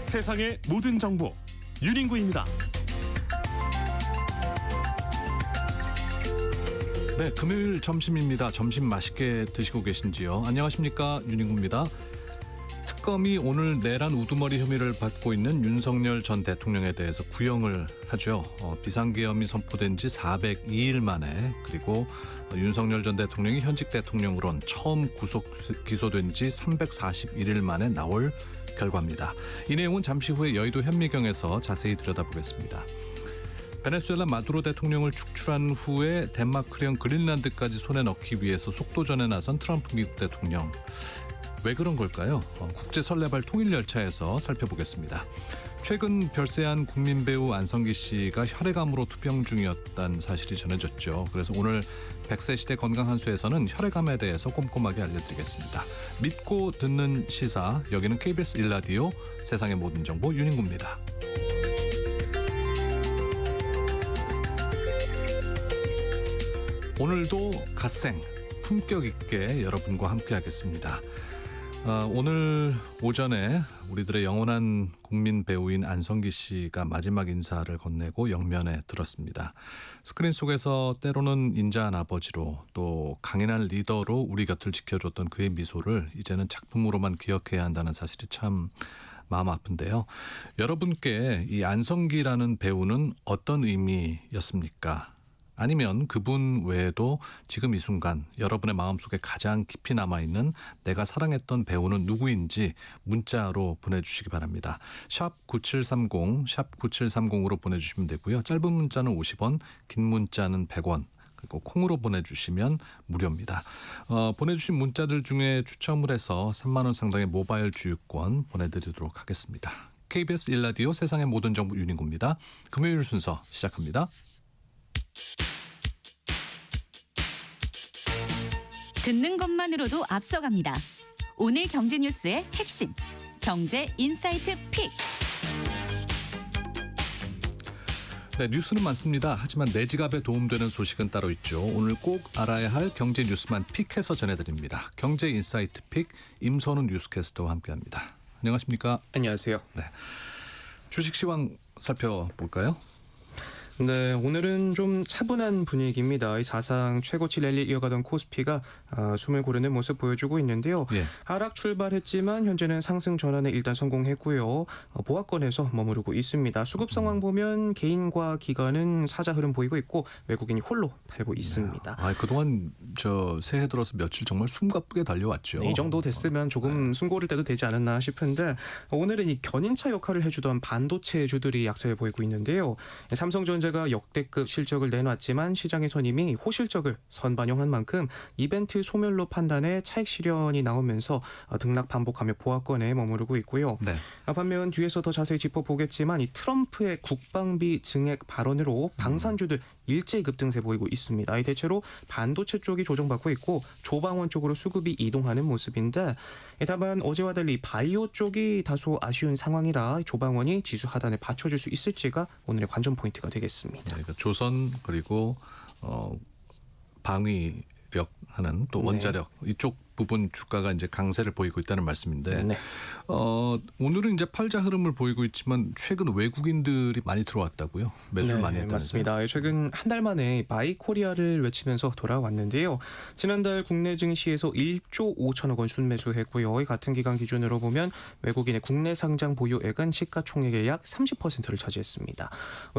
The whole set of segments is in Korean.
세상의 모든 정보 윤인구입니다. 네, 금요일 점심입니다. 점심 맛있게 드시고 계신지요? 안녕하십니까, 윤인구입니다. 특검이 오늘 내란 우두머리 혐의를 받고 있는 윤석열 전 대통령에 대해서 구형을 하죠. 비상계엄이 선포된 지 402일 만에, 그리고 윤석열 전 대통령이 현직 대통령으론 처음 구속 기소된 지 341일 만에 나올 결과입니다. 이 내용은 잠시 후에 여의도 현미경에서 자세히 들여다보겠습니다. 베네수엘라 마두로 대통령을 축출한 후에 덴마크령 그린란드까지 손에 넣기 위해서 속도전에 나선 트럼프 미국 대통령. 왜 그런 걸까요? 국제 설레발 통일열차에서 살펴보겠습니다. 최근 별세한 국민 배우 안성기 씨가 혈액암으로 투병 중이었다는 사실이 전해졌죠. 그래서 오늘 100세 시대 건강한수에서는 혈액암에 대해서 꼼꼼하게 알려드리겠습니다. 믿고 듣는 시사, 여기는 KBS 1라디오 세상의 모든 정보 윤인구입니다. 오늘도 갓생 품격 있게 여러분과 함께하겠습니다. 오늘 오전에 우리들의 영원한 국민 배우인 안성기 씨가 마지막 인사를 건네고 영면에 들었습니다. 스크린 속에서 때로는 인자한 아버지로, 또 강인한 리더로 우리 곁을 지켜줬던 그의 미소를 이제는 작품으로만 기억해야 한다는 사실이 참 마음 아픈데요. 여러분께 이 안성기라는 배우는 어떤 의미였습니까? 아니면 그분 외에도 지금 이 순간 여러분의 마음속에 가장 깊이 남아있는 내가 사랑했던 배우는 누구인지 문자로 보내주시기 바랍니다. 샵 9730, 샵 9730으로 보내주시면 되고요. 짧은 문자는 50원, 긴 문자는 100원, 그리고 콩으로 보내주시면 무료입니다. 보내주신 문자들 중에 추첨을 해서 3만 원 상당의 모바일 주유권 보내드리도록 하겠습니다. KBS 1라디오 세상의 모든 정보 윤인구입니다. 금요일 순서 시작합니다. 듣는 것만으로도 앞서갑니다. 오늘 경제 뉴스의 핵심, 경제 인사이트 픽. 네, 뉴스는 많습니다. 하지만 내 지갑에 도움되는 소식은 따로 있죠. 오늘 꼭 알아야 할 경제 뉴스만 픽해서 전해드립니다. 경제 인사이트 픽, 임선훈 뉴스캐스터와 함께합니다. 안녕하십니까? 안녕하세요. 네, 주식 시황 살펴볼까요? 네, 오늘은 좀 차분한 분위기입니다. 이 사상 최고치 랠리 이어가던 코스피가 숨을 고르는 모습 보여주고 있는데요. 예. 하락 출발했지만 현재는 상승 전환에 일단 성공했고요. 보합권에서 머무르고 있습니다. 수급 상황 보면 개인과 기관은 사자 흐름 보이고 있고 외국인이 홀로 팔고 있습니다. 그동안 새해 들어서 며칠 정말 숨가쁘게 달려왔죠. 네, 이 정도 됐으면 조금 숨 고를 때도 되지 않았나 싶은데, 오늘은 이 견인차 역할을 해주던 반도체주들이 약세를 보이고 있는데요. 삼성전자가 역대급 실적을 내놨지만 시장에선 이미 호실적을 선반영한 만큼 이벤트 소멸로 판단해 차익 실현이 나오면서 등락 반복하며 보합권에 머무르고 있고요. 네. 반면 뒤에서 더 자세히 짚어보겠지만 이 트럼프의 국방비 증액 발언으로 방산주들 일제히 급등세 보이고 있습니다. 이 대체로 반도체 쪽이 조정받고 있고 조방원 쪽으로 수급이 이동하는 모습인데, 다만 어제와 달리 바이오 쪽이 다소 아쉬운 상황이라 조방원이 지수 하단에 받쳐줄 수 있을지가 오늘의 관전 포인트가 되겠습니다. 네, 그러니까 조선, 그리고 방위력 하는 또 원자력, 이쪽 부분 주가가 이제 강세를 보이고 있다는 말씀인데, 네. 오늘은 이제 팔자 흐름을 보이고 있지만 최근 외국인들이 많이 들어왔다고요? 매수를 네, 많이 했다면서요? 맞습니다. 최근 한 달 만에 바이 코리아를 외치면서 돌아왔는데요. 지난달 국내 증시에서 1조 5천억 원 순매수했고요. 같은 기간 기준으로 보면 외국인의 국내 상장 보유액은 시가총액의 약 30%를 차지했습니다.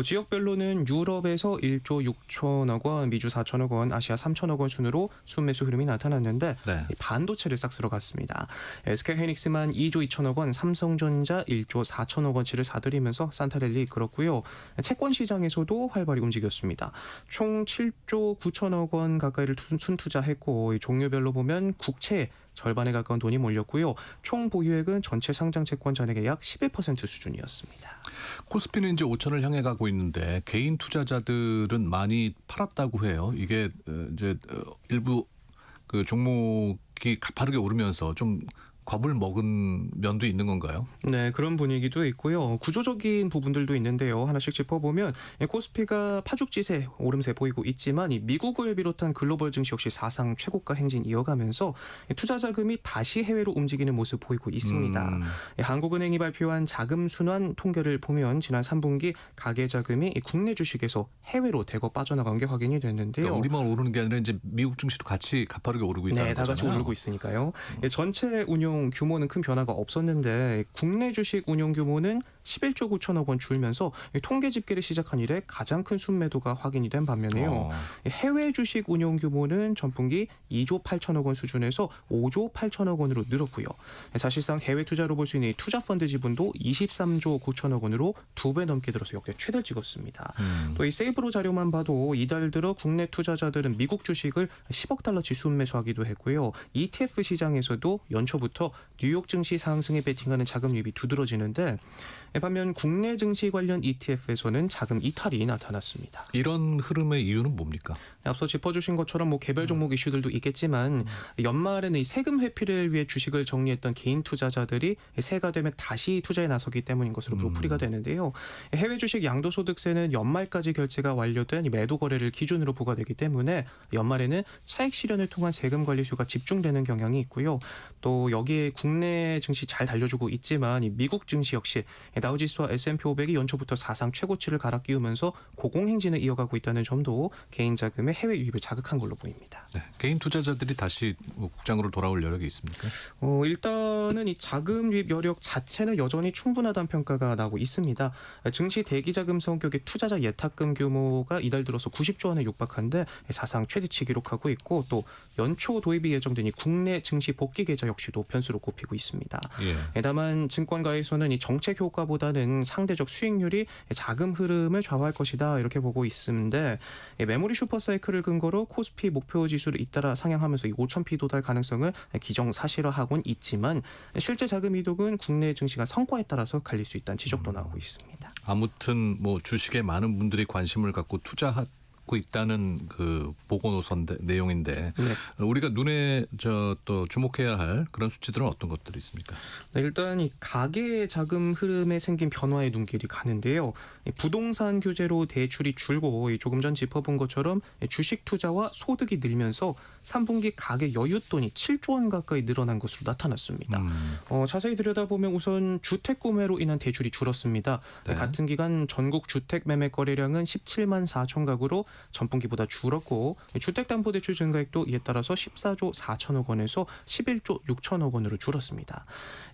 지역별로는 유럽에서 1조 6천억 원, 미주 4천억 원, 아시아 3천억 원 순으로 순매수 흐름이 나타났는데, 네. 반도체를 싹 쓸어갔습니다. SK하이닉스만 2조 2천억 원, 삼성전자 1조 4천억 원치를 사들이면서 산타랠리 이끌었고요. 채권 시장에서도 활발히 움직였습니다. 총 7조 9천억 원 가까이를 순투자했고, 종류별로 보면 국채 절반에 가까운 돈이 몰렸고요. 총 보유액은 전체 상장 채권 잔액의 약 11% 수준이었습니다. 코스피는 이제 5천을 향해 가고 있는데 개인 투자자들은 많이 팔았다고 해요. 이게 이제 일부 그 종목이 가파르게 오르면서 좀 겁을 먹은 면도 있는 건가요? 네, 그런 분위기도 있고요. 구조적인 부분들도 있는데요. 하나씩 짚어보면 코스피가 파죽지세 오름세 보이고 있지만 이 미국을 비롯한 글로벌 증시 역시 사상 최고가 행진 이어가면서 투자 자금이 다시 해외로 움직이는 모습 보이고 있습니다. 한국은행이 발표한 자금 순환 통계를 보면 지난 3분기 가계 자금이 국내 주식에서 해외로 대거 빠져나간 게 확인이 됐는데요. 그러니까 우리만 오르는 게 아니라 이제 미국 증시도 같이 가파르게 오르고 있다는 네, 다 같이 거잖아요. 오르고 있으니까요. 전체 운용 규모는 큰 변화가 없었는데 국내 주식 운용 규모는 11조 9천억 원 줄면서 통계 집계를 시작한 이래 가장 큰 순매도가 확인이 된 반면에요. 해외 주식 운용 규모는 전분기 2조 8천억 원 수준에서 5조 8천억 원으로 늘었고요. 사실상 해외 투자로 볼 수 있는 투자 펀드 지분도 23조 9천억 원으로 2배 넘게 들어서 역대 최대를 찍었습니다. 또 이 세이브로 자료만 봐도 이달 들어 국내 투자자들은 미국 주식을 10억 달러치 순매수하기도 했고요. ETF 시장에서도 연초부터 뉴욕 증시 상승에 베팅하는 자금 유입이 두드러지는데 반면 국내 증시 관련 ETF에서는 자금 이탈이 나타났습니다. 이런 흐름의 이유는 뭡니까? 앞서 짚어주신 것처럼 뭐 개별 종목 이슈들도 있겠지만 연말에는 이 세금 회피를 위해 주식을 정리했던 개인 투자자들이 새해가 되면 다시 투자에 나서기 때문인 것으로 풀이가 되는데요. 해외 주식 양도소득세는 연말까지 결제가 완료된 이 매도 거래를 기준으로 부과되기 때문에 연말에는 차익 실현을 통한 세금 관리 수요가 집중되는 경향이 있고요. 또 여기에 국내 증시 잘 달려주고 있지만 이 미국 증시 역시 다우지수와 S&P 500이 연초부터 사상 최고치를 갈아 끼우면서 고공행진을 이어가고 있다는 점도 개인 자금의 해외 유입을 자극한 걸로 보입니다. 네, 개인 투자자들이 다시 국장으로 돌아올 여력이 있습니까? 일단은 이 자금 유입 여력 자체는 여전히 충분하다는 평가가 나오고 있습니다. 증시 대기 자금 성격의 투자자 예탁금 규모가 이달 들어서 90조 원에 육박한데 사상 최대치 기록하고 있고 또 연초 도입이 예정된 이 국내 증시 복귀 계좌 역시도 변수로 꼽히고 있습니다. 다만 증권가에서는 이 정책 효과보다는 상대적 수익률이 자금 흐름을 좌우할 것이다 이렇게 보고 있는데 메모리 슈퍼사이클을 근거로 코스피 목표 지수를 잇따라 상향하면서 이 5,000p 도달 가능성을 기정사실화하고는 있지만 실제 자금 이동은 국내 증시가 성과에 따라서 갈릴 수 있다는 지적도 나오고 있습니다. 아무튼 뭐 주식에 많은 분들이 관심을 갖고 투자하고 있다는 그 보고 노선 내용인데 우리가 눈에 또 주목해야 할 그런 수치들은 어떤 것들이 있습니까? 네, 일단 이 가계 자금 흐름에 생긴 변화의 눈길이 가는데요. 부동산 규제로 대출이 줄고 조금 전 짚어본 것처럼 주식 투자와 소득이 늘면서 3분기 가계 여윳돈이 7조 원 가까이 늘어난 것으로 나타났습니다. 자세히 들여다보면 우선 주택 구매로 인한 대출이 줄었습니다. 네. 같은 기간 전국 주택 매매 거래량은 17만 4천 가구로 전분기보다 줄었고 주택담보대출 증가액도 이에 따라서 14조 4천억 원에서 11조 6천억 원으로 줄었습니다.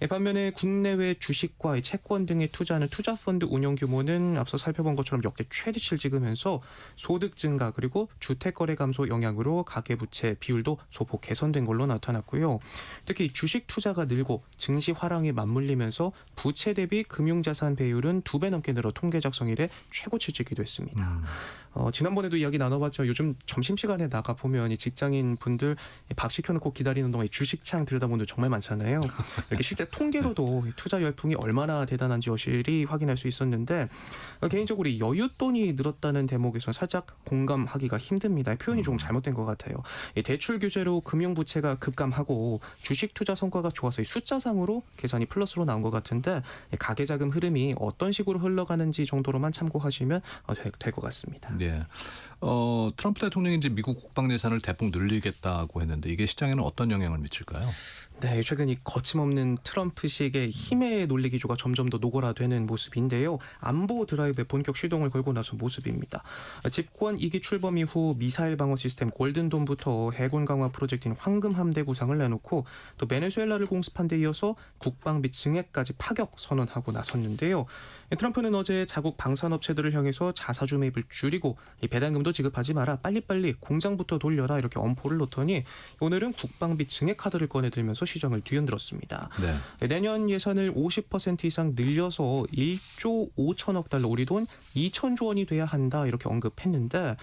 반면에 국내외 주식과 채권 등에 투자하는 투자펀드 운용 규모는 앞서 살펴본 것처럼 역대 최대치를 찍으면서 소득 증가 그리고 주택거래 감소 영향으로 가계부채 비율도 소폭 개선된 걸로 나타났고요. 특히 주식 투자가 늘고 증시 화랑에 맞물리면서 부채 대비 금융자산 배율은 2배 넘게 늘어 통계 작성 이래 최고치를 찍기도 했습니다. 지난번에도 이야기 나눠봤지만 요즘 점심시간에 나가보면 이 직장인 분들 밥 시켜놓고 기다리는 동안 주식창 들여다보는 분들 정말 많잖아요. 이렇게 실제 통계로도 투자 열풍이 얼마나 대단한지 여실히 확인할 수 있었는데 개인적으로 이 여윳돈이 늘었다는 대목에서는 살짝 공감하기가 힘듭니다. 표현이 조금 잘못된 것 같아요. 대출 규제로 금융부채가 급감하고 주식 투자 성과가 좋아서 이 숫자상으로 계산이 플러스로 나온 것 같은데 가계자금 흐름이 어떤 식으로 흘러가는지 정도로만 참고하시면 될 것 같습니다. 네. 트럼프 대통령이 이제 미국 국방 예산을 대폭 늘리겠다고 했는데 이게 시장에는 어떤 영향을 미칠까요? 네, 최근 이 거침없는 트럼프식의 힘의 논리 기조가 점점 더 노골화되는 모습인데요. 안보 드라이브에 본격 시동을 걸고 나선 모습입니다. 집권 2기 출범 이후 미사일 방어 시스템 골든돔부터 해군 강화 프로젝트인 황금 함대 구상을 내놓고 또 베네수엘라를 공습한 데 이어서 국방 및 증액까지 파격 선언하고 나섰는데요. 트럼프는 어제 자국 방산업체들을 향해서 자사주 매입을 줄이고 이 배당금도 지급하지 마라 빨리빨리 공장부터 돌려라 이렇게 엄포를 놓더니 오늘은 국방비 증액 카드를 꺼내들면서 시장을 뒤흔들었습니다. 네. 내년 예산을 50% 이상 늘려서 1조 5천억 달러 우리 돈 2천조 원이 돼야 한다 이렇게 언급했는데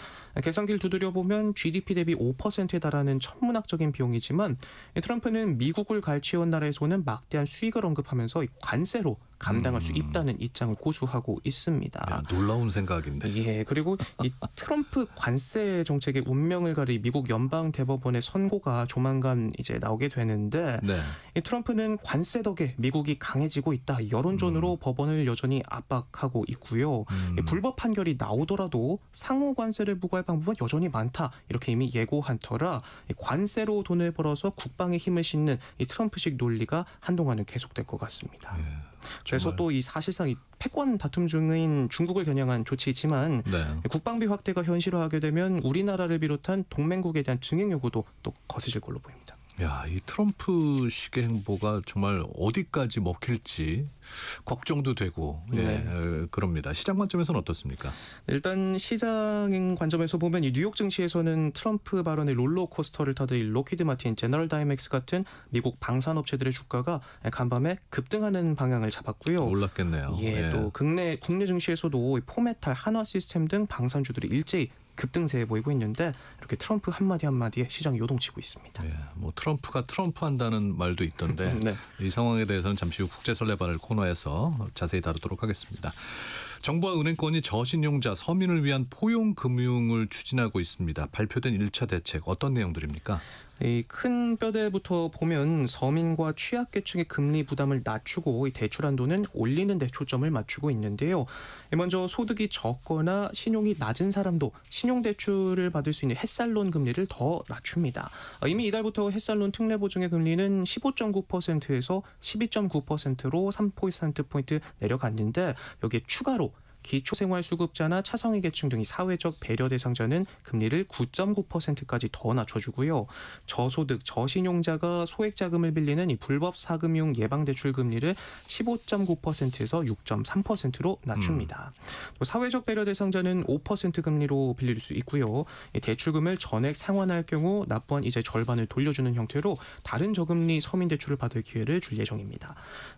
계산기를 두드려보면 GDP 대비 5%에 달하는 천문학적인 비용이지만 트럼프는 미국을 갈취해온 나라에서 오는 막대한 수익을 언급하면서 관세로 감당할 수 있다는 입장을 고수하고 있습니다. 야, 놀라운 생각인데. 예, 그리고 이 트럼프 관세 정책의 운명을 가리 미국 연방 대법원의 선고가 조만간 이제 나오게 되는데 네. 이 트럼프는 관세 덕에 미국이 강해지고 있다. 여론전으로 법원을 여전히 압박하고 있고요. 이 불법 판결이 나오더라도 상호 관세를 부과할 방법은 여전히 많다. 이렇게 이미 예고한 터라 이 관세로 돈을 벌어서 국방에 힘을 싣는 이 트럼프식 논리가 한동안은 계속될 것 같습니다. 그래서 정말. 또 이 사실상 이 패권 다툼 중인 중국을 겨냥한 조치이지만 네. 국방비 확대가 현실화하게 되면 우리나라를 비롯한 동맹국에 대한 증액 요구도 또 거세질 걸로 보입니다. 야, 이 트럼프식의 행보가 정말 어디까지 먹힐지 걱정도 되고 네. 그럽니다. 시장 관점에서는 어떻습니까? 일단 시장 관점에서 보면 이 뉴욕 증시에서는 트럼프 발언의 롤러코스터를 타듯 이 로키드 마틴, 제너럴 다이맥스 같은 미국 방산업체들의 주가가 간밤에 급등하는 방향을 잡았고요. 올랐겠네요. 예, 또 국내 증시에서도 포메탈, 한화 시스템 등 방산주들이 일제히 급등세에 보이고 있는데 이렇게 트럼프 한마디에 시장이 요동치고 있습니다. 예, 뭐 트럼프가 트럼프 한다는 말도 있던데 네. 이 상황에 대해서는 잠시 후 국제설레바를 코너에서 자세히 다루도록 하겠습니다. 정부와 은행권이 저신용자 서민을 위한 포용 금융을 추진하고 있습니다. 발표된 1차 대책 어떤 내용들입니까? 이 큰 뼈대부터 보면 서민과 취약계층의 금리 부담을 낮추고 이 대출 한도는 올리는 데 초점을 맞추고 있는데요. 먼저 소득이 적거나 신용이 낮은 사람도 신용대출을 받을 수 있는 햇살론 금리를 더 낮춥니다. 이미 이달부터 햇살론 특례보증의 금리는 15.9%에서 12.9%로 3%포인트 내려갔는데 여기에 추가로 기초생활수급자나 차상위계층 등이 사회적 배려 대상자는 금리를 9.9%까지 더 낮춰주고요. 저소득, 저신용자가 소액자금을 빌리는 이 불법 사금융 예방대출 금리를 15.9%에서 6.3%로 낮춥니다. 또 사회적 배려 대상자는 5% 금리로 빌릴 수 있고요. 이 대출금을 전액 상환할 경우 납부한 이자 절반을 돌려주는 형태로 다른 저금리 서민대출을 받을 기회를 줄 예정입니다.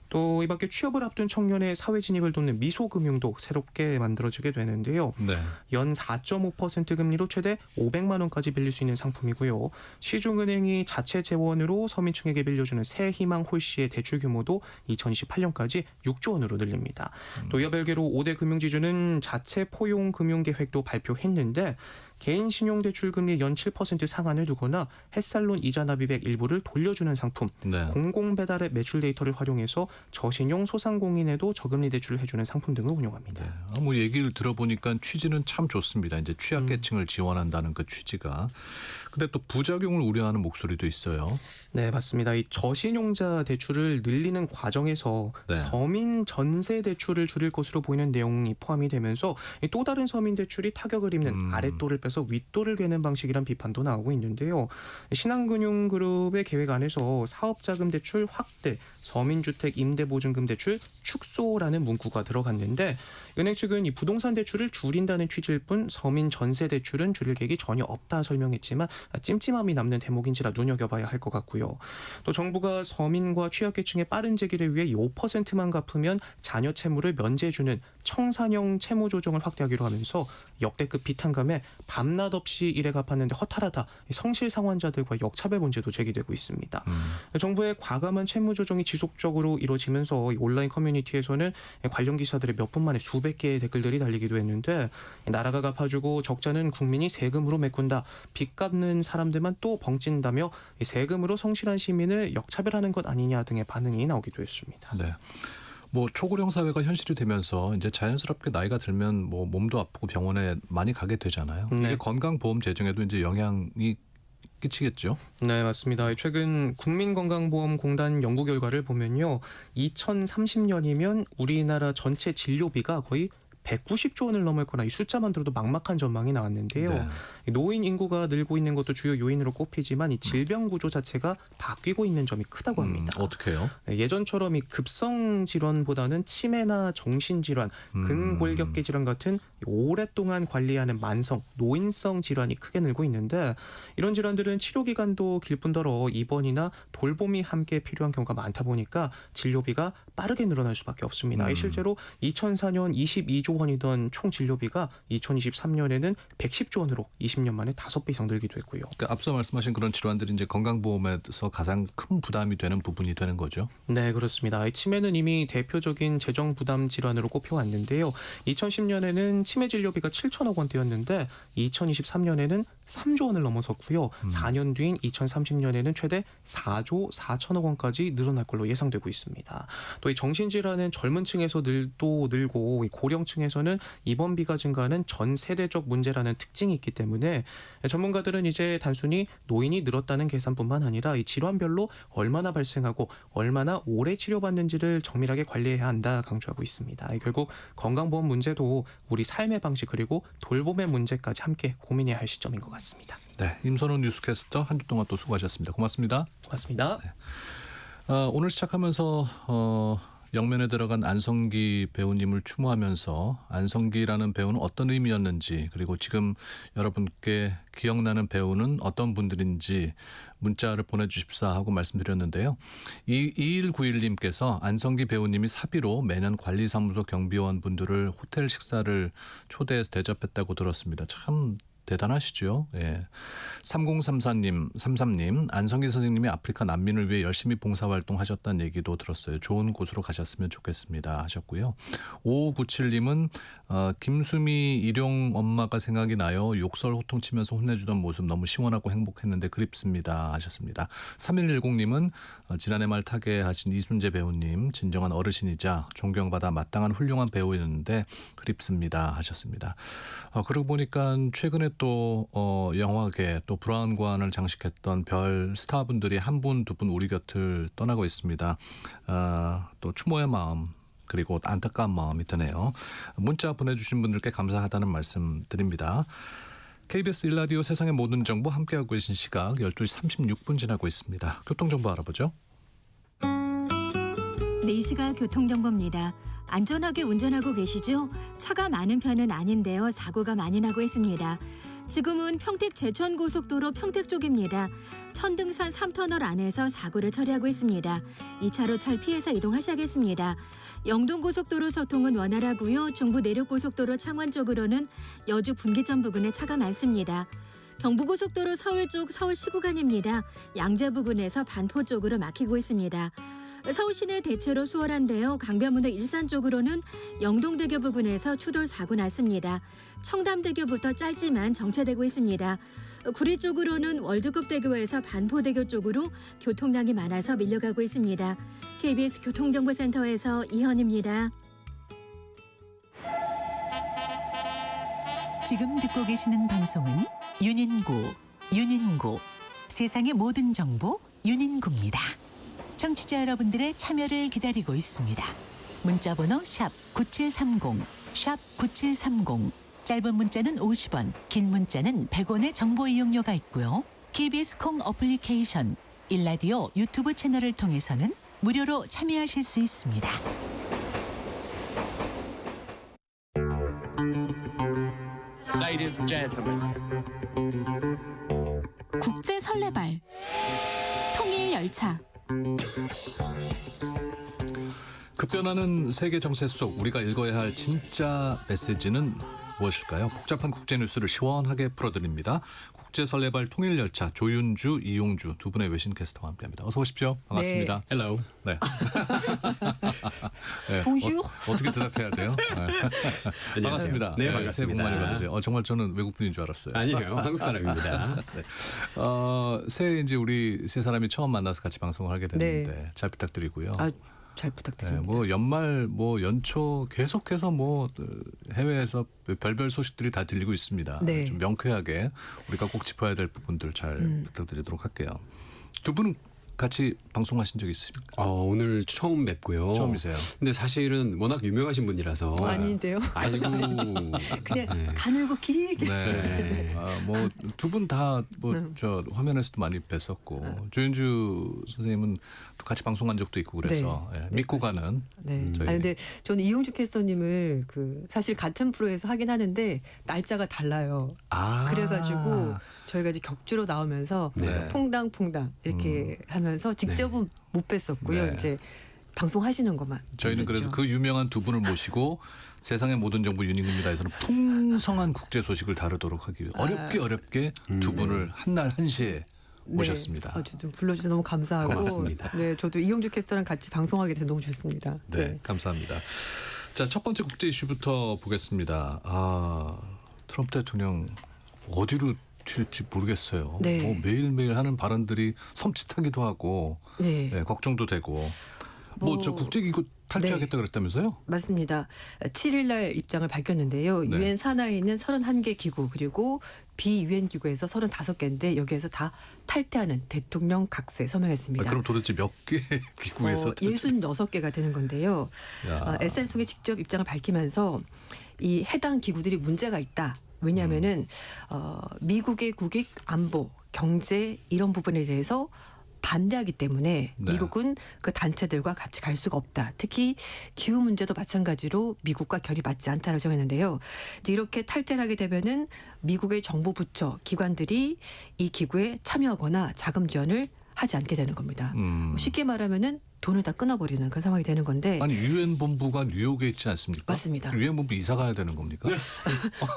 또 이 밖에 취업을 앞둔 청년의 사회 진입을 돕는 미소금융도 새롭게 만들어지게 되는데요. 네. 연 4.5% 금리로 최대 500만 원까지 빌릴 수 있는 상품이고요. 시중은행이 자체 재원으로 서민층에게 빌려주는 새희망 홀씨의 대출 규모도 2028년까지 6조 원으로 늘립니다. 또 이와 별개로 5대 금융지주는 자체 포용 금융 계획도 발표했는데 개인 신용대출 금리 연 7% 상한을 두거나 햇살론 이자 납입액 일부를 돌려주는 상품, 네. 공공배달의 매출 데이터를 활용해서 저신용 소상공인에도 저금리 대출을 해주는 상품 등을 운영합니다. 네. 뭐 얘기를 들어보니까 취지는 참 좋습니다. 이제 취약계층을 지원한다는 그 취지가. 근데 또 부작용을 우려하는 목소리도 있어요. 네, 맞습니다. 이 저신용자 대출을 늘리는 과정에서 네. 서민 전세 대출을 줄일 것으로 보이는 내용이 포함이 되면서 또 다른 서민 대출이 타격을 입는 아랫도를 빼서 윗도를 괴는 방식이란 비판도 나오고 있는데요. 신한금융그룹의 계획 안에서 사업자금 대출 확대, 서민주택 임대보증금 대출 축소라는 문구가 들어갔는데 은행 측은 이 부동산 대출을 줄인다는 취지일 뿐 서민 전세 대출은 줄일 계획이 전혀 없다 설명했지만 찜찜함이 남는 대목인지라 눈여겨봐야 할 것 같고요. 또 정부가 서민과 취약계층의 빠른 재기를 위해 5%만 갚으면 자녀 채무를 면제해주는 청산형 채무 조정을 확대하기로 하면서 역대급 비탄감에 밤낮 없이 일해 갚았는데 허탈하다. 성실 상환자들과 역차별 문제도 제기되고 있습니다. 정부의 과감한 채무 조정이 지속적으로 이루어지면서 온라인 커뮤니티에서는 관련 기사들의 몇 분 만에 수백 개의 댓글들이 달리기도 했는데 나라가 갚아주고 적자는 국민이 세금으로 메꾼다. 빚 갚는 사람들만 또 벙찐다며 세금으로 성실한 시민을 역차별하는 것 아니냐 등의 반응이 나오기도 했습니다. 네. 뭐 초고령 사회가 현실이 되면서 이제 자연스럽게 나이가 들면 뭐 몸도 아프고 병원에 많이 가게 되잖아요. 네. 이게 건강보험 재정에도 이제 영향이 끼치겠죠. 네, 맞습니다. 최근 국민건강보험공단 연구 결과를 보면요. 2030년이면 우리나라 전체 진료비가 거의 190조 원을 넘을 거나 이 숫자만 들어도 막막한 전망이 나왔는데요. 네. 노인 인구가 늘고 있는 것도 주요 요인으로 꼽히지만 이 질병 구조 자체가 바뀌고 있는 점이 크다고 합니다. 어떻게 해요? 예전처럼 이 급성 질환보다는 치매나 정신질환, 근골격계 질환 같은 오랫동안 관리하는 만성, 노인성 질환이 크게 늘고 있는데 이런 질환들은 치료 기간도 길 뿐더러 입원이나 돌봄이 함께 필요한 경우가 많다 보니까 진료비가 빠르게 늘어날 수밖에 없습니다. 실제로 2004년 22조 102조 원이던 총 진료비가 2023년에는 110조 원으로 20년 만에 5배 이상 늘기도 했고요. 그러니까 앞서 말씀하신 그런 질환들이 이제 건강보험에서 가장 큰 부담이 되는 부분이 되는 거죠. 네, 그렇습니다. 치매는 이미 대표적인 재정 부담 질환으로 꼽혀왔는데요. 2010년에는 치매 진료비가 7천억 원대였는데 2023년에는 3조 원을 넘어섰고요. 4년 뒤인 2030년에는 최대 4조 4천억 원까지 늘어날 걸로 예상되고 있습니다. 또 이 정신질환은 젊은 층에서 또 늘고 고령층에서는 입원비가 증가하는 전 세대적 문제라는 특징이 있기 때문에 전문가들은 이제 단순히 노인이 늘었다는 계산뿐만 아니라 이 질환별로 얼마나 발생하고 얼마나 오래 치료받는지를 정밀하게 관리해야 한다 강조하고 있습니다. 결국 건강보험 문제도 우리 삶의 방식 그리고 돌봄의 문제까지 함께 고민해야 할 시점인 것 같습니다. 네, 임선호 뉴스캐스터 한 주 동안 또 수고하셨습니다. 고맙습니다. 고맙습니다. 네. 오늘 시작하면서 영면에 들어간 안성기 배우님을 추모하면서 안성기라는 배우는 어떤 의미였는지 그리고 지금 여러분께 기억나는 배우는 어떤 분들인지 문자를 보내주십사 하고 말씀드렸는데요. 2191님께서 안성기 배우님이 사비로 매년 관리사무소 경비원 분들을 호텔 식사를 초대해서 대접했다고 들었습니다. 참 대단하시죠. 예. 3033님, 안성기 선생님이 아프리카 난민을 위해 열심히 봉사활동하셨다는 얘기도 들었어요. 좋은 곳으로 가셨으면 좋겠습니다 하셨고요. 5597님은 김수미 일용 엄마가 생각이 나요. 욕설 호통치면서 혼내주던 모습 너무 시원하고 행복했는데 그립습니다 하셨습니다. 3110님은 지난해 말 타계하신 이순재 배우님 진정한 어르신이자 존경받아 마땅한 훌륭한 배우였는데 그립습니다 하셨습니다. 그러고 보니까 최근에 또 영화계 또 브라운관을 장식했던 별 스타분들이 한 분, 두 분 우리 곁을 떠나고 있습니다. 또 추모의 마음 그리고 안타까운 마음이 드네요. 문자 보내주신 분들께 감사하다는 말씀 드립니다. KBS 1라디오 세상의 모든 정보 함께하고 계신 시각 12시 36분 지나고 있습니다. 교통정보 알아보죠. 4시가 교통정보입니다. 안전하게 운전하고 계시죠? 차가 많은 편은 아닌데요. 사고가 많이 나고 있습니다. 지금은 평택 제천고속도로 평택 쪽입니다. 천등산 3터널 안에서 사고를 처리하고 있습니다. 2차로 잘 피해서 이동하셔야겠습니다. 영동고속도로 서통은 원활하고요. 중부 내륙고속도로 창원 쪽으로는 여주 분기점 부근에 차가 많습니다. 경부고속도로 서울 쪽 서울시 구간입니다. 양재 부근에서 반포 쪽으로 막히고 있습니다. 서울 시내 대체로 수월한데요. 강변북로 일산 쪽으로는 영동대교 부근에서 추돌 사고 났습니다. 청담대교부터 짧지만 정체되고 있습니다. 구리 쪽으로는 월드컵대교에서 반포대교 쪽으로 교통량이 많아서 밀려가고 있습니다. KBS 교통정보센터에서 이현입니다. 지금 듣고 계시는 방송은 윤인구 세상의 모든 정보 윤인구입니다. 청취자 여러분들의 참여를 기다리고 있습니다. 문자번호 샵 9730, 샵 9730. 짧은 문자는 50원, 긴 문자는 100원의 정보 이용료가 있고요. KBS 콩 어플리케이션, 일라디오 유튜브 채널을 통해서는 무료로 참여하실 수 있습니다. Ladies and gentlemen. 국제 설레발 통일 열차 급변하는 세계 정세 속 우리가 읽어야 할 진짜 메시지는 무엇일까요? 복잡한 국제 뉴스를 시원하게 풀어드립니다. 국제 설레발 통일 열차 조윤주, 이용주 두 분의 외신 캐스터와 함께합니다. 어서 오십시오. 반갑습니다. 네. Hello. 네. 네. Bonjour. 어떻게 대답해야 돼요? 네. 반갑습니다. 네, 새해 복 반갑습니다. 많이 받으세요. 정말 저는 외국분인 줄 알았어요. 아니에요. 한국 사람입니다. 네. 새해 이제 우리 세 사람이 처음 만나서 같이 방송을 하게 됐는데 잘 부탁드리고요. 잘 부탁드립니다. 네, 뭐 연말 뭐 연초 계속해서 뭐 해외에서 별별 소식들이 다 들리고 있습니다. 네. 좀 명쾌하게 우리가 꼭 짚어야 될 부분들 잘 부탁드리도록 할게요. 두 분은 같이 방송하신 적 있으십니까? 오늘 처음 뵙고요. 처음이세요. 근데 사실은 워낙 유명하신 분이라서 아닌데요. 아이고 그냥 네. 가늘고 길게. 네. 뭐 두 분 다 뭐 저 화면에서도 많이 뵀었고 조윤주 선생님은 또 같이 방송한 적도 있고 그래서 예, 믿고 가는. 네. 저희. 근데 저는 이용주 캐스터님을 사실 같은 프로에서 하긴 하는데 날짜가 달라요. 그래가지고 저희가 이제 격주로 나오면서 네. 퐁당퐁당 이렇게 하면서 직접은 못 뵀었고요. 네. 이제 방송하시는 것만. 저희는 있었죠. 그래서 그 유명한 두 분을 모시고 세상의 모든 정보 유닝입니다에서는 풍성한 국제 소식을 다루도록 하기 위해 어렵게 두 분을 한날 한시에 모셨습니다. 네, 좀 불러주셔서 너무 감사하고. 고맙습니다. 네, 저도 이용주 캐스터랑 같이 방송하게 돼서 너무 좋습니다. 네, 감사합니다. 자, 첫 번째 국제 이슈부터 보겠습니다. 트럼프 대통령 어디로 튈지 모르겠어요. 네. 뭐 매일매일 하는 발언들이 섬찟하기도 하고 네. 네, 걱정도 되고 뭐 저 국제기구 탈퇴하겠다 그랬다면서요? 맞습니다. 7일 날 입장을 밝혔는데요. 네. 유엔 산하에 있는 31개 기구 그리고 비유엔 기구에서 35개인데 여기에서 다 탈퇴하는 대통령 각서에 서명했습니다. 그럼 도대체 몇 개 기구에서 66개가 되는 건데요. 야. SNL 통해 직접 입장을 밝히면서 이 해당 기구들이 문제가 있다. 왜냐하면은 미국의 국익, 안보, 경제 이런 부분에 대해서 반대하기 때문에 네. 미국은 그 단체들과 같이 갈 수가 없다. 특히 기후 문제도 마찬가지로 미국과 결이 맞지 않다라고 정했는데요. 이제 이렇게 탈퇴를 하게 되면은 미국의 정부 부처 기관들이 이 기구에 참여하거나 자금 지원을 하지 않게 되는 겁니다. 쉽게 말하면은 돈을 다 끊어버리는 그런 상황이 되는 건데. 아니 유엔 본부가 뉴욕에 있지 않습니까? 맞습니다. 유엔 본부 이사 가야 되는 겁니까?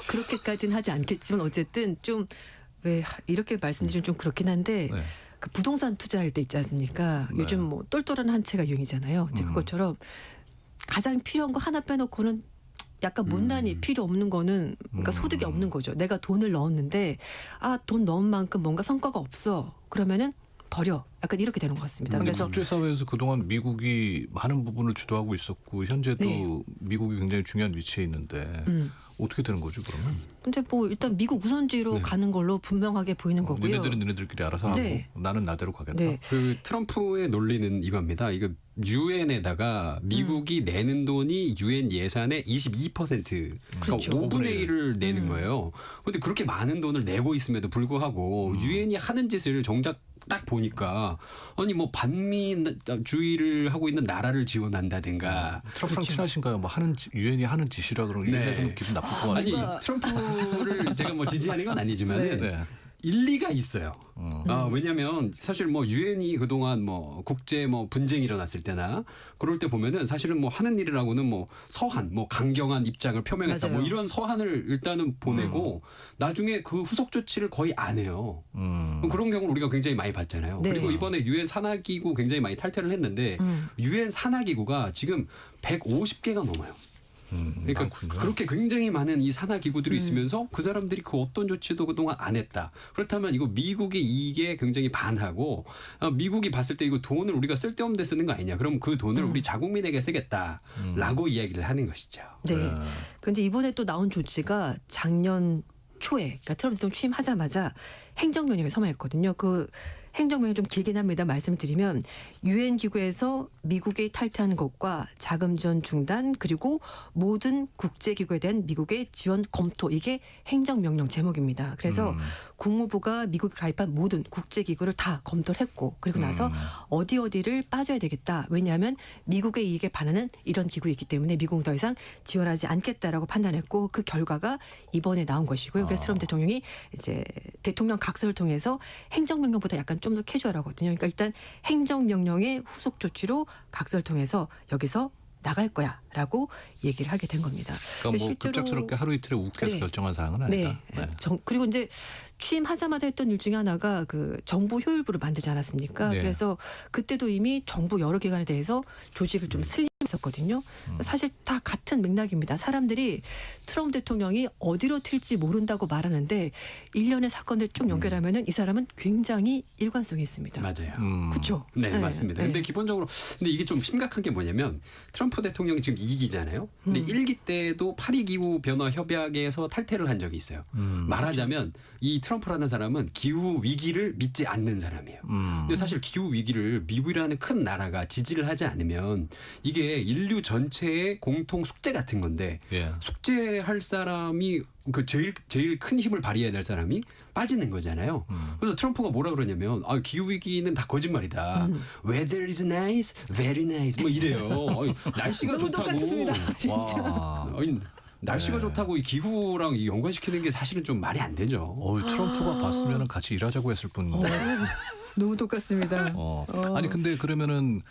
그렇게까지는 하지 않겠지만 어쨌든 좀 왜 이렇게 말씀드리면 좀 그렇긴 한데 네. 그 부동산 투자할 때 있지 않습니까? 네. 요즘 뭐 똘똘한 한 채가 유행이잖아요. 이제 그것처럼 가장 필요한 거 하나 빼놓고는 약간 못난이 필요 없는 거는 그러니까 소득이 없는 거죠. 내가 돈을 넣었는데 돈 넣은 만큼 뭔가 성과가 없어. 그러면은 버려. 약간 이렇게 되는 것 같습니다. 아니, 그래서 국제사회에서 그동안 미국이 많은 부분을 주도하고 있었고 현재도 네. 미국이 굉장히 중요한 위치에 있는데 어떻게 되는 거죠 그러면? 근데 뭐 일단 미국 우선주의로 가는 걸로 분명하게 보이는 거고요. 니네들은 니네들끼리 알아서 네. 하고 나는 나대로 가겠다. 네. 그 트럼프의 논리는 이겁니다. 이거 유엔에다가 미국이 내는 돈이 유엔 예산의 22% 그렇죠. 그러니까 5분의 1을 내는 거예요. 그런데 그렇게 많은 돈을 내고 있음에도 불구하고 유엔이 하는 짓을 정작 딱 보니까 아니 뭐 반미주의를 하고 있는 나라를 지원한다든가 트럼프랑 친하신가요? 뭐 유엔이 하는 짓이라 그러면 네. 유엔에서는 기분 나쁠 것 같아요. 아니 트럼프를 제가 뭐 지지하는 건 아니지만은 네. 일리가 있어요. 왜냐하면 사실 뭐 유엔이 그동안 뭐 국제 뭐 분쟁이 일어났을 때나 그럴 때 보면은 사실은 뭐 하는 일이라고는 뭐 서한 뭐 강경한 입장을 표명했다 맞아요. 뭐 이런 서한을 일단은 보내고 나중에 그 후속 조치를 거의 안 해요. 그런 경우를 우리가 굉장히 많이 봤잖아요. 네. 그리고 이번에 유엔 산하기구 굉장히 많이 탈퇴를 했는데 유엔 산하기구가 지금 150개가 넘어요. 그러니까 많군요. 그렇게 굉장히 많은 이 산하 기구들이 있으면서 그 사람들이 그 어떤 조치도 그동안 안 했다. 그렇다면 이거 미국이 이게 굉장히 반하고 미국이 봤을 때 이거 돈을 우리가 쓸데없는 데 쓰는 거 아니냐. 그럼 그 돈을 우리 자국민에게 쓰겠다라고 이야기를 하는 것이죠. 네. 그런데 이번에 또 나온 조치가 작년 초에 그러니까 트럼프 대통령 취임하자마자 행정명령에 서명했거든요. 그 행정명령 좀 길긴 합니다. 말씀을 드리면 유엔 기구에서 미국이 탈퇴하는 것과 자금 지원 중단 그리고 모든 국제기구에 대한 미국의 지원 검토 이게 행정명령 제목입니다. 그래서 국무부가 미국이 가입한 모든 국제기구를 다 검토를 했고 그리고 나서 어디를 빠져야 되겠다. 왜냐하면 미국의 이익에 반하는 이런 기구가 있기 때문에 미국은 더 이상 지원하지 않겠다라고 판단했고 그 결과가 이번에 나온 것이고요. 그래서 트럼프 대통령이 이제 대통령 각서를 통해서 행정명령보다 약간 좀 더 캐주얼하거든요. 그러니까 일단 행정명령의 후속 조치로 각서를 통해서 여기서 나갈 거야라고 얘기를 하게 된 겁니다. 그러니까 뭐 급작스럽게 하루 이틀에 욱해서 네. 결정한 사항은 아니다. 네. 그리고 이제 취임하자마자 했던 일 중에 하나가 그 정부 효율부를 만들지 않았습니까? 네. 그래서 그때도 이미 정부 여러 기관에 대해서 조직을 좀 슬림했었거든요. 사실 다 같은 맥락입니다. 사람들이 트럼프 대통령이 어디로 튈지 모른다고 말하는데 일련의 사건들 쭉 연결하면은 이 사람은 굉장히 일관성이 있습니다. 맞아요. 그렇죠? 네, 맞습니다. 근데 기본적으로 근데 이게 좀 심각한 게 뭐냐면 트럼프 대통령이 지금 2기잖아요. 근데 1기 때도 파리 기후 변화 협약에서 탈퇴를 한 적이 있어요. 말하자면 이 트럼프라는 사람은 기후 위기를 믿지 않는 사람이에요. 근데 사실 기후 위기를 미국이라는 큰 나라가 지지를 하지 않으면 이게 인류 전체의 공통 숙제 같은 건데 예. 숙제할 사람이 그 제일 큰 힘을 발휘해야 될 사람이 빠지는 거잖아요. 그래서 트럼프가 뭐라 그러냐면 기후 위기는 다 거짓말이다. Weather is nice, very nice 뭐 이래요. 날씨가 너무 좋다고. 똑같습니다. 진짜. 와. 날씨가 네. 좋다고 이 기후랑 이 연관시키는 게 사실은 좀 말이 안 되죠. 트럼프가 봤으면 같이 일하자고 했을 뿐인데. 너무 똑같습니다. 아니 근데 그러면은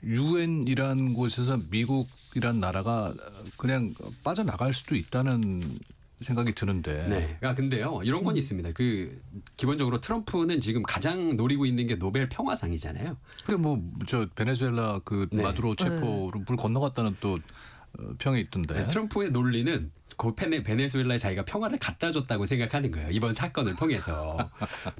유엔이란 곳에서 미국이란 나라가 그냥 빠져나갈 수도 있다는 생각이 드는데. 네. 아 근데요 이런 건 있습니다. 그 기본적으로 트럼프는 지금 가장 노리고 있는 게 노벨 평화상이잖아요. 그래 뭐 저 베네수엘라 그 네. 마두로 체포로 물 건너갔다는 또 평이 있던데. 네, 트럼프의 논리는 그 베네수엘라에 자기가 평화를 갖다 줬다고 생각하는 거예요. 이번 사건을 통해서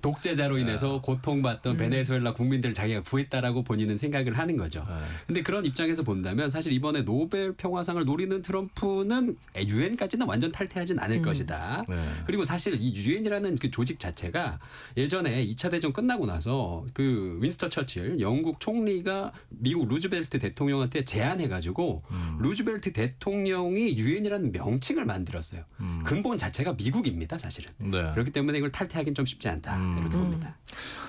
독재자로 인해서 고통받던 베네수엘라 국민들을 자기가 구했다라고 본인은 생각을 하는 거죠. 근데 그런 입장에서 본다면 사실 이번에 노벨 평화상을 노리는 트럼프는 유엔까지는 완전 탈퇴하진 않을 것이다. 네. 그리고 사실 이 유엔이라는 그 조직 자체가 예전에 2차 대전 끝나고 나서 그 윈스턴 처칠 영국 총리가 미국 루즈벨트 대통령한테 제안해가지고 루즈벨트 대통령이 유엔이라는 명칭을 만들었어요. 근본 자체가 미국입니다, 사실은. 네. 그렇기 때문에 이걸 탈퇴하기는 좀 쉽지 않다. 이렇게 봅니다.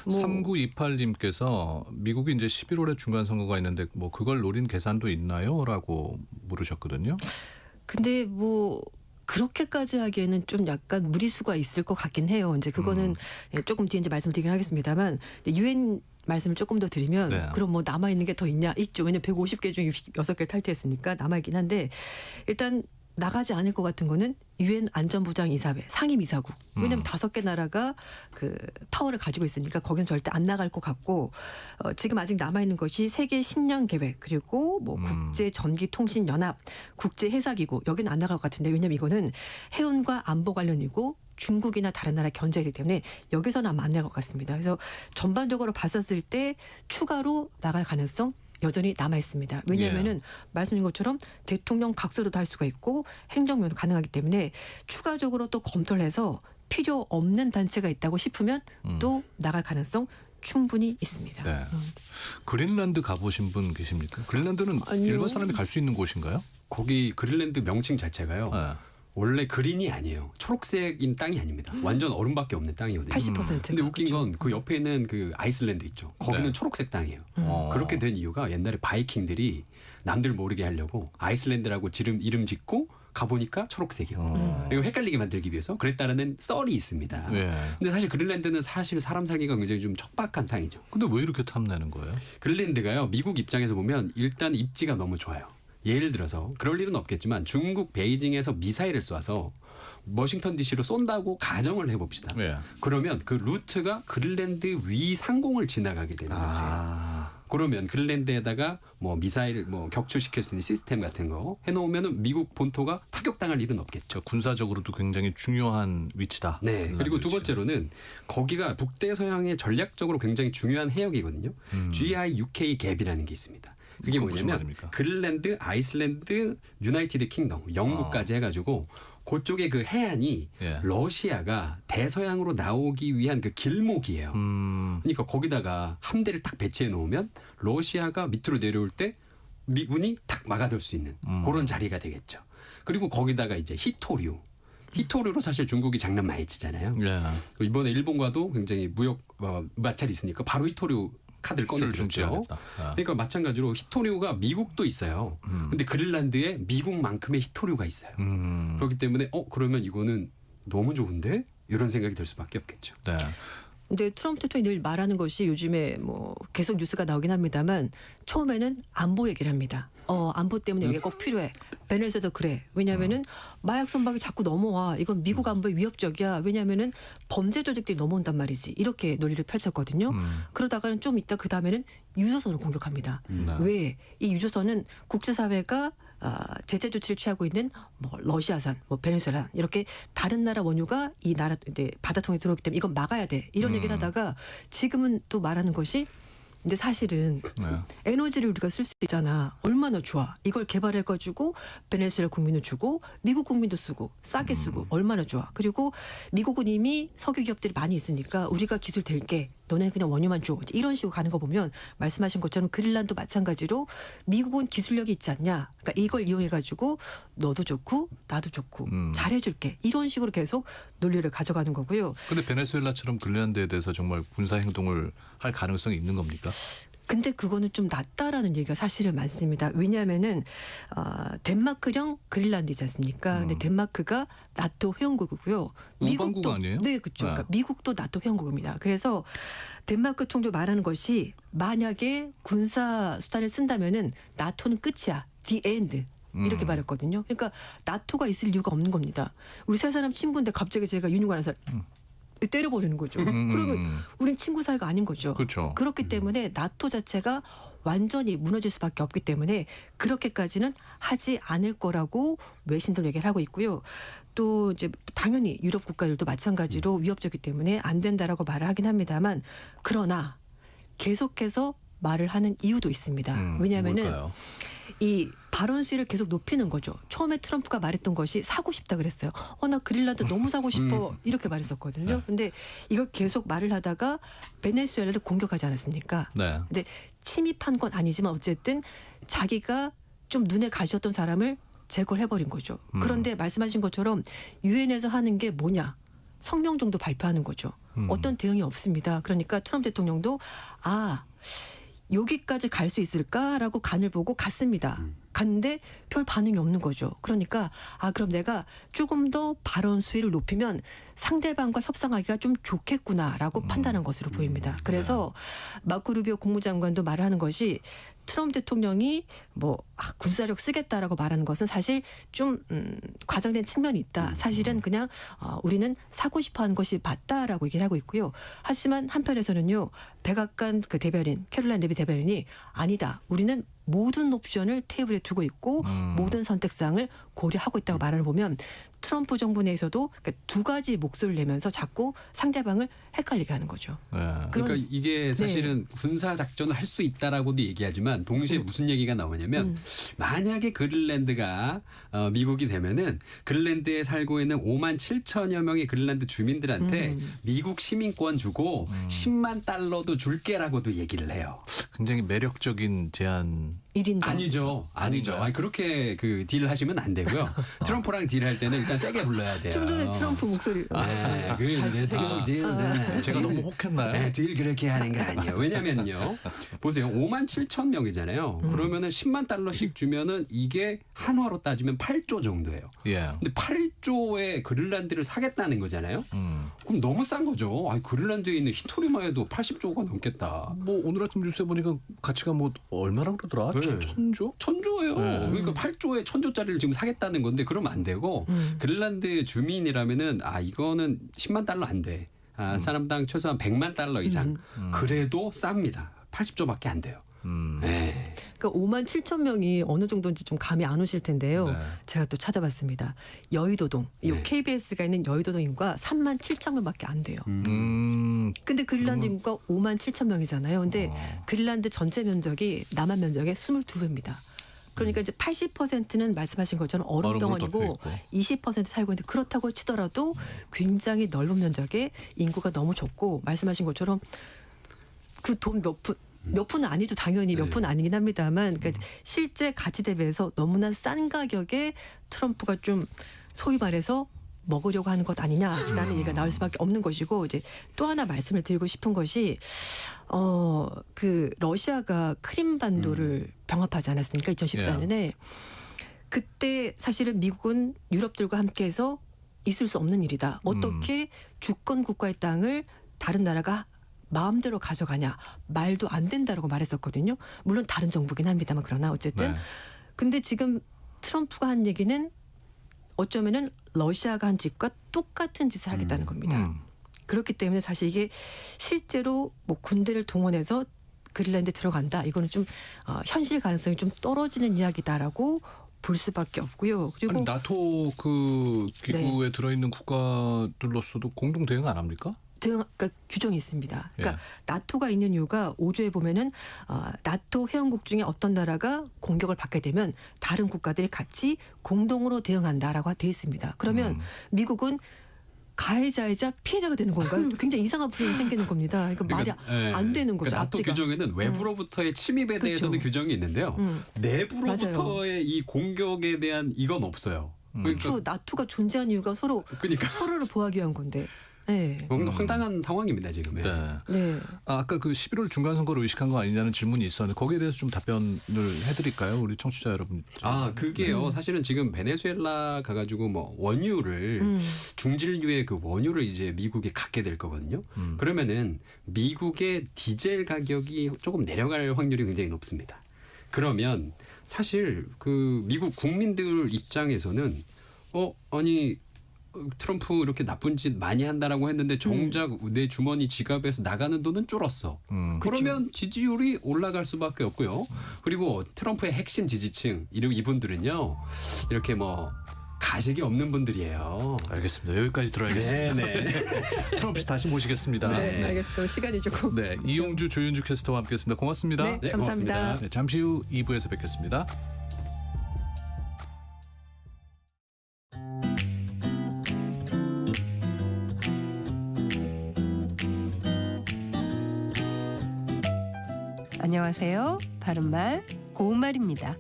3928님께서 미국이 이제 11월에 중간 선거가 있는데 뭐 그걸 노린 계산도 있나요?라고 물으셨거든요. 근데 뭐 그렇게까지 하기에는 좀 약간 무리수가 있을 것 같긴 해요. 이제 그거는 예, 조금 뒤에 이제 말씀드리긴 하겠습니다만 유엔 말씀을 조금 더 드리면 네. 그럼 뭐 남아 있는 게 더 있냐? 있죠. 왜냐면 150개 중에 66개를 탈퇴했으니까 남아 있긴 한데 일단 나가지 않을 것 같은 거는 유엔 안전보장이사회 상임이사국. 왜냐하면 5개 나라가 그 파워를 가지고 있으니까 거기는 절대 안 나갈 것 같고 지금 아직 남아 있는 것이 세계 식량 계획 그리고 뭐 국제 전기 통신 연합, 국제 해사기구 여기는 안 나갈 것 같은데 왜냐하면 이거는 해운과 안보 관련이고. 중국이나 다른 나라 견제이기 때문에 여기서는 아마 안 나갈 것 같습니다. 그래서 전반적으로 봤었을 때 추가로 나갈 가능성 여전히 남아 있습니다. 왜냐하면은 말씀인 것처럼 대통령 각서로도 할 수가 있고 행정면도 가능하기 때문에 추가적으로 또 검토를 해서 필요 없는 단체가 있다고 싶으면 또 나갈 가능성 충분히 있습니다. 네. 그린란드 가보신 분 계십니까? 그린란드는 아니요. 일반 사람이 갈 수 있는 곳인가요? 거기 그린란드 명칭 자체가요. 네. 원래 그린이 아니에요. 초록색인 땅이 아닙니다. 완전 얼음밖에 없는 땅이거든요. 80%가. 근데 웃긴 그렇죠. 건 그 옆에 있는 그 아이슬란드 있죠. 거기는 네. 초록색 땅이에요. 어. 그렇게 된 이유가 옛날에 바이킹들이 남들 모르게 하려고 아이슬란드라고 이름 짓고 가보니까 초록색이요. 이거 헷갈리게 만들기 위해서 그랬다는 썰이 있습니다. 예. 근데 사실 그린란드는 사실 사람 살기가 굉장히 좀 척박한 땅이죠. 근데 왜 이렇게 탐내는 거예요? 그린란드가요. 미국 입장에서 보면 일단 입지가 너무 좋아요. 예를 들어서 그럴 일은 없겠지만 중국 베이징에서 미사일을 쏴서 워싱턴 DC로 쏜다고 가정을 해봅시다. 예. 그러면 그 루트가 그린란드 위 상공을 지나가게 되는 거죠. 그러면 그린란드에다가 뭐 미사일 뭐 격추시킬 수 있는 시스템 같은 거 해놓으면은 미국 본토가 타격당할 일은 없겠죠. 저 군사적으로도 굉장히 중요한 위치다. 네. 그리고 두 위치가. 번째로는 거기가 북대서양의 전략적으로 굉장히 중요한 해역이거든요. GI-UK 갭이라는 게 있습니다. 그게 그건 무슨 뭐냐면 말입니까? 그린란드, 아이슬란드, 유나이티드 킹덤, 영국까지 해가지고 그쪽에 그 해안이 예. 러시아가 대서양으로 나오기 위한 그 길목이에요. 그러니까 거기다가 함대를 딱 배치해 놓으면 러시아가 밑으로 내려올 때 미군이 딱 막아둘 수 있는 그런 자리가 되겠죠. 그리고 거기다가 이제 히토류로 사실 중국이 장난 많이 치잖아요. 예. 이번에 일본과도 굉장히 무역 마찰이 있으니까 바로 히토류 카드를 수출 꺼내들었죠. 중지하겠다. 그러니까 마찬가지로 히토류가 미국도 있어요. 근데 그린란드에 미국만큼의 히토류가 있어요. 그렇기 때문에 그러면 이거는 너무 좋은데? 이런 생각이 들 수밖에 없겠죠. 네. 근데 트럼프 대통령이 늘 말하는 것이 요즘에 뭐 계속 뉴스가 나오긴 합니다만 처음에는 안보 얘기를 합니다. 안보 때문에 이게 꼭 필요해. 베네수엘도 그래. 왜냐하면은 마약 선박이 자꾸 넘어와. 이건 미국 안보에 위협적이야. 왜냐하면은 범죄 조직들이 넘어온단 말이지. 이렇게 논리를 펼쳤거든요. 그러다가는 좀 있다 그 다음에는 유조선을 공격합니다. 왜? 이 유조선은 국제사회가 제재 조치를 취하고 있는 뭐 러시아산, 뭐 베네수엘라 이렇게 다른 나라 원유가 이 나라 이제 바다 통해 들어오기 때문에 이건 막아야 돼. 이런 얘기를 하다가 지금은 또 말하는 것이 근데 사실은 에너지를 우리가 쓸 수 있잖아. 얼마나 좋아. 이걸 개발해가지고 베네수엘라 국민을 주고 미국 국민도 쓰고 싸게 쓰고 얼마나 좋아. 그리고 미국은 이미 석유 기업들이 많이 있으니까 우리가 기술 댈게. 너네는 그냥 원유만 줘. 이런 식으로 가는 거 보면 말씀하신 것처럼 그린란드 마찬가지로 미국은 기술력이 있지 않냐. 그러니까 이걸 이용해가지고 너도 좋고 나도 좋고 잘해줄게. 이런 식으로 계속 논리를 가져가는 거고요. 근데 베네수엘라처럼 그린란드에 대해서 정말 군사 행동을 할 가능성이 있는 겁니까? 근데 그거는 좀 낫다라는 얘기가 사실은 많습니다. 왜냐하면은 덴마크령 그린란드이지 않습니까? 근데 덴마크가 나토 회원국이고요. 우방국 아니에요? 네, 그렇죠. 그러니까 미국도 나토 회원국입니다. 그래서 덴마크 총리 말하는 것이 만약에 군사 수단을 쓴다면은 나토는 끝이야. The end. 이렇게 말했거든요. 그러니까 나토가 있을 이유가 없는 겁니다. 우리 세 사람 친구인데 갑자기 제가 윤유관에서 때려버리는 거죠. 그러면 우린 친구 사이가 아닌 거죠. 그렇죠. 그렇기 때문에 나토 자체가 완전히 무너질 수밖에 없기 때문에 그렇게까지는 하지 않을 거라고 외신들 얘기를 하고 있고요. 또 이제 당연히 유럽 국가들도 마찬가지로 위협적이기 때문에 안 된다라고 말을 하긴 합니다만 그러나 계속해서 말을 하는 이유도 있습니다. 왜냐하면은 뭘까요? 이 발언 수위를 계속 높이는 거죠. 처음에 트럼프가 말했던 것이 사고 싶다 그랬어요. 나 그린란드 너무 사고 싶어 이렇게 말했었거든요. 근데 이걸 계속 말을 하다가 베네수엘라를 공격하지 않았습니까? 네. 근데 침입한 건 아니지만 어쨌든 자기가 좀 눈에 가시였던 사람을 제거를 해버린 거죠. 그런데 말씀하신 것처럼 유엔에서 하는 게 뭐냐? 성명 정도 발표하는 거죠. 어떤 대응이 없습니다. 그러니까 트럼프 대통령도 여기까지 갈 수 있을까라고 간을 보고 갔습니다. 갔는데 별 반응이 없는 거죠. 그러니까 그럼 내가 조금 더 발언 수위를 높이면 상대방과 협상하기가 좀 좋겠구나라고 판단한 것으로 보입니다. 그래서 마코 루비오 국무장관도 말하는 것이 트럼프 대통령이 군사력 쓰겠다라고 말하는 것은 사실 좀 과장된 측면이 있다. 사실은 그냥 우리는 사고 싶어하는 것이 맞다라고 얘기를 하고 있고요. 하지만 한편에서는요. 백악관 그 대변인 캐롤라인 레비 대변인이 아니다. 우리는 모든 옵션을 테이블에 두고 있고 모든 선택사항을 고려하고 있다고 말하는 보면 트럼프 정부 내에서도 두 가지 목소리를 내면서 자꾸 상대방을 헷갈리게 하는 거죠. 그러니까 이게 사실은 군사 작전을 할 수 있다라고도 얘기하지만 동시에 무슨 얘기가 나오냐면 만약에 그린란드가 미국이 되면은 그린란드에 살고 있는 5만 7천여 명의 그린란드 주민들한테 미국 시민권 주고 10만 달러도 줄게라고도 얘기를 해요. 굉장히 매력적인 제안. 1인당. 아니죠. 그렇게 그 딜을 하시면 안 되고요. 트럼프랑 딜할 때는 일단 세게 불러야 돼요. 좀 전에 트럼프 목소리. 제가 너무 혹했나요? 네, 딜 그렇게 하는 거 아니에요. 왜냐면요. 보세요. 5만 7천 명이잖아요. 그러면은 10만 달러씩 주면은 이게 한화로 따지면 8조 정도예요. 예. 근데 8조에 그린란드를 사겠다는 거잖아요. 그럼 너무 싼 거죠. 그린란드에 있는 히토리마에도 80조가 넘겠다. 오늘 아침 뉴스에 보니까 가치가 얼마라 그러더라? 네. 1000조? 1000조예요. 그러니까 8조에 1000조짜리를 지금 사겠다는 건데 그러면 안 되고 그린란드 주민이라면은 이거는 10만 달러 안 돼. 사람당 최소한 100만 달러 이상. 그래도 쌉니다. 80조밖에 안 돼요. 네. 그러니까 5만 7천 명이 어느 정도인지 좀 감이 안 오실 텐데요. 네. 제가 또 찾아봤습니다. 여의도동, 요 KBS가 있는 여의도동 인구가 3만 7천 명밖에 안 돼요. 근데 그린란드 인구가 5만 7천 명이잖아요. 근데 그린란드 전체 면적이 남한 면적의 22배입니다. 그러니까 이제 80%는 말씀하신 것처럼 얼음덩어리고 20% 살고 있는데 그렇다고 치더라도 굉장히 넓은 면적의 인구가 너무 적고 말씀하신 것처럼 그 돈 몇 푼은 아니죠. 당연히 몇 푼은 아니긴 합니다만 그러니까 실제 가치 대비해서 너무나 싼 가격에 트럼프가 좀 소위 말해서 먹으려고 하는 것 아니냐라는 얘기가 나올 수밖에 없는 것이고 이제 또 하나 말씀을 드리고 싶은 것이 그 러시아가 크림반도를 병합하지 않았습니까? 2014년에 그때 사실은 미국은 유럽들과 함께해서 있을 수 없는 일이다. 어떻게 주권 국가의 땅을 다른 나라가 마음대로 가져가냐 말도 안 된다라고 말했었거든요. 물론 다른 정부긴 합니다만 그러나 어쨌든 네. 근데 지금 트럼프가 한 얘기는 어쩌면은 러시아가 한 짓과 똑같은 짓을 하겠다는 겁니다. 그렇기 때문에 사실 이게 실제로 군대를 동원해서 그린란드에 들어간다. 이거는 좀 현실 가능성이 좀 떨어지는 이야기다라고 볼 수밖에 없고요. 그리고 나토 그 기구에 들어있는 국가들로서도 공동 대응 안 합니까? 그러니까 규정이 있습니다. 그러니까 나토가 있는 이유가 5조에 보면은 나토 회원국 중에 어떤 나라가 공격을 받게 되면 다른 국가들이 같이 공동으로 대응한다라고 되어 있습니다. 그러면 미국은 가해자이자 피해자가 되는 건가요? 굉장히 이상한 분위기 생기는 겁니다. 그러니까 말이 안 되는 거죠. 나토 앞뒤가. 규정에는 외부로부터의 침입에 대해서는 그렇죠. 규정이 있는데요. 내부로부터의 맞아요. 이 공격에 대한 이건 없어요. 그렇죠. 나토가 존재한 이유가 서로를 보호하기 위한 건데. 네. 황당한 상황입니다 지금. 네. 네. 아까 그 11월 중간 선거를 의식한 거 아니냐는 질문이 있었는데 거기에 대해서 좀 답변을 해드릴까요, 우리 청취자 여러분? 그게요. 사실은 지금 베네수엘라 가가지고 뭐 원유를 중진류의 그 원유를 이제 미국에 갖게 될 거거든요. 그러면은 미국의 디젤 가격이 조금 내려갈 확률이 굉장히 높습니다. 그러면 사실 그 미국 국민들 입장에서는 아니 트럼프 이렇게 나쁜 짓 많이 한다라고 했는데 정작 내 주머니 지갑에서 나가는 돈은 줄었어. 그러면 지지율이 올라갈 수밖에 없고요. 그리고 트럼프의 핵심 지지층 이분들은요. 이렇게 뭐 가식이 없는 분들이에요. 알겠습니다. 여기까지 들어야겠습니다. 네. 트럼프 씨 다시 모시겠습니다. 네, 알겠습니다. 시간이 조금. 네, 이용주 조윤주 캐스터와 함께했습니다. 고맙습니다. 네, 감사합니다. 고맙습니다. 네, 잠시 후 2부에서 뵙겠습니다. 안녕하세요. 바른말 고운말입니다.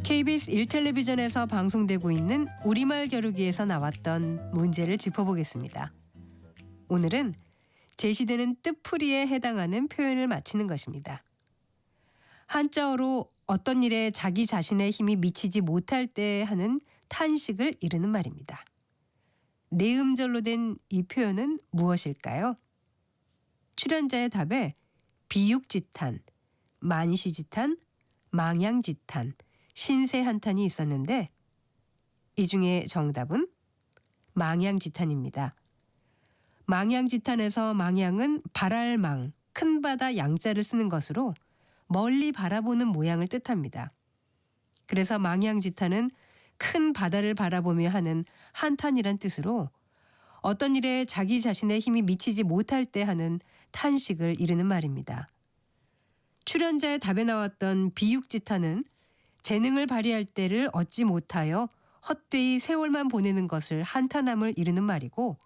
KBS 1텔레비전에서 방송되고 있는 우리말 겨루기에서 나왔던 문제를 짚어보겠습니다. 오늘은 제시되는 뜻풀이에 해당하는 표현을 맞히는 것입니다. 한자어로 어떤 일에 자기 자신의 힘이 미치지 못할 때 하는 탄식을 이르는 말입니다. 네 음절로 된 이 표현은 무엇일까요? 출연자의 답에 비육지탄, 만시지탄, 망양지탄, 신세한탄이 있었는데 이 중에 정답은 망양지탄입니다. 망양지탄에서 망양은 바랄망, 큰 바다 양자를 쓰는 것으로 멀리 바라보는 모양을 뜻합니다. 그래서 망양지탄은 큰 바다를 바라보며 하는 한탄이란 뜻으로 어떤 일에 자기 자신의 힘이 미치지 못할 때 하는 탄식을 이르는 말입니다. 출연자의 답에 나왔던 비육지탄은 재능을 발휘할 때를 얻지 못하여 헛되이 세월만 보내는 것을 한탄함을 이르는 말이고,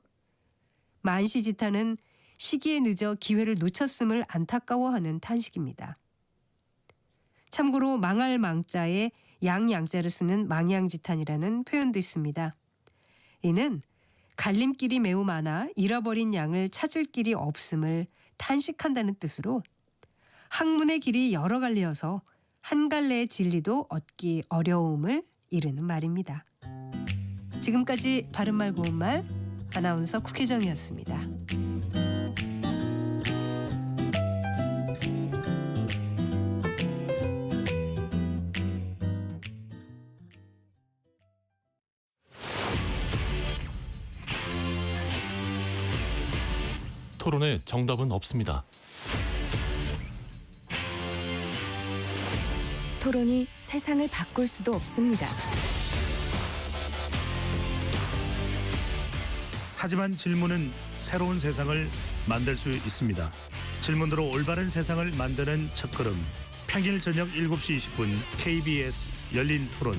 만시지탄은 시기에 늦어 기회를 놓쳤음을 안타까워하는 탄식입니다. 참고로 망할 망자에 양양자를 쓰는 망양지탄이라는 표현도 있습니다. 이는 갈림길이 매우 많아 잃어버린 양을 찾을 길이 없음을 탄식한다는 뜻으로 학문의 길이 여러 갈래여서 한 갈래의 진리도 얻기 어려움을 이르는 말입니다. 지금까지 바른말 고운말 아나운서 국혜정이었습니다. 토론에 정답은 없습니다. 토론이 세상을 바꿀 수도 없습니다. 하지만 질문은 새로운 세상을 만들 수 있습니다. 질문으로 올바른 세상을 만드는 첫걸음. 평일 저녁 7시 20분 KBS 열린 토론.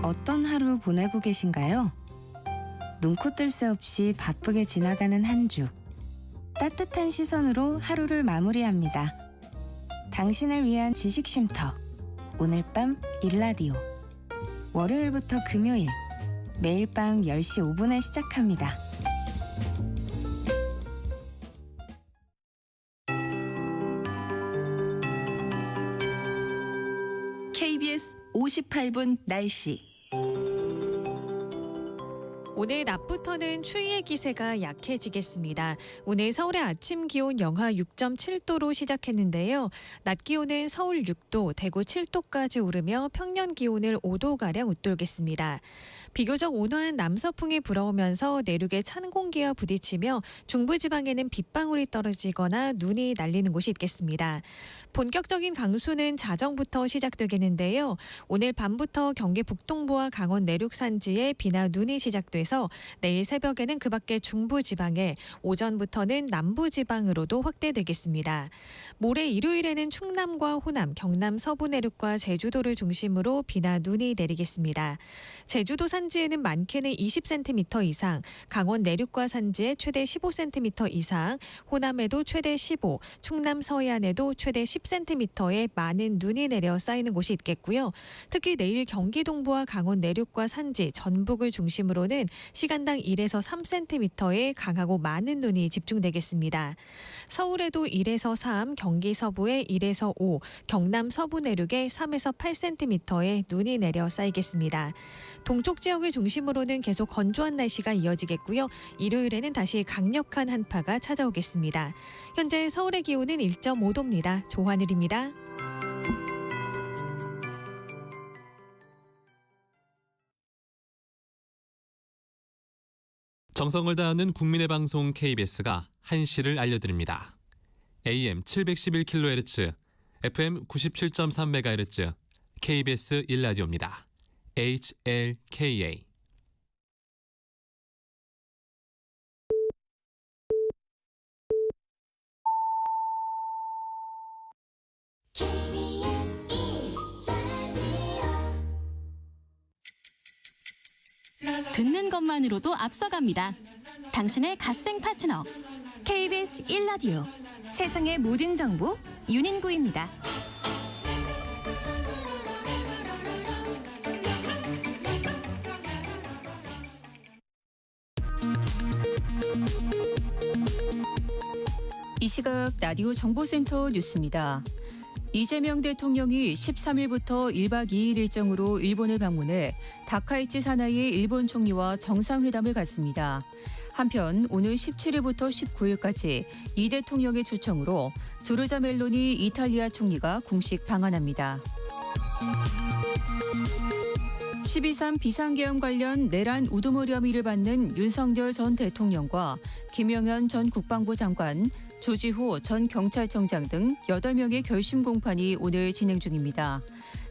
어떤 하루 보내고 계신가요? 눈코 뜰 새 없이 바쁘게 지나가는 한 주. 따뜻한 시선으로 하루를 마무리합니다. 당신을 위한 지식 쉼터. 오늘 밤 일라디오. 월요일부터 금요일. 매일 밤 10시 5분에 시작합니다. KBS 58분 날씨. 오늘 낮부터는 추위의 기세가 약해지겠습니다. 오늘 서울의 아침 기온 영하 6.7도로 시작했는데요. 낮 기온은 서울 6도, 대구 7도까지 오르며 평년 기온을 5도가량 웃돌겠습니다. 비교적 온화한 남서풍이 불어오면서 내륙의 찬 공기와 부딪히며 중부지방에는 빗방울이 떨어지거나 눈이 날리는 곳이 있겠습니다. 본격적인 강수는 자정부터 시작되겠는데요. 오늘 밤부터 경기 북동부와 강원 내륙 산지에 비나 눈이 시작돼 전국에서 내일 새벽에는 그 밖에 중부지방에, 오전부터는 남부지방으로도 확대되겠습니다. 모레 일요일에는 충남과 호남, 경남 서부 내륙과 제주도를 중심으로 비나 눈이 내리겠습니다. 제주도 산지에는 많게는 20cm 이상, 강원 내륙과 산지에 최대 15cm 이상, 호남에도 최대 15, 충남 서해안에도 최대 10cm의 많은 눈이 내려 쌓이는 곳이 있겠고요. 특히 내일 경기 동부와 강원 내륙과 산지, 전북을 중심으로는 시간당 1에서 3cm의 강하고 많은 눈이 집중되겠습니다. 서울에도 1에서 3, 경기 서부에 1에서 5, 경남 서부 내륙에 3에서 8cm의 눈이 내려 쌓이겠습니다. 동쪽 지역을 중심으로는 계속 건조한 날씨가 이어지겠고요. 일요일에는 다시 강력한 한파가 찾아오겠습니다. 현재 서울의 기온은 1.5도입니다. 조하늘입니다. 정성을 다하는 국민의 방송 KBS가 한시를 알려드립니다. AM 711kHz, FM 97.3MHz, KBS 1라디오입니다. HLKA. 듣는 것만으로도 앞서갑니다. 당신의 갓생 파트너 KBS 1라디오 세상의 모든 정보 윤인구입니다. 이 시각 라디오 정보센터 뉴스입니다. 이재명 대통령이 13일부터 1박 2일 일정으로 일본을 방문해 다카이치 사나이의 일본 총리와 정상회담을 갖습니다. 한편 오늘 17일부터 19일까지 이 대통령의 초청으로 조르자 멜로니 이탈리아 총리가 공식 방한합니다. 12.3 비상계엄 관련 내란 우두머리 혐의를 받는 윤석열 전 대통령과 김영현 전 국방부 장관, 조지호 전 경찰청장 등 8명의 결심 공판이 오늘 진행 중입니다.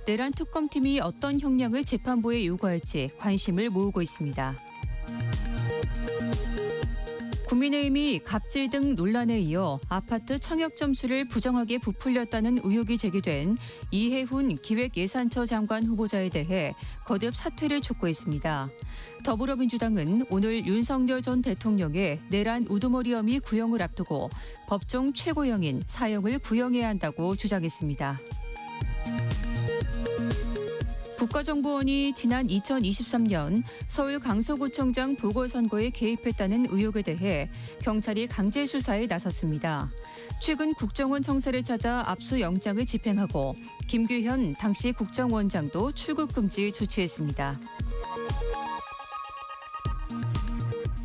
내란 특검팀이 어떤 형량을 재판부에 요구할지 관심을 모으고 있습니다. 국민의힘이 갑질 등 논란에 이어 아파트 청약 점수를 부정하게 부풀렸다는 의혹이 제기된 이해훈 기획예산처 장관 후보자에 대해 거듭 사퇴를 촉구했습니다. 더불어민주당은 오늘 윤석열 전 대통령의 내란 우두머리 혐의 구형을 앞두고 법정 최고형인 사형을 구형해야 한다고 주장했습니다. 국가정보원이 지난 2023년 서울 강서구청장 보궐선거에 개입했다는 의혹에 대해 경찰이 강제 수사에 나섰습니다. 최근 국정원 청사를 찾아 압수영장을 집행하고 김규현 당시 국정원장도 출국 금지 조치했습니다.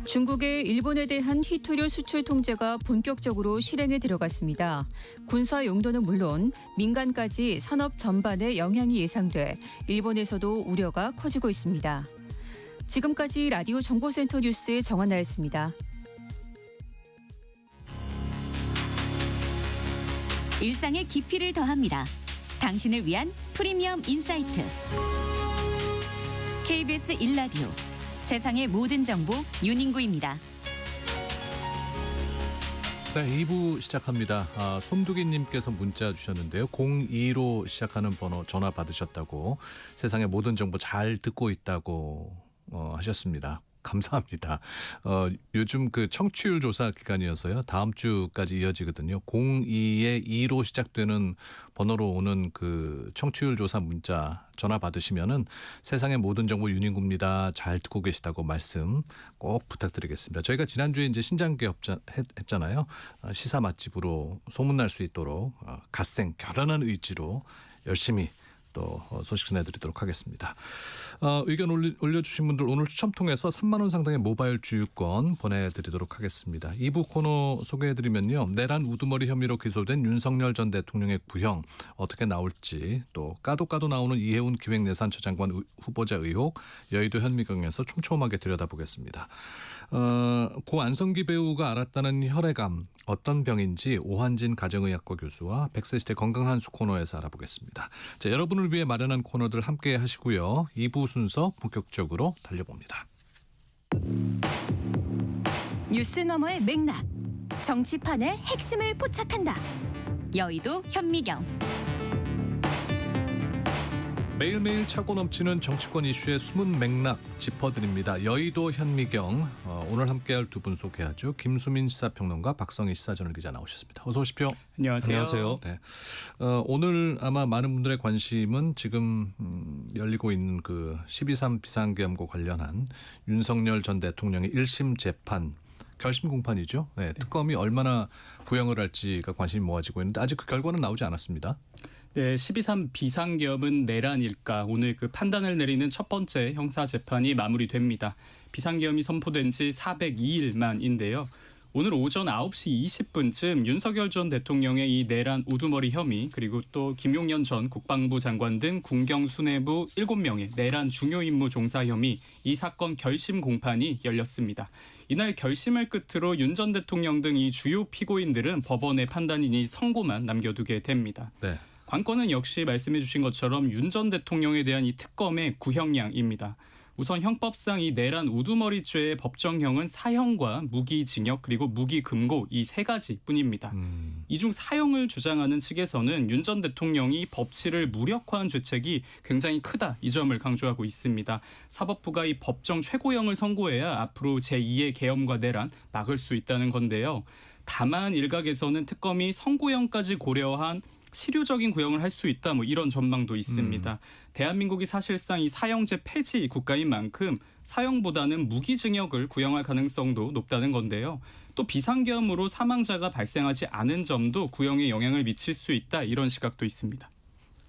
중국의 일본에 대한 희토류 수출 통제가 본격적으로 실행에 들어갔습니다. 군사 용도는 물론 민간까지 산업 전반에 영향이 예상돼 일본에서도 우려가 커지고 있습니다. 지금까지 라디오 정보센터 뉴스 정한나였습니다. 일상의 깊이를 더합니다. 당신을 위한 프리미엄 인사이트. KBS 1라디오 세상의 모든 정보 윤인구입니다. 네, 2부 시작합니다. 손두기님께서 문자 주셨는데요. 02로 시작하는 번호 전화 받으셨다고, 세상의 모든 정보 잘 듣고 있다고 하셨습니다. 감사합니다. 요즘 그 청취율 조사 기간이어서요. 다음 주까지 이어지거든요. 02에 2로 시작되는 번호로 오는 그 청취율 조사 문자 전화 받으시면은 세상의 모든 정보 윤인구입니다. 잘 듣고 계시다고 말씀 꼭 부탁드리겠습니다. 저희가 지난주에 이제 신장계 했잖아요. 시사 맛집으로 소문날 수 있도록 갓생 결연한 의지로 열심히 또 소식 전해드리도록 하겠습니다. 의견 올려주신 분들 오늘 추첨 통해서 3만 원 상당의 모바일 주유권 보내드리도록 하겠습니다. 2부 코너 소개해드리면요. 내란 우두머리 혐의로 기소된 윤석열 전 대통령의 구형 어떻게 나올지, 또 까도 나오는 이해훈 기획예산처 장관 후보자 의혹 여의도 현미경에서 촘촘하게 들여다보겠습니다. 고 안성기 배우가 앓았다는 혈액암 어떤 병인지 오한진 가정의학과 교수와 100세 시대 건강한수 코너에서 알아보겠습니다. 자, 여러분을 위해 마련한 코너들 함께 하시고요. 2부 순서 본격적으로 달려봅니다. 뉴스 너머의 맥락, 정치판의 핵심을 포착한다. 여의도 현미경. 매일매일 차고 넘치는 정치권 이슈의 숨은 맥락 짚어드립니다. 여의도 현미경. 오늘 함께할 두 분 소개하죠. 김수민 시사평론가, 박성희 시사저널기자 나오셨습니다. 어서 오십시오. 안녕하세요. 네. 오늘 아마 많은 분들의 관심은 지금 열리고 있는 그 12.3 비상계엄과 관련한 윤석열 전 대통령의 1심 재판 결심 공판이죠. 네, 특검이 얼마나 구형을 할지가 관심이 모아지고 있는데 아직 그 결과는 나오지 않았습니다. 네, 12.3 비상계엄은 내란일까? 오늘 그 판단을 내리는 첫 번째 형사 재판이 마무리됩니다. 비상계엄이 선포된 지 402일 만인데요. 오늘 오전 9시 20분쯤 윤석열 전 대통령의 이 내란 우두머리 혐의, 그리고 또 김용년 전 국방부 장관 등 군경 수뇌부 7명의 내란 중요 임무 종사 혐의, 이 사건 결심 공판이 열렸습니다. 이날 결심을 끝으로 윤 전 대통령 등 이 주요 피고인들은 법원의 판단이니 선고만 남겨두게 됩니다. 네. 관건은 역시 말씀해 주신 것처럼 윤 전 대통령에 대한 이 특검의 구형량입니다. 우선 형법상 이 내란 우두머리죄의 법정형은 사형과 무기징역 그리고 무기금고 이 세 가지뿐입니다. 이 중 사형을 주장하는 측에서는 윤 전 대통령이 법치를 무력화한 죄책이 굉장히 크다, 이 점을 강조하고 있습니다. 사법부가 이 법정 최고형을 선고해야 앞으로 제2의 계엄과 내란 막을 수 있다는 건데요. 다만 일각에서는 특검이 선고형까지 고려한 실효적인 구형을 할 수 있다, 이런 전망도 있습니다. 대한민국이 사실상 이 사형제 폐지 국가인 만큼 사형보다는 무기징역을 구형할 가능성도 높다는 건데요. 또 비상계엄으로 사망자가 발생하지 않은 점도 구형에 영향을 미칠 수 있다, 이런 시각도 있습니다.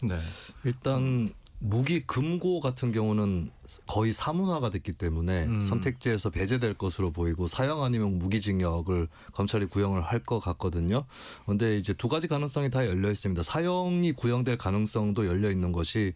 네. 일단 무기 금고 같은 경우는 거의 사문화가 됐기 때문에 선택지에서 배제될 것으로 보이고 사형 아니면 무기징역을 검찰이 구형을 할 것 같거든요. 그런데 이제 두 가지 가능성이 다 열려 있습니다. 사형이 구형될 가능성도 열려 있는 것이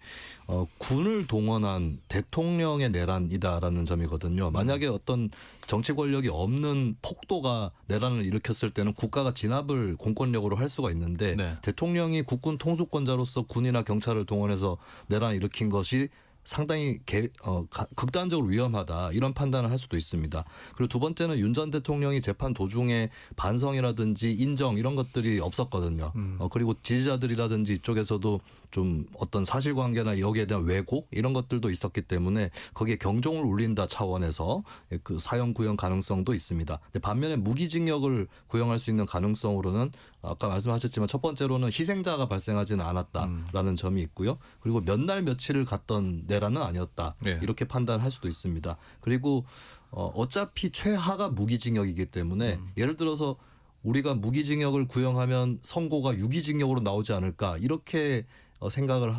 군을 동원한 대통령의 내란이다라는 점이거든요. 만약에 어떤 정치 권력이 없는 폭도가 내란을 일으켰을 때는 국가가 진압을 공권력으로 할 수가 있는데 네. 대통령이 국군 통수권자로서 군이나 경찰을 동원해서 내란을 일으킨 것이 상당히 극단적으로 위험하다, 이런 판단을 할 수도 있습니다. 그리고 두 번째는 윤 전 대통령이 재판 도중에 반성이라든지 인정 이런 것들이 없었거든요. 그리고 지지자들이라든지 이쪽에서도 좀 어떤 사실관계나 여기에 대한 왜곡 이런 것들도 있었기 때문에 거기에 경종을 울린다 차원에서 그 사형 구형 가능성도 있습니다. 근데 반면에 무기징역을 구형할 수 있는 가능성으로는 아까 말씀하셨지만 첫 번째로는 희생자가 발생하지는 않았다라는 점이 있고요. 그리고 몇 날 며칠을 갔던 내란은 아니었다, 이렇게 판단할 수도 있습니다. 그리고 어차피 최하가 무기징역이기 때문에 예를 들어서 우리가 무기징역을 구형하면 선고가 유기징역으로 나오지 않을까, 이렇게 생각을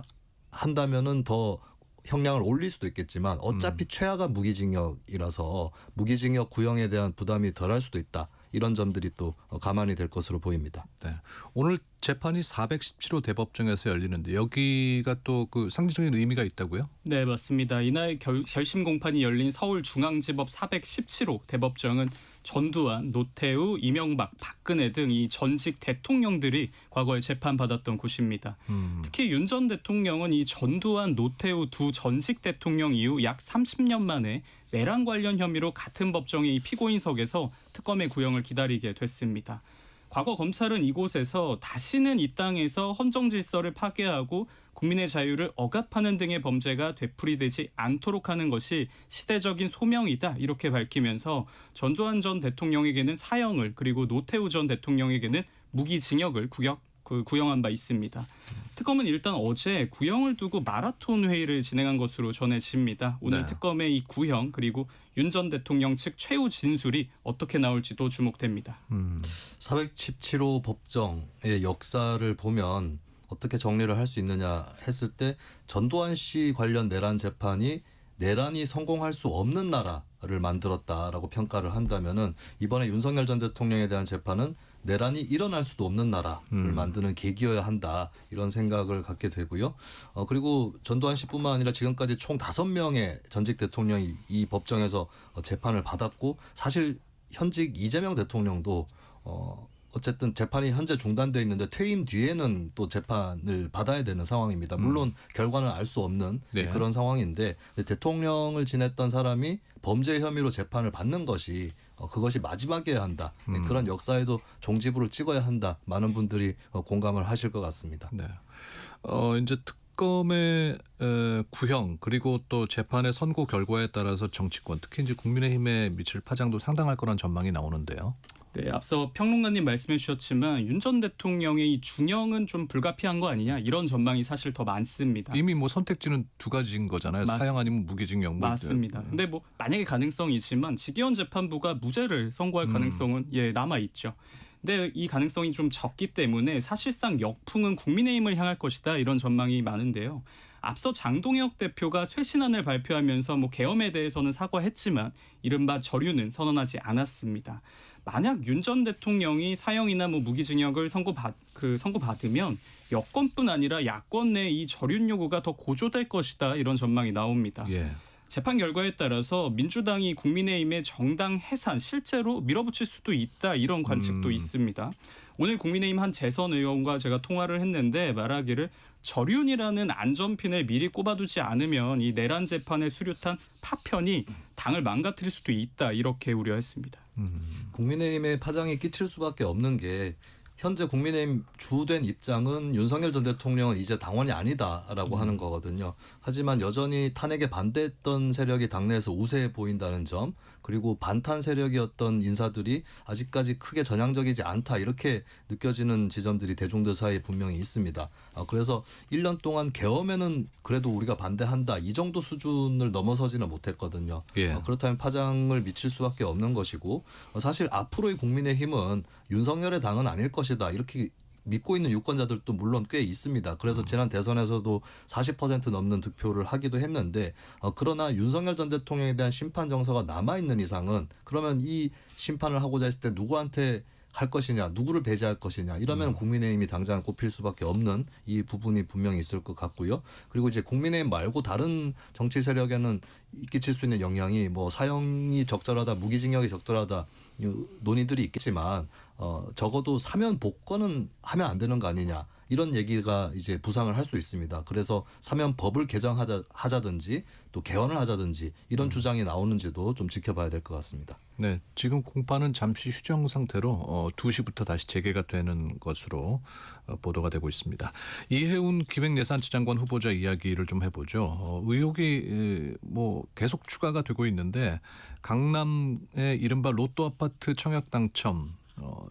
한다면은 더 형량을 올릴 수도 있겠지만 어차피 최하가 무기징역이라서 무기징역 구형에 대한 부담이 덜할 수도 있다, 이런 점들이 또 감안이 될 것으로 보입니다. 네. 오늘 재판이 417호 대법정에서 열리는데 여기가 또 그 상징적인 의미가 있다고요? 네, 맞습니다. 이날 결심 공판이 열린 서울중앙지법 417호 대법정은 전두환, 노태우, 이명박, 박근혜 등 이 전직 대통령들이 과거에 재판받았던 곳입니다. 특히 윤 전 대통령은 이 전두환, 노태우 두 전직 대통령 이후 약 30년 만에 내란 관련 혐의로 같은 법정의 피고인석에서 특검의 구형을 기다리게 됐습니다. 과거 검찰은 이곳에서 다시는 이 땅에서 헌정 질서를 파괴하고 국민의 자유를 억압하는 등의 범죄가 되풀이되지 않도록 하는 것이 시대적인 소명이다, 이렇게 밝히면서 전두환 전 대통령에게는 사형을, 그리고 노태우 전 대통령에게는 무기징역을 구형한 바 있습니다. 특검은 일단 어제 구형을 두고 마라톤 회의를 진행한 것으로 전해집니다. 오늘 네. 특검의 이 구형, 그리고 윤 전 대통령 측 최후 진술이 어떻게 나올지도 주목됩니다. 417호 법정의 역사를 보면 어떻게 정리를 할 수 있느냐 했을 때 전두환 씨 관련 내란 재판이 내란이 성공할 수 없는 나라를 만들었다라고 평가를 한다면은 이번에 윤석열 전 대통령에 대한 재판은 내란이 일어날 수도 없는 나라를 만드는 계기여야 한다, 이런 생각을 갖게 되고요. 그리고 전두환 씨뿐만 아니라 지금까지 총 5명의 전직 대통령이 이 법정에서 재판을 받았고, 사실 현직 이재명 대통령도 어쨌든 재판이 현재 중단돼 있는데 퇴임 뒤에는 또 재판을 받아야 되는 상황입니다. 물론 결과는 알 수 없는 네. 그런 상황인데 대통령을 지냈던 사람이 범죄 혐의로 재판을 받는 것이 그것이 마지막이어야 한다. 그런 역사에도 종지부를 찍어야 한다. 많은 분들이 공감을 하실 것 같습니다. 네. 이제 특검의 구형 그리고 또 재판의 선고 결과에 따라서 정치권 특히 이제 국민의힘에 미칠 파장도 상당할 거란 전망이 나오는데요. 네, 앞서 평론가님 말씀해 주셨지만 윤 전 대통령의 이 중형은 좀 불가피한 거 아니냐 이런 전망이 사실 더 많습니다. 이미 뭐 선택지는 두 가지인 거잖아요. 사형 아니면 무기징역. 맞습니다. 근데 뭐 만약에 가능성이지만 직위원 재판부가 무죄를 선고할 가능성은 남아 있죠. 근데 이 가능성이 좀 적기 때문에 사실상 역풍은 국민의힘을 향할 것이다 이런 전망이 많은데요. 앞서 장동혁 대표가 쇄신안을 발표하면서 뭐 계엄에 대해서는 사과했지만 이른바 저류는 선언하지 않았습니다. 만약 윤 전 대통령이 사형이나 뭐 무기징역을 선고받으면 여권뿐 아니라 야권 내 이 저륜 요구가 더 고조될 것이다 이런 전망이 나옵니다. 예. 재판 결과에 따라서 민주당이 국민의힘의 정당 해산 실제로 밀어붙일 수도 있다 이런 관측도 있습니다. 오늘 국민의힘 한 재선 의원과 제가 통화를 했는데 말하기를 저륜이라는 안전핀을 미리 꼽아두지 않으면 이 내란 재판의 수류탄 파편이 당을 망가뜨릴 수도 있다 이렇게 우려했습니다. 국민의힘에 파장이 끼칠 수밖에 없는 게 현재 국민의힘 주된 입장은 윤석열 전 대통령은 이제 당원이 아니다라고 하는 거거든요. 하지만 여전히 탄핵에 반대했던 세력이 당내에서 우세해 보인다는 점, 그리고 반탄 세력이었던 인사들이 아직까지 크게 전향적이지 않다 이렇게 느껴지는 지점들이 대중들 사이에 분명히 있습니다. 그래서 1년 동안 계엄에는 그래도 우리가 반대한다 이 정도 수준을 넘어서지는 못했거든요. 예. 그렇다면 파장을 미칠 수밖에 없는 것이고 사실 앞으로의 국민의힘은 윤석열의 당은 아닐 것이다 이렇게 믿고 있는 유권자들도 물론 꽤 있습니다. 그래서 지난 대선에서도 40% 넘는 득표를 하기도 했는데 그러나 윤석열 전 대통령에 대한 심판 정서가 남아있는 이상은 그러면 이 심판을 하고자 했을 때 누구한테 할 것이냐, 누구를 배제할 것이냐 이러면 국민의힘이 당장 꼽힐 수밖에 없는 이 부분이 분명히 있을 것 같고요. 그리고 이제 국민의힘 말고 다른 정치 세력에는 끼칠 수 있는 영향이 뭐 사형이 적절하다, 무기징역이 적절하다 논의들이 있겠지만 적어도 사면 복권은 하면 안 되는 거 아니냐 이런 얘기가 이제 부상을 할 수 있습니다. 그래서 사면법을 개정하자든지 또 개헌을 하자든지 이런 주장이 나오는지도 좀 지켜봐야 될 것 같습니다. 네, 지금 공판은 잠시 휴정 상태로 2시부터 다시 재개가 되는 것으로 보도가 되고 있습니다. 이해운 기획예산처 장관 후보자 이야기를 좀 해보죠. 의혹이 뭐 계속 추가가 되고 있는데 강남의 이른바 로또 아파트 청약 당첨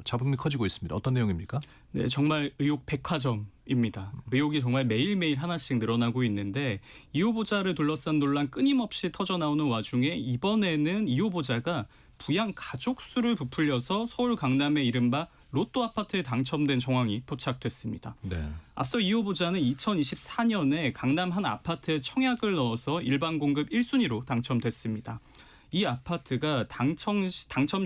잡음이 커지고 있습니다. 어떤 내용입니까? 네, 정말 의혹 백화점입니다. 의혹이 정말 매일매일 하나씩 늘어나고 있는데 이 후보자를 둘러싼 논란 끊임없이 터져나오는 와중에 이번에는 이 후보자가 부양 가족 수를 부풀려서 서울 강남의 이른바 로또 아파트에 당첨된 정황이 포착됐습니다. 네. 앞서 이 후보자는 2024년에 강남 한 아파트에 청약을 넣어서 일반 공급 1순위로 당첨됐습니다. 이 아파트가 당첨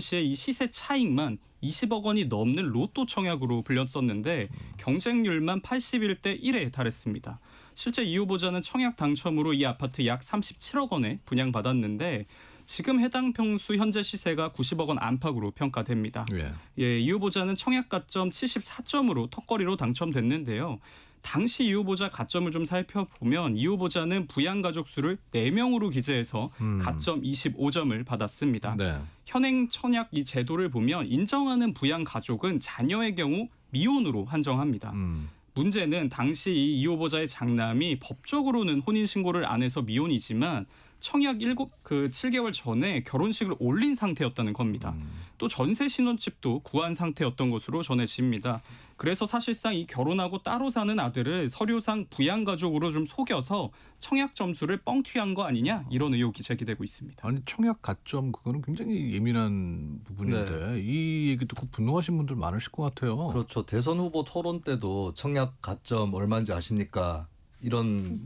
시의 이 시세 차익만 20억 원이 넘는 로또 청약으로 불렸었는데 경쟁률만 81대 1에 달했습니다. 실제 이 후보자는 청약 당첨으로 이 아파트 약 37억 원에 분양받았는데 지금 해당 평수 현재 시세가 90억 원 안팎으로 평가됩니다. 예, 이 후보자는 청약 가점 74점으로 턱걸이로 당첨됐는데요. 당시 이 후보자 가점을 좀 살펴보면 이 후보자는 부양 가족 수를 4명으로 기재해서 가점 25점을 받았습니다. 네. 현행 청약 이 제도를 보면 인정하는 부양 가족은 자녀의 경우 미혼으로 한정합니다. 문제는 당시 이 후보자의 장남이 법적으로는 혼인신고를 안 해서 미혼이지만 청약 7개월 전에 결혼식을 올린 상태였다는 겁니다. 또 전세 신혼집도 구한 상태였던 것으로 전해집니다. 그래서 사실상 이 결혼하고 따로 사는 아들을 서류상 부양가족으로 좀 속여서 청약 점수를 뻥튀한 거 아니냐 이런 의혹이 제기되고 있습니다. 아니 청약 가점 그거는 굉장히 예민한 부분인데 이 얘기 듣고 분노하신 분들 많으실 것 같아요. 그렇죠. 대선 후보 토론 때도 청약 가점 얼마인지 아십니까? 이런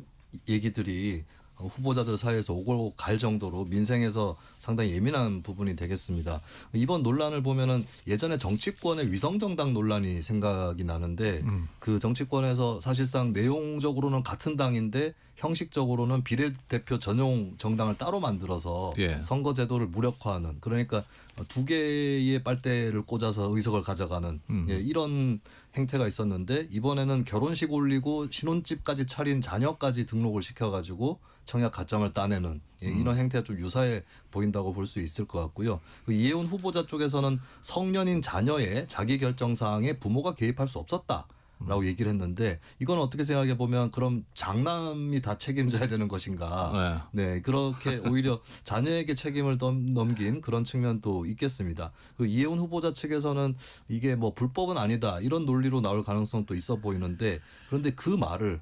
얘기들이 후보자들 사이에서 오고 갈 정도로 민생에서 상당히 예민한 부분이 되겠습니다. 이번 논란을 보면은 예전에 정치권의 위성정당 논란이 생각이 나는데 그 정치권에서 사실상 내용적으로는 같은 당인데 형식적으로는 비례대표 전용 정당을 따로 만들어서 예. 선거제도를 무력화하는, 그러니까 두 개의 빨대를 꽂아서 의석을 가져가는 예, 이런 행태가 있었는데, 이번에는 결혼식 올리고 신혼집까지 차린 자녀까지 등록을 시켜가지고 청약 가점을 따내는 예, 이런 행태가 좀 유사해 보인다고 볼 수 있을 것 같고요. 그 이혜훈 후보자 쪽에서는 성년인 자녀의 자기결정사항에 부모가 개입할 수 없었다. 라고 얘기를 했는데, 이건 어떻게 생각해 보면 그럼 장남이 다 책임져야 되는 것인가? 네, 그렇게 오히려 자녀에게 책임을 넘긴 그런 측면도 있겠습니다. 그 이혜훈 후보자 측에서는 이게 뭐 불법은 아니다 이런 논리로 나올 가능성도 있어 보이는데, 그런데 그 말을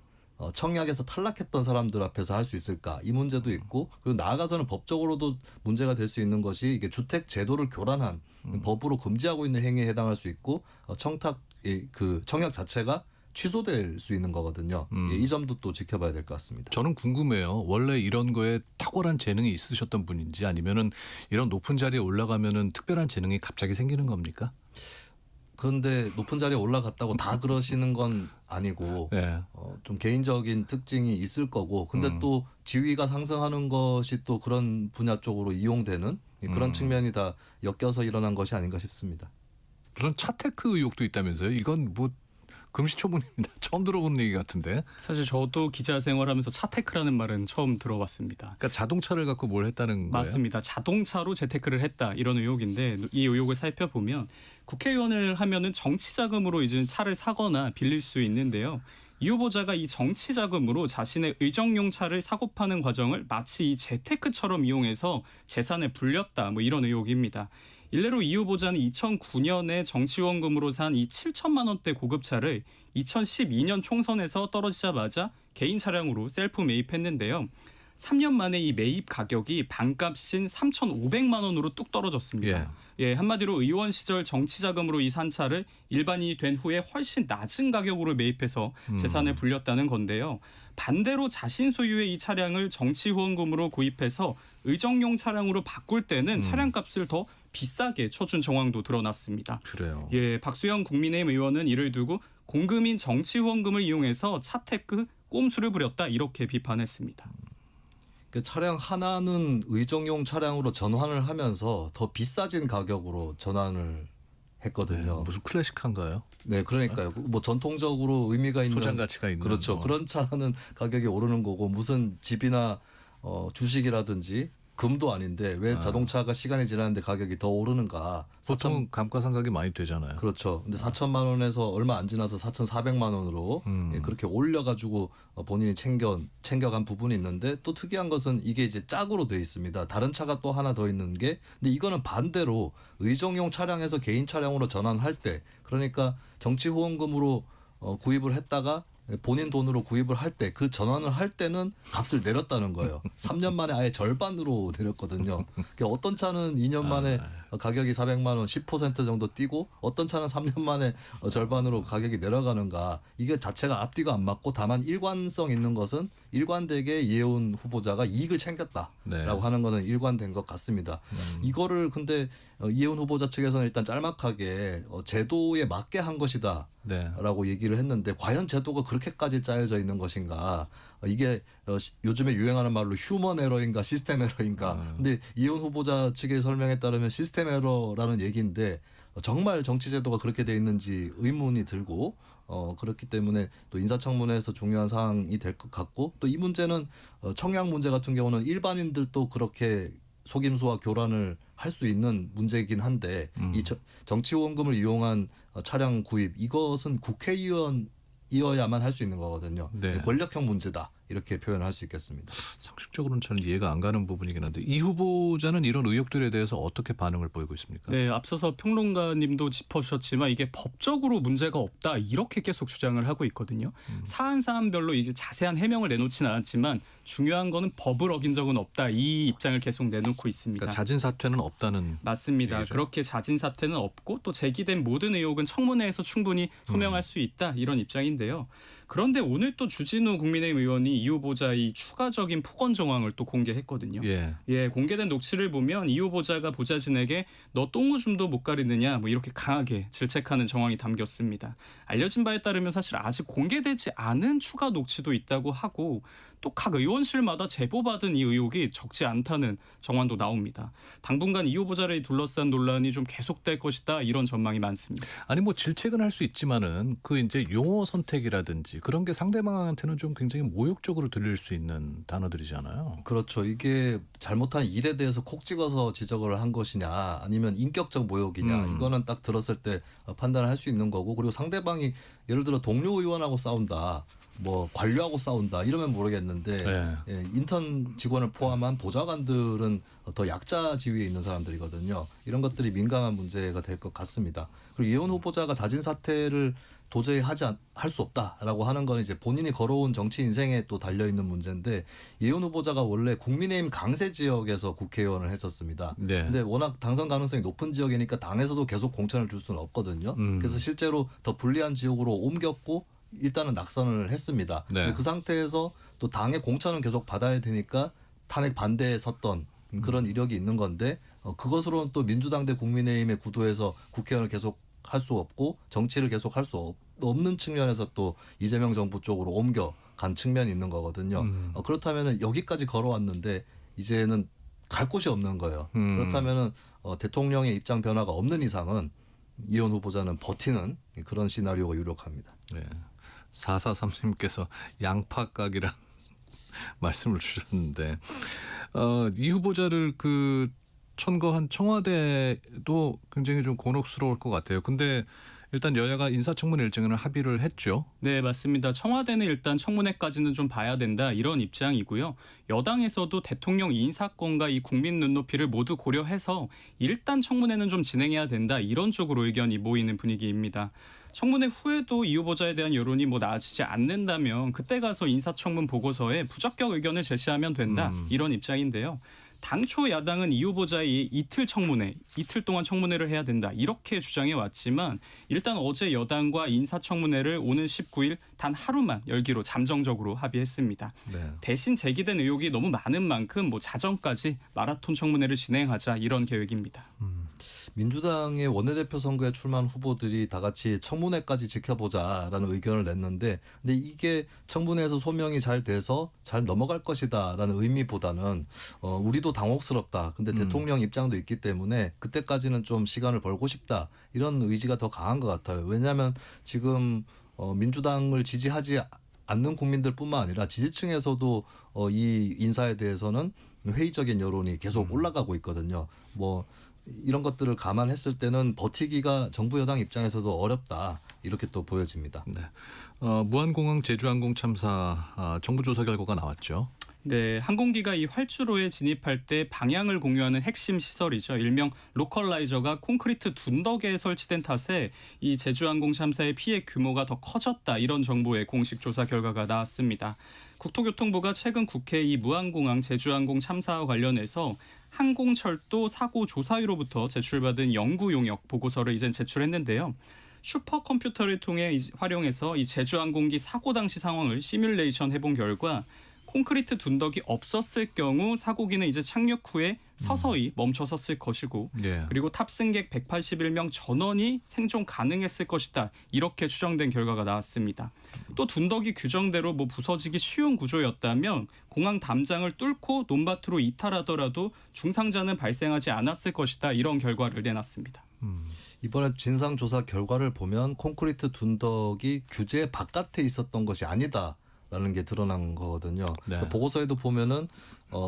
청약에서 탈락했던 사람들 앞에서 할 수 있을까? 이 문제도 있고, 그리고 나아가서는 법적으로도 문제가 될 수 있는 것이 이게 주택 제도를 교란한 법으로 금지하고 있는 행위에 해당할 수 있고, 그 청약 자체가 취소될 수 있는 거거든요. 예, 이 점도 또 지켜봐야 될 것 같습니다. 저는 궁금해요. 원래 이런 거에 탁월한 재능이 있으셨던 분인지, 아니면은 이런 높은 자리에 올라가면은 특별한 재능이 갑자기 생기는 겁니까? 그런데 높은 자리에 올라갔다고 다 그러시는 건 아니고 네. 좀 개인적인 특징이 있을 거고, 근데 또 지위가 상승하는 것이 또 그런 분야 쪽으로 이용되는 그런 측면이 다 엮여서 일어난 것이 아닌가 싶습니다. 무슨 차테크 의혹도 있다면서요? 이건 뭐 금시초문입니다. 처음 들어보는 얘기 같은데. 사실 저도 기자 생활하면서 차테크라는 말은 처음 들어봤습니다. 그러니까 자동차를 갖고 뭘 했다는 거예요? 맞습니다. 자동차로 재테크를 했다 이런 의혹인데, 이 의혹을 살펴보면 국회의원을 하면은 정치 자금으로 이제 차를 사거나 빌릴 수 있는데요. 이 후보자가 이 정치 자금으로 자신의 의정용 차를 사고 파는 과정을 마치 이 재테크처럼 이용해서 재산을 불렸다, 뭐 이런 의혹입니다. 일례로 이 후보자는 2009년에 정치후원금으로 산 이 7천만 원대 고급차를 2012년 총선에서 떨어지자마자 개인 차량으로 셀프 매입했는데요. 3년 만에 이 매입 가격이 반값인 3,500만 원으로 뚝 떨어졌습니다. 예, 한마디로 의원 시절 정치 자금으로 이 산 차를 일반인이 된 후에 훨씬 낮은 가격으로 매입해서 재산을 불렸다는 건데요. 반대로 자신 소유의 이 차량을 정치 후원금으로 구입해서 의정용 차량으로 바꿀 때는 차량값을 더 비싸게 쳐준 정황도 드러났습니다. 그래요. 예, 박수영 국민의힘 의원은 이를 두고 공금인 정치 후원금을 이용해서 차테크 꼼수를 부렸다 이렇게 비판했습니다. 그 차량 하나는 의정용 차량으로 전환을 하면서 더 비싸진 가격으로 전환을 했거든요. 네, 무슨 클래식한가요? 네, 그러니까요. 뭐 전통적으로 의미가 있는 소장 가치가 있는. 그렇죠. 그런 차는 가격이 오르는 거고, 무슨 집이나 주식이라든지 금도 아닌데 왜 자동차가 시간이 지나는데 가격이 더 오르는가? 보통 감가상각이 많이 되잖아요. 그렇죠. 근데 4천만 원에서 얼마 안 지나서 4,400만 원으로 예, 그렇게 올려가지고 본인이 챙겨간 부분이 있는데, 또 특이한 것은 이게 이제 짝으로 돼 있습니다. 다른 차가 또 하나 더 있는 게, 근데 이거는 반대로 의정용 차량에서 개인 차량으로 전환할 때, 그러니까 정치 후원금으로 구입을 했다가 본인 돈으로 구입을 할 때, 그 전환을 할 때는 값을 내렸다는 거예요. 3년 만에 아예 절반으로 내렸거든요. 그러니까 어떤 차는 2년 만에 가격이 400만 원 10% 정도 뛰고, 어떤 차는 3년 만에 절반으로 가격이 내려가는가. 이게 자체가 앞뒤가 안 맞고, 다만 일관성 있는 것은 일관되게 이혜훈 후보자가 이익을 챙겼다라고 하는 거는 일관된 것 같습니다. 이거를 근데 이혜훈 후보자 측에서는 일단 짤막하게 제도에 맞게 한 것이다. 라고 얘기를 했는데, 과연 제도가 그렇게까지 짜여져 있는 것인가? 이게 요즘에 유행하는 말로 휴먼 에러인가 시스템 에러인가? 근데 이혜훈 후보자 측의 설명에 따르면 시스템 에러라는 얘기인데, 정말 정치 제도가 그렇게 돼 있는지 의문이 들고, 그렇기 때문에 또 인사청문회에서 중요한 사항이 될 것 같고, 또 이 문제는 청약 문제 같은 경우는 일반인들도 그렇게 속임수와 교란을 할 수 있는 문제이긴 한데, 이 정치 후원금을 이용한 차량 구입, 이것은 국회의원이어야만 할 수 있는 거거든요. 권력형 문제다, 이렇게 표현할 수 있겠습니다. 상식적으로는 잘 이해가 안 가는 부분이긴 한데, 이 후보자는 이런 의혹들에 대해서 어떻게 반응을 보이고 있습니까? 네, 앞서서 평론가님도 짚어주셨지만 이게 법적으로 문제가 없다 이렇게 계속 주장을 하고 있거든요. 사안별로 이제 자세한 해명을 내놓지는 않았지만 중요한 거는 법을 어긴 적은 없다, 이 입장을 계속 내놓고 있습니다. 그러니까 자진 사퇴는 없다는. 맞습니다. 얘기죠. 그렇게 자진 사퇴는 없고, 또 제기된 모든 의혹은 청문회에서 충분히 소명할 수 있다, 이런 입장인데요. 그런데 오늘 또 주진우 국민의힘 의원이 이 후보자의 추가적인 폭언 정황을 또 공개했거든요. 예. 공개된 녹취를 보면 이 후보자가 보좌진에게 너 똥오줌도 못 가리느냐 뭐 이렇게 강하게 질책하는 정황이 담겼습니다. 알려진 바에 따르면 사실 아직 공개되지 않은 추가 녹취도 있다고 하고 또 각 의원실마다 제보받은 이 의혹이 적지 않다는 정황도 나옵니다. 당분간 이 후보자를 둘러싼 논란이 좀 계속될 것이다 이런 전망이 많습니다. 아니 뭐 질책은 할 수 있지만은 그 이제 용어 선택이라든지 그런 게 상대방한테는 좀 굉장히 모욕적으로 들릴 수 있는 단어들이잖아요. 그렇죠. 이게 잘못한 일에 대해서 콕 찍어서 지적을 한 것이냐 아니면 인격적 모욕이냐 이거는 딱 들었을 때 판단을 할 수 있는 거고 그리고 상대방이 예를 들어 동료 의원하고 싸운다. 뭐 관료하고 싸운다 이러면 모르겠는데 예, 인턴 직원을 포함한 보좌관들은 더 약자 지위에 있는 사람들이거든요. 이런 것들이 민감한 문제가 될 것 같습니다. 그리고 이혜원 후보자가 자진 사퇴를 도저히 할 수 없다라고 하는 건 이제 본인이 걸어온 정치 인생에 또 달려 있는 문제인데 이혜원 후보자가 원래 국민의힘 강세 지역에서 국회의원을 했었습니다. 근데 워낙 당선 가능성이 높은 지역이니까 당에서도 계속 공천을 줄 수는 없거든요. 그래서 실제로 더 불리한 지역으로 옮겼고 일단은 낙선을 했습니다. 근데 그 상태에서 또 당의 공천은 계속 받아야 되니까 탄핵 반대에 섰던 그런 이력이 있는 건데 그것으로는 또 민주당 대 국민의힘의 구도에서 국회의원을 계속 할 수 없고 정치를 계속 할 수 없는 측면에서 또 이재명 정부 쪽으로 옮겨간 측면이 있는 거거든요. 그렇다면 여기까지 걸어왔는데 이제는 갈 곳이 없는 거예요. 그렇다면 대통령의 입장 변화가 없는 이상은 이혜원 후보자는 버티는 그런 시나리오가 유력합니다. 네. 443님께서 양파각이란 말씀을 주셨는데 이 후보자를 그 천거한 청와대도 굉장히 좀 곤혹스러울 것 같아요. 근데 일단 여야가 인사청문회 일정에는 합의를 했죠. 네, 맞습니다. 청와대는 일단 청문회까지는 좀 봐야 된다 이런 입장이고요. 여당에서도 대통령 인사권과 이 국민 눈높이를 모두 고려해서 일단 청문회는 좀 진행해야 된다 이런 쪽으로 의견이 모이는 분위기입니다. 청문회 후에도 이 후보자에 대한 여론이 뭐 나아지지 않는다면 그때 가서 인사청문 보고서에 부적격 의견을 제시하면 된다 이런 입장인데요. 당초 야당은 이 후보자의 이틀 동안 청문회를 해야 된다 이렇게 주장해 왔지만 일단 어제 여당과 인사청문회를 오는 19일 단 하루만 열기로 잠정적으로 합의했습니다. 대신 제기된 의혹이 너무 많은 만큼 뭐 자정까지 마라톤 청문회를 진행하자 이런 계획입니다. 민주당의 원내대표 선거에 출마한 후보들이 다 같이 청문회까지 지켜보자라는 의견을 냈는데 근데 이게 청문회에서 소명이 잘 돼서 잘 넘어갈 것이다라는 의미보다는 우리도 당혹스럽다. 근데 대통령 입장도 있기 때문에 그때까지는 좀 시간을 벌고 싶다. 이런 의지가 더 강한 것 같아요. 왜냐하면 지금 민주당을 지지하지 않는 국민들뿐만 아니라 지지층에서도 이 인사에 대해서는 회의적인 여론이 계속 올라가고 있거든요. 뭐 이런 것들을 감안했을 때는 버티기가 정부 여당 입장에서도 어렵다 이렇게 또 보여집니다. 네. 무한공항 제주항공 참사 정부 조사 결과가 나왔죠. 네, 항공기가 이 활주로에 진입할 때 방향을 공유하는 핵심 시설이죠. 일명 로컬라이저가 콘크리트 둔덕에 설치된 탓에 이 제주항공 참사의 피해 규모가 더 커졌다 이런 정보의 공식 조사 결과가 나왔습니다. 국토교통부가 최근 국회에 이 무한공항 제주항공 참사와 관련해서 항공철도 사고 조사위로부터 제출받은 연구 용역 보고서를 이젠 제출했는데요. 슈퍼컴퓨터를 통해 활용해서 이 제주항공기 사고 당시 상황을 시뮬레이션 해본 결과 콘크리트 둔덕이 없었을 경우 사고기는 이제 착륙 후에 서서히 멈춰섰을 것이고 그리고 탑승객 181명 전원이 생존 가능했을 것이다. 이렇게 추정된 결과가 나왔습니다. 또 둔덕이 규정대로 뭐 부서지기 쉬운 구조였다면 공항 담장을 뚫고 논밭으로 이탈하더라도 중상자는 발생하지 않았을 것이다. 이런 결과를 내놨습니다. 이번에 진상조사 결과를 보면 콘크리트 둔덕이 규제 바깥에 있었던 것이 아니다. 라는 게 드러난 거거든요. 그러니까 보고서에도 보면은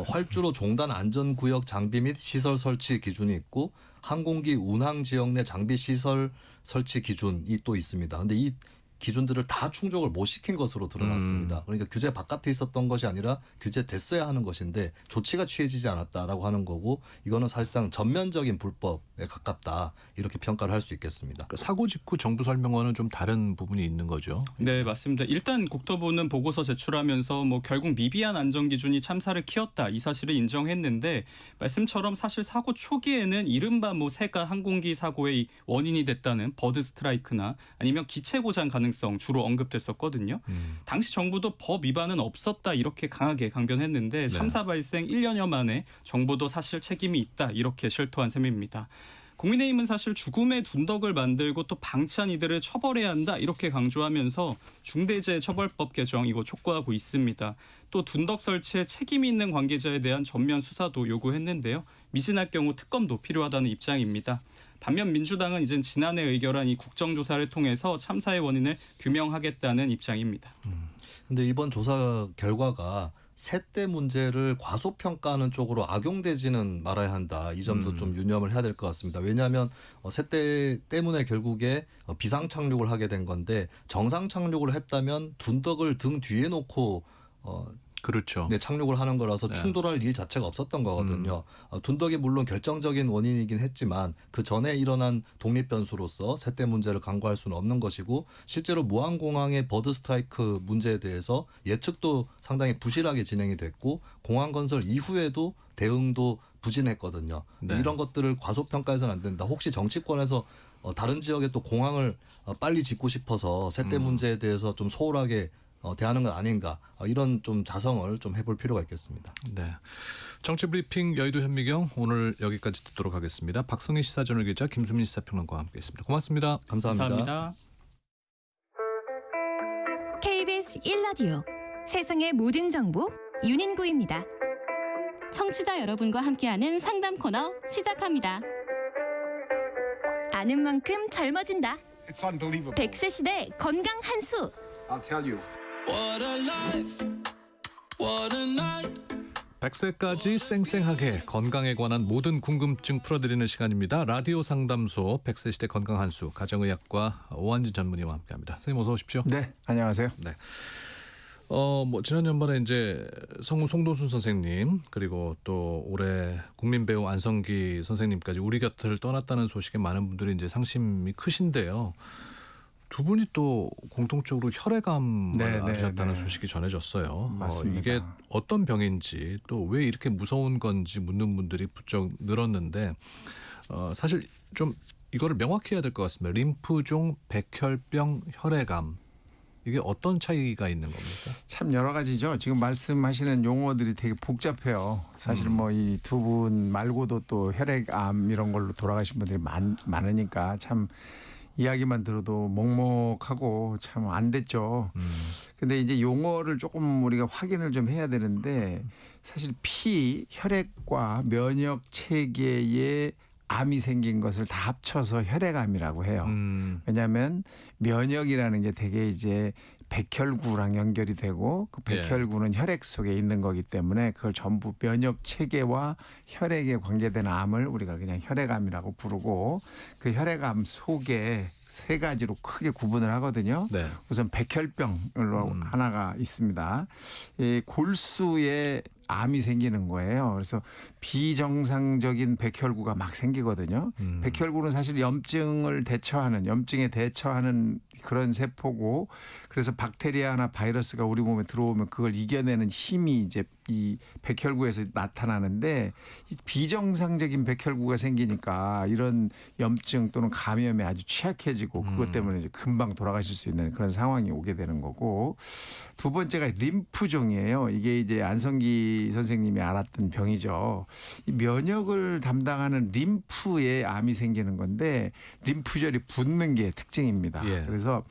활주로 종단 안전구역 장비 및 시설 설치 기준이 있고 항공기 운항 지역 내 장비 시설 설치 기준이 또 있습니다. 근데 이 기준들을 다 충족을 못 시킨 것으로 드러났습니다. 그러니까 규제 바깥에 있었던 것이 아니라 규제됐어야 하는 것인데 조치가 취해지지 않았다라고 하는 거고 이거는 사실상 전면적인 불법에 가깝다 이렇게 평가를 할 수 있겠습니다. 그러니까 사고 직후 정부 설명과는 좀 다른 부분이 있는 거죠. 네, 맞습니다. 일단 국토부는 보고서 제출하면서 뭐 결국 미비한 안전 기준이 참사를 키웠다 이 사실을 인정했는데 말씀처럼 사실 사고 초기에는 이른바 뭐 새가 항공기 사고의 원인이 됐다는 버드 스트라이크나 아니면 기체 고장 가능 가능성 주로 언급됐었거든요. 당시 정부도 법 위반은 없었다 이렇게 강하게 강변했는데 참사 발생 1년여 만에 정부도 사실 책임이 있다 이렇게 실토한 셈입니다. 국민의힘은 사실 죽음의 둔덕을 만들고 또 방치한 이들을 처벌해야 한다 이렇게 강조하면서 중대재해처벌법 개정 이거 촉구하고 있습니다. 또 둔덕 설치에 책임이 있는 관계자에 대한 전면 수사도 요구했는데요. 미진할 경우 특검도 필요하다는 입장입니다. 반면 민주당은 이젠 지난해 의결한 이 국정조사를 통해서 참사의 원인을 규명하겠다는 입장입니다. 근데 이번 조사 결과가 세대 문제를 과소평가하는 쪽으로 악용되지는 말아야 한다. 이 점도 좀 유념을 해야 될 것 같습니다. 왜냐하면 세대 때문에 결국에 비상 착륙을 하게 된 건데 정상 착륙을 했다면 둔덕을 등 뒤에 놓고 그렇죠. 네, 착륙을 하는 거라서 충돌할 일 자체가 없었던 거거든요. 둔덕이 물론 결정적인 원인이긴 했지만 그 전에 일어난 독립 변수로서 세대 문제를 간과할 수는 없는 것이고 실제로 무안공항의 버드 스트라이크 문제에 대해서 예측도 상당히 부실하게 진행이 됐고 공항 건설 이후에도 대응도 부진했거든요. 네. 이런 것들을 과소평가해서는 안 된다. 혹시 정치권에서 다른 지역에 또 공항을 빨리 짓고 싶어서 세대 문제에 대해서 좀 소홀하게 대하는 건 아닌가 이런 좀 자성을 좀 해볼 필요가 있겠습니다. 네, 정치 브리핑 여의도 현미경 오늘 여기까지 듣도록 하겠습니다. 박성희 시사저널 기자 김수민 시사평론가와 함께했습니다. 고맙습니다. 감사합니다. KBS 1라디오 세상의 모든 정보 윤인구입니다. 청취자 여러분과 함께하는 상담 코너 시작합니다. 아는 만큼 젊어진다. 100세 시대 건강 한수. I'll tell you. 100세까지 쌩쌩하게 건강에 관한 모든 궁금증 풀어드리는 시간입니다. 라디오 상담소 100세 시대 건강 한수 가정의학과 오한진 전문의와 함께합니다. 선생님 어서 오십시오. 네, 안녕하세요. 네. 지난 연말에 이제 성우 송도순 선생님 그리고 또 올해 국민 배우 안성기 선생님까지 우리 곁을 떠났다는 소식에 많은 분들이 이제 상심이 크신데요. 두 분이 또 공통적으로 혈액암을 앓으셨다는 소식이 전해졌어요. 맞습니다. 이게 어떤 병인지 또 왜 이렇게 무서운 건지 묻는 분들이 부쩍 늘었는데 사실 좀 이거를 명확히 해야 될 것 같습니다. 림프종 백혈병 혈액암 이게 어떤 차이가 있는 겁니까? 참 여러 가지죠. 지금 말씀하시는 용어들이 되게 복잡해요. 사실 뭐 이 두 분 말고도 또 혈액암 이런 걸로 돌아가신 분들이 많으니까 참 이야기만 들어도 먹먹하고 참 안 됐죠. 근데 이제 용어를 조금 우리가 확인을 좀 해야 되는데 사실 피, 혈액과 면역 체계에 암이 생긴 것을 다 합쳐서 혈액암이라고 해요. 왜냐하면 면역이라는 게 되게 이제 백혈구랑 연결이 되고 그 백혈구는 혈액 속에 있는 거기 때문에 그걸 전부 면역 체계와 혈액에 관계된 암을 우리가 그냥 혈액암이라고 부르고 그 혈액암 속에 세 가지로 크게 구분을 하거든요. 네. 우선 백혈병으로 하나가 있습니다. 이 골수에 암이 생기는 거예요. 그래서 비정상적인 백혈구가 막 생기거든요. 백혈구는 사실 염증에 대처하는 그런 세포고 그래서 박테리아나 바이러스가 우리 몸에 들어오면 그걸 이겨내는 힘이 이제 이 백혈구에서 나타나는데 이 비정상적인 백혈구가 생기니까 이런 염증 또는 감염에 아주 취약해지고 그것 때문에 이제 금방 돌아가실 수 있는 그런 상황이 오게 되는 거고 두 번째가 림프종이에요. 이게 이제 안성기 선생님이 앓았던 병이죠. 이 면역을 담당하는 림프에 암이 생기는 건데 림프절이 붓는 게 특징입니다. 그래서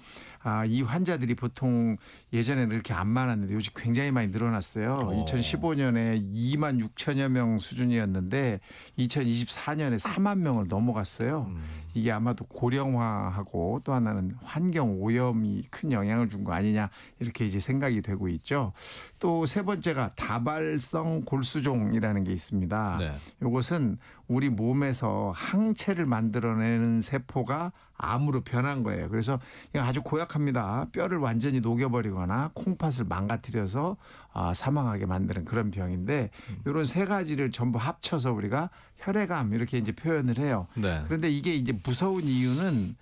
이 환자들이 보통 예전에는 이렇게 안 많았는데 요즘 굉장히 많이 늘어났어요. 2015년에 2만 6천여 명 수준이었는데 2024년에 4만 명을 넘어갔어요. 이게 아마도 고령화하고 또 하나는 환경 오염이 큰 영향을 준 거 아니냐 이렇게 이제 생각이 되고 있죠. 또 세 번째가 다발성 골수종이라는 게 있습니다. 이것은 우리 몸에서 항체를 만들어내는 세포가 암으로 변한 거예요. 그래서 아주 고약합니다. 뼈를 완전히 녹여버리거나 콩팥을 망가뜨려서 사망하게 만드는 그런 병인데 이런 세 가지를 전부 합쳐서 우리가 혈액암 이렇게 이제 표현을 해요. 그런데 이게 이제 무서운 이유는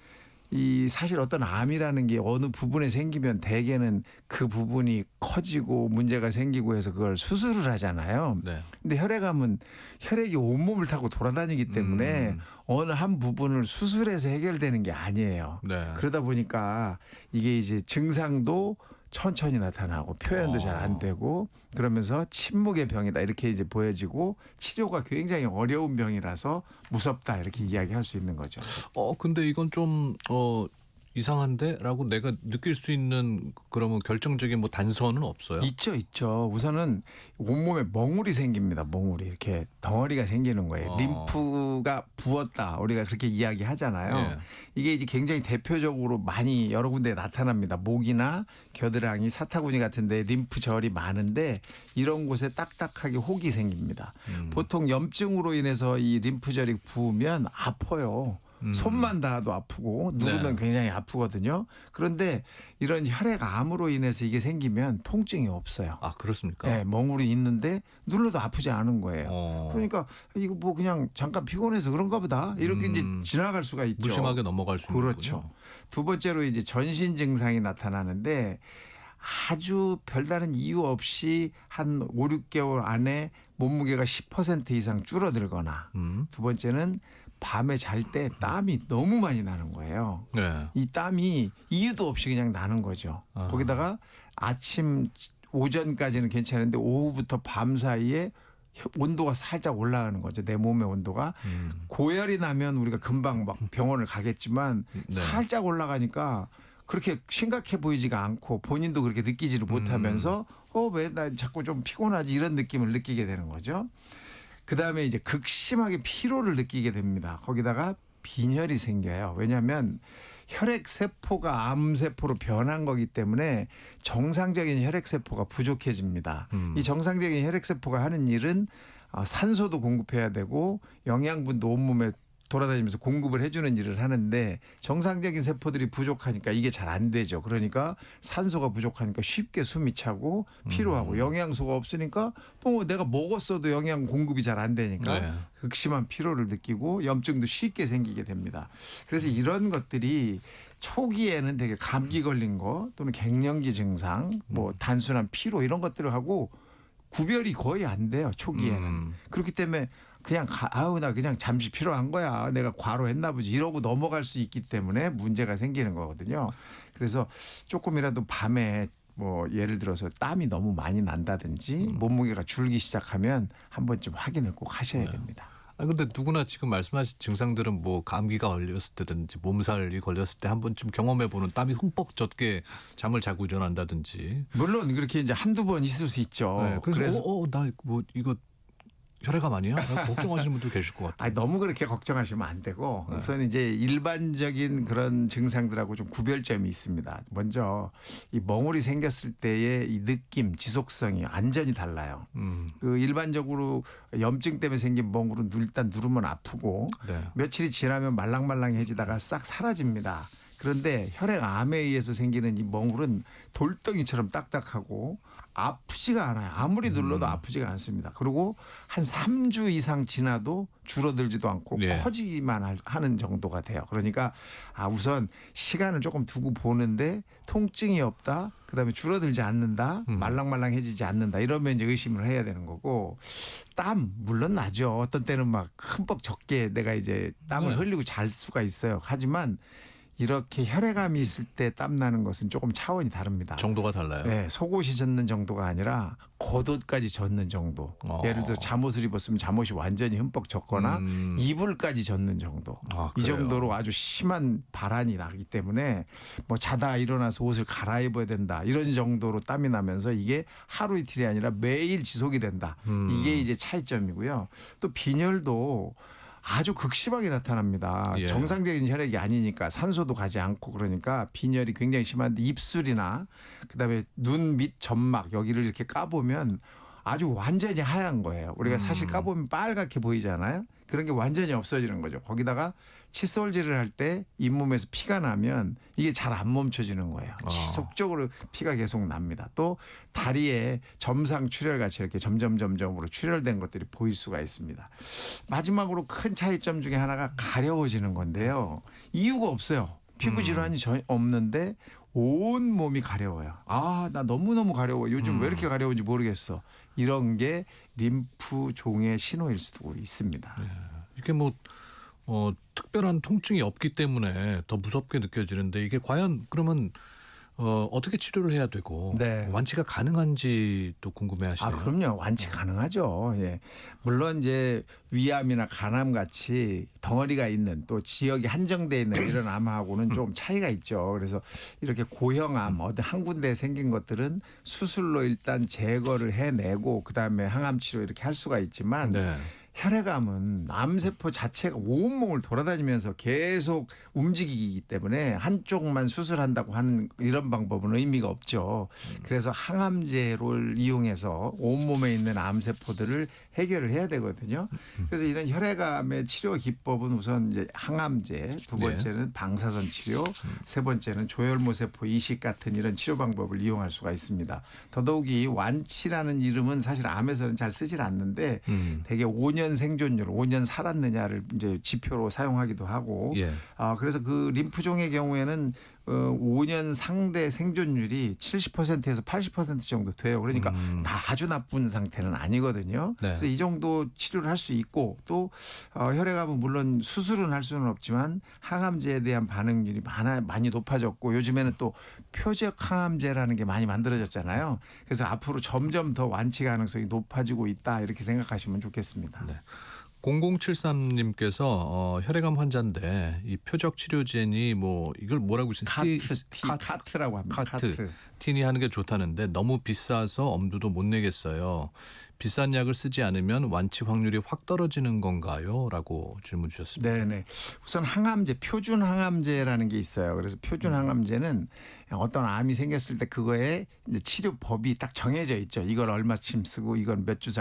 이 사실 어떤 암이라는 게 어느 부분에 생기면 대개는 그 부분이 커지고 문제가 생기고 해서 그걸 수술을 하잖아요. 네. 근데 혈액암은 혈액이 온몸을 타고 돌아다니기 때문에 어느 한 부분을 수술해서 해결되는 게 아니에요. 네. 그러다 보니까 이게 이제 증상도 천천히 나타나고 표현도 잘 안 되고 그러면서 침묵의 병이다 이렇게 이제 보여지고 치료가 굉장히 어려운 병이라서 무섭다 이렇게 이야기할 수 있는 거죠. 근데 이건 좀 이상한데라고 내가 느낄 수 있는 그러면 결정적인 뭐 단서는 없어요? 있죠. 우선은 온몸에 멍울이 생깁니다. 멍울이 이렇게 덩어리가 생기는 거예요. 림프가 부었다. 우리가 그렇게 이야기하잖아요. 예. 이게 이제 굉장히 대표적으로 많이 여러 군데에 나타납니다. 목이나 겨드랑이, 사타구니 같은데 림프절이 많은데 이런 곳에 딱딱하게 혹이 생깁니다. 보통 염증으로 인해서 이 림프절이 부으면 아파요. 손만 닿아도 아프고 누르면 굉장히 아프거든요. 그런데 이런 혈액암으로 인해서 이게 생기면 통증이 없어요. 아 그렇습니까? 네, 멍울이 있는데 눌러도 아프지 않은 거예요. 그러니까 이거 뭐 그냥 잠깐 피곤해서 그런가 보다 이렇게 이제 지나갈 수가 있죠. 무심하게 넘어갈 수 있는 그렇죠. 두 번째로 이제 전신 증상이 나타나는데 아주 별다른 이유 없이 한 5, 6개월 안에 몸무게가 10% 이상 줄어들거나 두 번째는 밤에 잘 때 땀이 너무 많이 나는 거예요. 네. 이 땀이 이유도 없이 그냥 나는 거죠. 거기다가 아침 오전까지는 괜찮은데 오후부터 밤 사이에 온도가 살짝 올라가는 거죠. 내 몸의 온도가. 고열이 나면 우리가 금방 막 병원을 가겠지만 살짝 올라가니까 그렇게 심각해 보이지가 않고 본인도 그렇게 느끼지를 못하면서 왜 나 자꾸 좀 피곤하지 이런 느낌을 느끼게 되는 거죠. 그다음에 이제 극심하게 피로를 느끼게 됩니다. 거기다가 빈혈이 생겨요. 왜냐하면 혈액세포가 암세포로 변한 거기 때문에 정상적인 혈액세포가 부족해집니다. 이 정상적인 혈액세포가 하는 일은 산소도 공급해야 되고 영양분도 온몸에 돌아다니면서 공급을 해주는 일을 하는데 정상적인 세포들이 부족하니까 이게 잘 안 되죠. 그러니까 산소가 부족하니까 쉽게 숨이 차고 피로하고 영양소가 없으니까 뭐 내가 먹었어도 영양 공급이 잘 안 되니까 극심한 피로를 느끼고 염증도 쉽게 생기게 됩니다. 그래서 이런 것들이 초기에는 되게 감기 걸린 거 또는 갱년기 증상 뭐 단순한 피로 이런 것들을 하고 구별이 거의 안 돼요. 초기에는. 그렇기 때문에 그냥 나 그냥 잠시 필요한 거야. 내가 과로했나 보지. 이러고 넘어갈 수 있기 때문에 문제가 생기는 거거든요. 그래서 조금이라도 밤에 뭐 예를 들어서 땀이 너무 많이 난다든지 몸무게가 줄기 시작하면 한 번쯤 확인을 꼭 하셔야 됩니다. 근데 누구나 지금 말씀하신 증상들은 뭐 감기가 걸렸을 때든지 몸살이 걸렸을 때 한 번쯤 경험해보는 땀이 흠뻑 젖게 잠을 자고 일어난다든지. 물론 그렇게 이제 한두 번 있을 수 있죠. 네, 그래서 나 뭐 이거 혈액암 아니야? 걱정하시는 분도 계실 것 같아요. 너무 그렇게 걱정하시면 안 되고 우선 이제 일반적인 그런 증상들하고 좀 구별점이 있습니다. 먼저 이 멍울이 생겼을 때의 이 느낌, 지속성이 완전히 달라요. 그 일반적으로 염증 때문에 생긴 멍울은 일단 누르면 아프고 며칠이 지나면 말랑말랑해지다가 싹 사라집니다. 그런데 혈액암에 의해서 생기는 이 멍울은 돌덩이처럼 딱딱하고 아프지가 않아요. 아무리 눌러도 아프지가 않습니다. 그리고 한 3주 이상 지나도 줄어들지도 않고 커지기만 하는 정도가 돼요. 그러니까 우선 시간을 조금 두고 보는데 통증이 없다. 그다음에 줄어들지 않는다. 말랑말랑해지지 않는다. 이러면 이제 의심을 해야 되는 거고 땀 물론 나죠. 어떤 때는 막 흠뻑 적게 내가 이제 땀을 흘리고 잘 수가 있어요. 하지만 이렇게 혈액암이 있을 때 땀 나는 것은 조금 차원이 다릅니다. 정도가 달라요. 네, 속옷이 젖는 정도가 아니라 겉옷까지 젖는 정도. 예를 들어 잠옷을 입었으면 잠옷이 완전히 흠뻑 젖거나 이불까지 젖는 정도. 이 정도로 아주 심한 발한이 나기 때문에 뭐 자다 일어나서 옷을 갈아입어야 된다. 이런 정도로 땀이 나면서 이게 하루 이틀이 아니라 매일 지속이 된다. 이게 이제 차이점이고요. 또 빈혈도 아주 극심하게 나타납니다. 정상적인 혈액이 아니니까 산소도 가지 않고 그러니까 빈혈이 굉장히 심한데 입술이나 그다음에 눈 밑 점막 여기를 이렇게 까보면 아주 완전히 하얀 거예요. 우리가 사실 까보면 빨갛게 보이잖아요. 그런 게 완전히 없어지는 거죠. 거기다가 칫솔질을 할 때 잇몸에서 피가 나면 이게 잘 안 멈춰지는 거예요. 지속적으로 피가 계속 납니다. 또 다리에 점상 출혈같이 이렇게 점점점점으로 출혈된 것들이 보일 수가 있습니다. 마지막으로 큰 차이점 중에 하나가 가려워지는 건데요. 이유가 없어요. 피부 질환이 전혀 없는데 온 몸이 가려워요. 아, 나 너무너무 가려워. 요즘 왜 이렇게 가려운지 모르겠어. 이런 게 림프종의 신호일 수도 있습니다. 이게 뭐 특별한 통증이 없기 때문에 더 무섭게 느껴지는데 이게 과연 그러면 어떻게 치료를 해야 되고 네. 완치가 가능한지도 궁금해하시네요. 아, 그럼요. 완치 가능하죠. 예. 물론 이제 위암이나 간암 같이 덩어리가 있는 또 지역이 한정돼 있는 이런 암하고는 좀 차이가 있죠. 그래서 이렇게 고형암 어디 한 군데에 생긴 것들은 수술로 일단 제거를 해내고 그다음에 항암 치료 이렇게 할 수가 있지만 네. 혈액암은 암세포 자체가 온몸을 돌아다니면서 계속 움직이기 때문에 한쪽만 수술한다고 하는 이런 방법은 의미가 없죠. 그래서 항암제를 이용해서 온몸에 있는 암세포들을 해결을 해야 되거든요. 그래서 이런 혈액암의 치료 기법은 우선 이제 항암제, 두 번째는 방사선 치료, 세 번째는 조혈모세포 이식 같은 이런 치료 방법을 이용할 수가 있습니다. 더더욱이 완치라는 이름은 사실 암에서는 잘 쓰질 않는데 대개 5년 생존율, 5년 살았느냐를 이제 지표로 사용하기도 하고, 그래서 그 림프종의 경우에는 5년 상대 생존율이 70%에서 80% 정도 돼요. 그러니까 아주 나쁜 상태는 아니거든요. 그래서 이 정도 치료를 할 수 있고 또 혈액암은 물론 수술은 할 수는 없지만 항암제에 대한 반응률이 많이 높아졌고 요즘에는 또 표적 항암제라는 게 많이 만들어졌잖아요. 그래서 앞으로 점점 더 완치 가능성이 높아지고 있다 이렇게 생각하시면 좋겠습니다. 0073님께서 혈액암 환자인데 이 표적 치료제니 뭐 이걸 뭐라고 쓰지? 카트라고 합니다. 카트. 티니 하는 게 좋다는데 너무 비싸서 엄두도 못 내겠어요. 비싼 약을 쓰지 않으면 완치 확률이 확 떨어지는 건가요? 라고 질문 주셨습니다. 네네. 우선 항암제, 표준 항암제라는 게 있어요. 그래서 표준 항암제는 어떤 암이 생겼을 때 그거에 이제 치료법이 딱 정해져 있죠. 이걸 얼마쯤 쓰고 이건 몇 주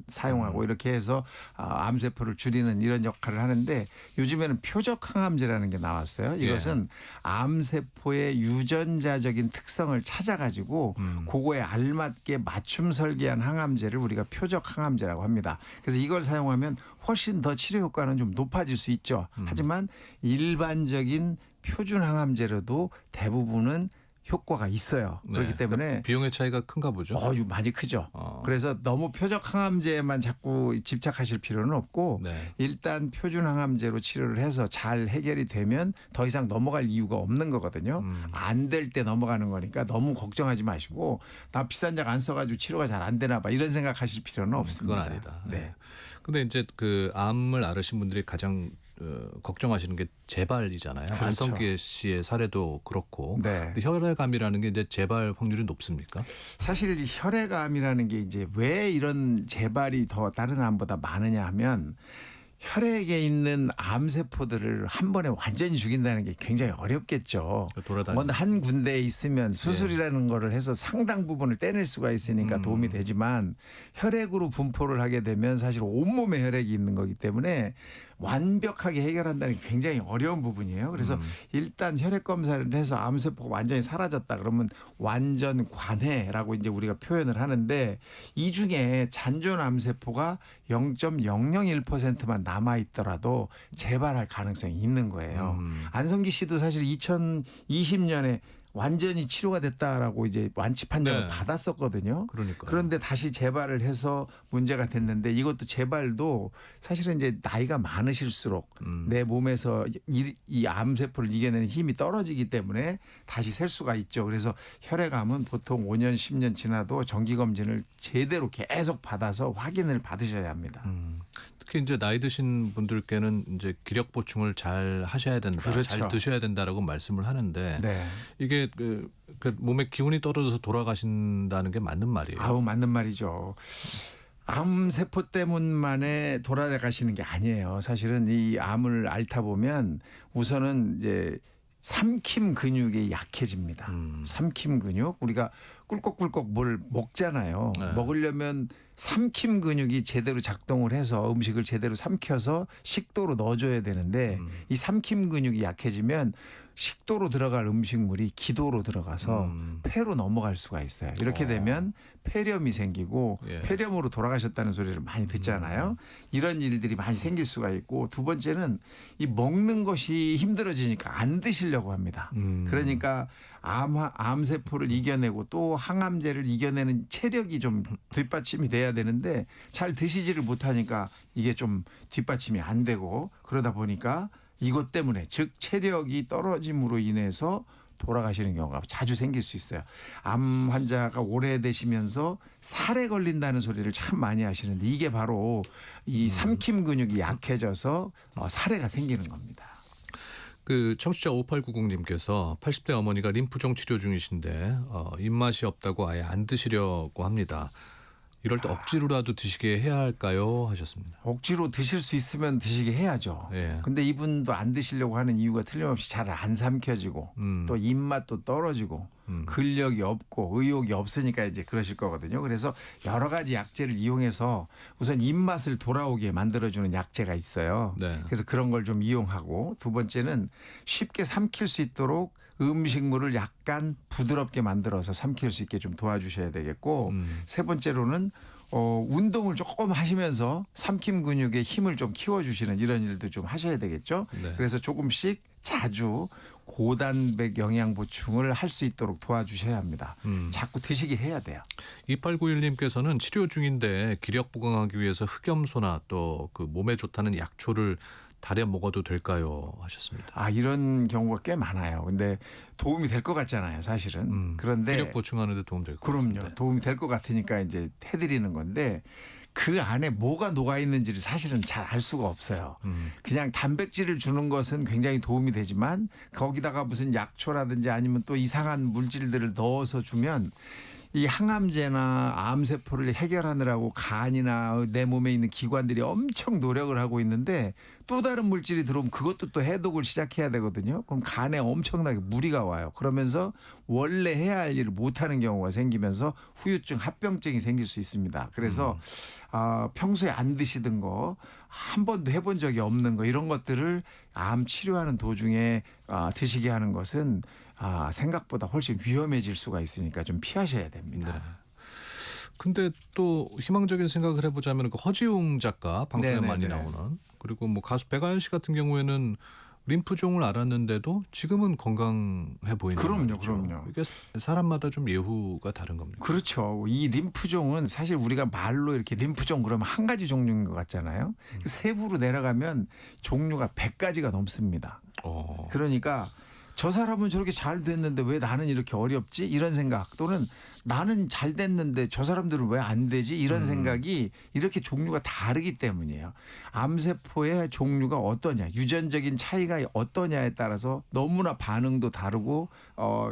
사용하고 이렇게 해서 암세포를 줄이는 이런 역할을 하는데 요즘에는 표적 항암제라는 게 나왔어요. 이것은 암세포의 유전자적인 특성을 찾아가지고 그거에 알맞게 맞춤 설계한 항암제를 우리가 표적 항암제라고 합니다. 그래서 이걸 사용하면 훨씬 더 치료 효과는 좀 높아질 수 있죠. 하지만 일반적인 표준 항암제로도 대부분은 효과가 있어요. 그렇기 때문에 그러니까 비용의 차이가 큰가 보죠. 많이 크죠. 그래서 너무 표적 항암제만 자꾸 집착하실 필요는 없고 일단 표준 항암제로 치료를 해서 잘 해결이 되면 더 이상 넘어갈 이유가 없는 거거든요. 안 될 때 넘어가는 거니까 너무 걱정하지 마시고 나 비싼 약 안 써가지고 치료가 잘 안 되나 봐 이런 생각하실 필요는 없습니다. 그건 아니다. 근데 이제 그 암을 앓으신 분들이 가장 걱정하시는 게 재발이잖아요. 그렇죠. 안성기 씨의 사례도 그렇고 근데 혈액암이라는 게 이제 재발 확률이 높습니까? 사실 이 혈액암이라는 게 이제 왜 이런 재발이 더 다른 암보다 많으냐 하면 혈액에 있는 암세포들을 한 번에 완전히 죽인다는 게 굉장히 어렵겠죠. 먼저 한 군데에 있으면 수술이라는 거를 해서 상당 부분을 떼낼 수가 있으니까 도움이 되지만 혈액으로 분포를 하게 되면 사실 온몸에 혈액이 있는 거기 때문에 완벽하게 해결한다는 게 굉장히 어려운 부분이에요. 그래서 일단 혈액 검사를 해서 암세포가 완전히 사라졌다 그러면 완전 관해라고 이제 우리가 표현을 하는데 이 중에 잔존 암세포가 0.001%만 남아 있더라도 재발할 가능성이 있는 거예요. 안성기 씨도 사실 2020년에 완전히 치료가 됐다라고 이제 완치 판정을 받았었거든요. 그런데 다시 재발을 해서 문제가 됐는데 이것도 재발도 사실은 이제 나이가 많으실수록 내 몸에서 이 암세포를 이겨내는 힘이 떨어지기 때문에 다시 셀 수가 있죠. 그래서 혈액암은 보통 5년, 10년 지나도 정기검진을 제대로 계속 받아서 확인을 받으셔야 합니다. 특히 이제 나이 드신 분들께는 이제 기력 보충을 잘 하셔야 된다, 잘 드셔야 된다라고 말씀을 하는데 이게 그 몸에 기운이 떨어져서 돌아가신다는 게 맞는 말이에요. 맞는 말이죠. 암세포 때문만에 돌아가시는 게 아니에요. 사실은 이 암을 앓다 보면 우선은 이제 삼킴 근육이 약해집니다. 삼킴 근육 우리가 꿀꺽꿀꺽 뭘 먹잖아요. 먹으려면 삼킴 근육이 제대로 작동을 해서 음식을 제대로 삼켜서 식도로 넣어줘야 되는데 이 삼킴 근육이 약해지면 식도로 들어갈 음식물이 기도로 들어가서 폐로 넘어갈 수가 있어요. 이렇게 되면 폐렴이 생기고 예. 폐렴으로 돌아가셨다는 소리를 많이 듣잖아요. 이런 일들이 많이 생길 수가 있고 두 번째는 이 먹는 것이 힘들어지니까 안 드시려고 합니다. 그러니까 암세포를 이겨내고 또 항암제를 이겨내는 체력이 좀 뒷받침이 돼야 되는데 잘 드시지를 못하니까 이게 좀 뒷받침이 안 되고 그러다 보니까 이것 때문에 즉 체력이 떨어짐으로 인해서 돌아가시는 경우가 자주 생길 수 있어요. 암 환자가 오래되시면서 살에 걸린다는 소리를 참 많이 하시는데 이게 바로 이 삼킴 근육이 약해져서 살해가 생기는 겁니다. 그 청취자 5890님께서 80대 어머니가 림프종 치료 중이신데 입맛이 없다고 아예 안 드시려고 합니다. 이럴 때 억지로라도 드시게 해야 할까요? 하셨습니다. 억지로 드실 수 있으면 드시게 해야죠. 예. 근데 이분도 안 드시려고 하는 이유가 틀림없이 잘 안 삼켜지고 또 입맛도 떨어지고 근력이 없고 의욕이 없으니까 이제 그러실 거거든요. 그래서 여러 가지 약재를 이용해서 우선 입맛을 돌아오게 만들어주는 약재가 있어요. 네. 그래서 그런 걸 좀 이용하고 두 번째는 쉽게 삼킬 수 있도록 음식물을 약간 부드럽게 만들어서 삼킬 수 있게 좀 도와주셔야 되겠고 세 번째로는 운동을 조금 하시면서 삼킴 근육의 힘을 좀 키워주시는 이런 일도 좀 하셔야 되겠죠. 네. 그래서 조금씩 자주 고단백 영양 보충을 할 수 있도록 도와주셔야 합니다. 자꾸 드시게 해야 돼요. 2891님께서는 치료 중인데 기력 보강하기 위해서 흑염소나 또 그 몸에 좋다는 약초를 달여 먹어도 될까요? 하셨습니다. 이런 경우가 꽤 많아요. 근데 도움이 될 것 같잖아요, 사실은. 그런데 기력 보충하는 데 도움 될 것 같아요. 그럼요. 도움이 될 것 같으니까 이제 해드리는 건데 그 안에 뭐가 녹아 있는지를 사실은 잘 알 수가 없어요. 그냥 단백질을 주는 것은 굉장히 도움이 되지만 거기다가 무슨 약초라든지 아니면 또 이상한 물질들을 넣어서 주면 이 항암제나 암세포를 해결하느라고 간이나 내 몸에 있는 기관들이 엄청 노력을 하고 있는데 또 다른 물질이 들어오면 그것도 또 해독을 시작해야 되거든요. 그럼 간에 엄청나게 무리가 와요. 그러면서 원래 해야 할 일을 못하는 경우가 생기면서 후유증, 합병증이 생길 수 있습니다. 그래서 평소에 안 드시던 거 한 번도 해본 적이 없는 거 이런 것들을 암 치료하는 도중에 드시게 하는 것은 생각보다 훨씬 위험해질 수가 있으니까 좀 피하셔야 됩니다. 네. 근데 또 희망적인 생각을 해보자면 그 허지웅 작가 방송에 네네네. 많이 나오는 그리고 뭐 가수 백아연 씨 같은 경우에는 림프종을 알았는데도 지금은 건강해 보이는 그럼요, 거죠. 그럼요. 이게 사람마다 좀 예후가 다른 겁니다. 그렇죠. 이 림프종은 사실 우리가 말로 이렇게 림프종 그러면 한 가지 종류인 것 같잖아요. 세부로 내려가면 종류가 100가지가 넘습니다. 그러니까 저 사람은 저렇게 잘 됐는데 왜 나는 이렇게 어렵지? 이런 생각 또는 나는 잘 됐는데 저 사람들은 왜 안 되지? 이런 생각이 이렇게 종류가 다르기 때문이에요. 암세포의 종류가 어떠냐, 유전적인 차이가 어떠냐에 따라서 너무나 반응도 다르고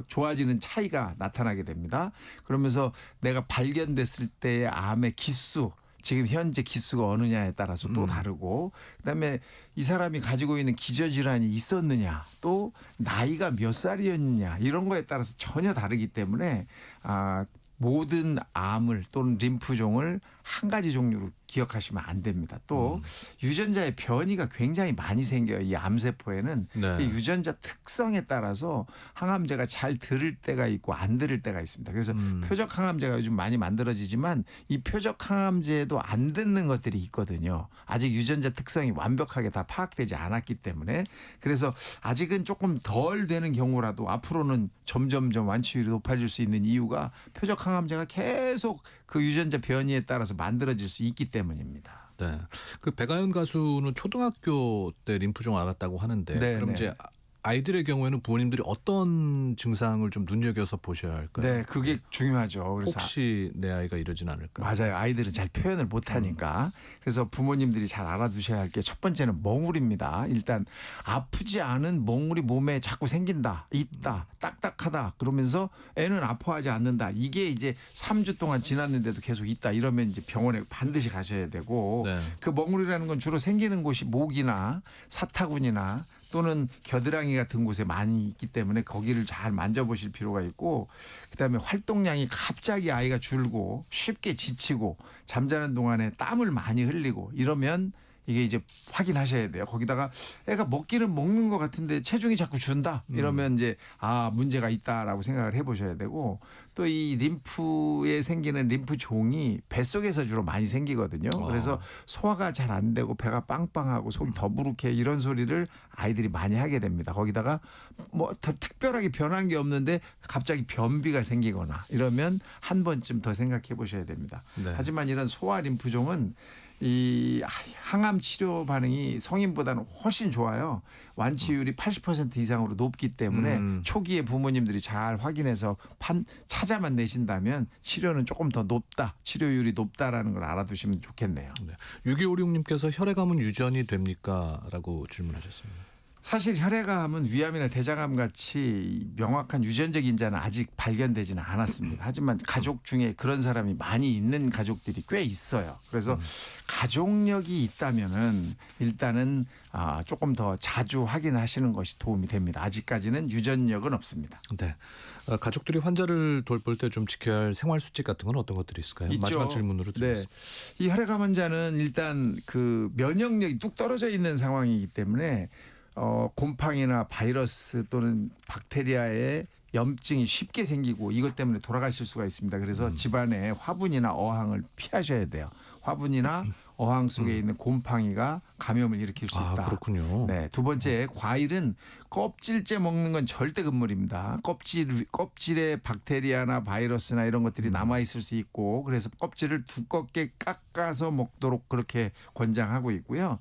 좋아지는 차이가 나타나게 됩니다. 그러면서 내가 발견됐을 때의 암의 기수 지금 현재 기수가 어느냐에 따라서 또 다르고 그다음에 이 사람이 가지고 있는 기저질환이 있었느냐 또 나이가 몇 살이었느냐 이런 거에 따라서 전혀 다르기 때문에 모든 암을 또는 림프종을 한 가지 종류로 기억하시면 안 됩니다. 또 유전자의 변이가 굉장히 많이 생겨요. 이 암세포에는 네. 그 유전자 특성에 따라서 항암제가 잘 들을 때가 있고 안 들을 때가 있습니다. 그래서 표적 항암제가 요즘 많이 만들어지지만 이 표적 항암제에도 안 듣는 것들이 있거든요. 아직 유전자 특성이 완벽하게 다 파악되지 않았기 때문에 그래서 아직은 조금 덜 되는 경우라도 앞으로는 점점점 완치율이 높아질 수 있는 이유가 표적 항암제가 계속 그 유전자 변이에 따라서 만들어질 수 있기 때문입니다. 네. 그 백아연 가수는 초등학교 때 림프종 알았다고 하는데 네, 그럼 네. 이제 아이들의 경우에는 부모님들이 어떤 증상을 좀 눈여겨서 보셔야 할까요? 네, 그게 중요하죠. 그래서 혹시 내 아이가 이러진 않을까? 맞아요. 아이들은 잘 표현을 못하니까. 그래서 부모님들이 잘 알아두셔야 할 게 첫 번째는 멍울입니다. 일단 아프지 않은 멍울이 몸에 자꾸 생긴다, 있다, 딱딱하다 그러면서 애는 아파하지 않는다. 이게 이제 3주 동안 지났는데도 계속 있다. 이러면 이제 병원에 반드시 가셔야 되고 네. 그 멍울이라는 건 주로 생기는 곳이 목이나 사타구니나 또는 겨드랑이 같은 곳에 많이 있기 때문에 거기를 잘 만져보실 필요가 있고 그다음에 활동량이 갑자기 아이가 줄고 쉽게 지치고 잠자는 동안에 땀을 많이 흘리고 이러면 이게 이제 확인하셔야 돼요. 거기다가 애가 먹기는 먹는 것 같은데 체중이 자꾸 준다 이러면 이제 문제가 있다라고 생각을 해보셔야 되고, 또 이 림프에 생기는 림프종이 뱃속에서 주로 많이 생기거든요. 그래서 소화가 잘 안 되고 배가 빵빵하고 속이 더부룩해 이런 소리를 아이들이 많이 하게 됩니다. 거기다가 뭐 더 특별하게 변한 게 없는데 갑자기 변비가 생기거나 이러면 한 번쯤 더 생각해 보셔야 됩니다. 네. 하지만 이런 소화 림프종은 이 항암 치료 반응이 성인보다는 훨씬 좋아요. 완치율이 80% 이상으로 높기 때문에 초기에 부모님들이 잘 확인해서 찾아만 내신다면 치료는 조금 더 높다, 치료율이 높다라는 걸 알아두시면 좋겠네요. 네. 6256님께서 혈액암은 유전이 됩니까? 라고 질문하셨습니다. 사실 혈액암은 위암이나 대장암 같이 명확한 유전적 인자는 아직 발견되지는 않았습니다. 하지만 가족 중에 그런 사람이 많이 있는 가족들이 꽤 있어요. 그래서 가족력이 있다면은 일단은 조금 더 자주 확인하시는 것이 도움이 됩니다. 아직까지는 유전력은 없습니다. 네. 가족들이 환자를 돌볼 때 좀 지켜야 할 생활 수칙 같은 건 어떤 것들이 있을까요? 있죠. 마지막 질문으로 드리겠습니다. 네. 이 혈액암 환자는 일단 그 면역력이 뚝 떨어져 있는 상황이기 때문에 곰팡이나 바이러스 또는 박테리아의 염증이 쉽게 생기고 이것 때문에 돌아가실 수가 있습니다. 그래서 집안에 화분이나 어항을 피하셔야 돼요. 화분이나 어항 속에 있는 곰팡이가 감염을 일으킬 수 있다. 그렇군요. 네, 두 번째, 과일은 껍질째 먹는 건 절대 금물입니다. 껍질에 박테리아나 바이러스나 이런 것들이 남아 있을 수 있고, 그래서 껍질을 두껍게 깎아서 먹도록 그렇게 권장하고 있고요.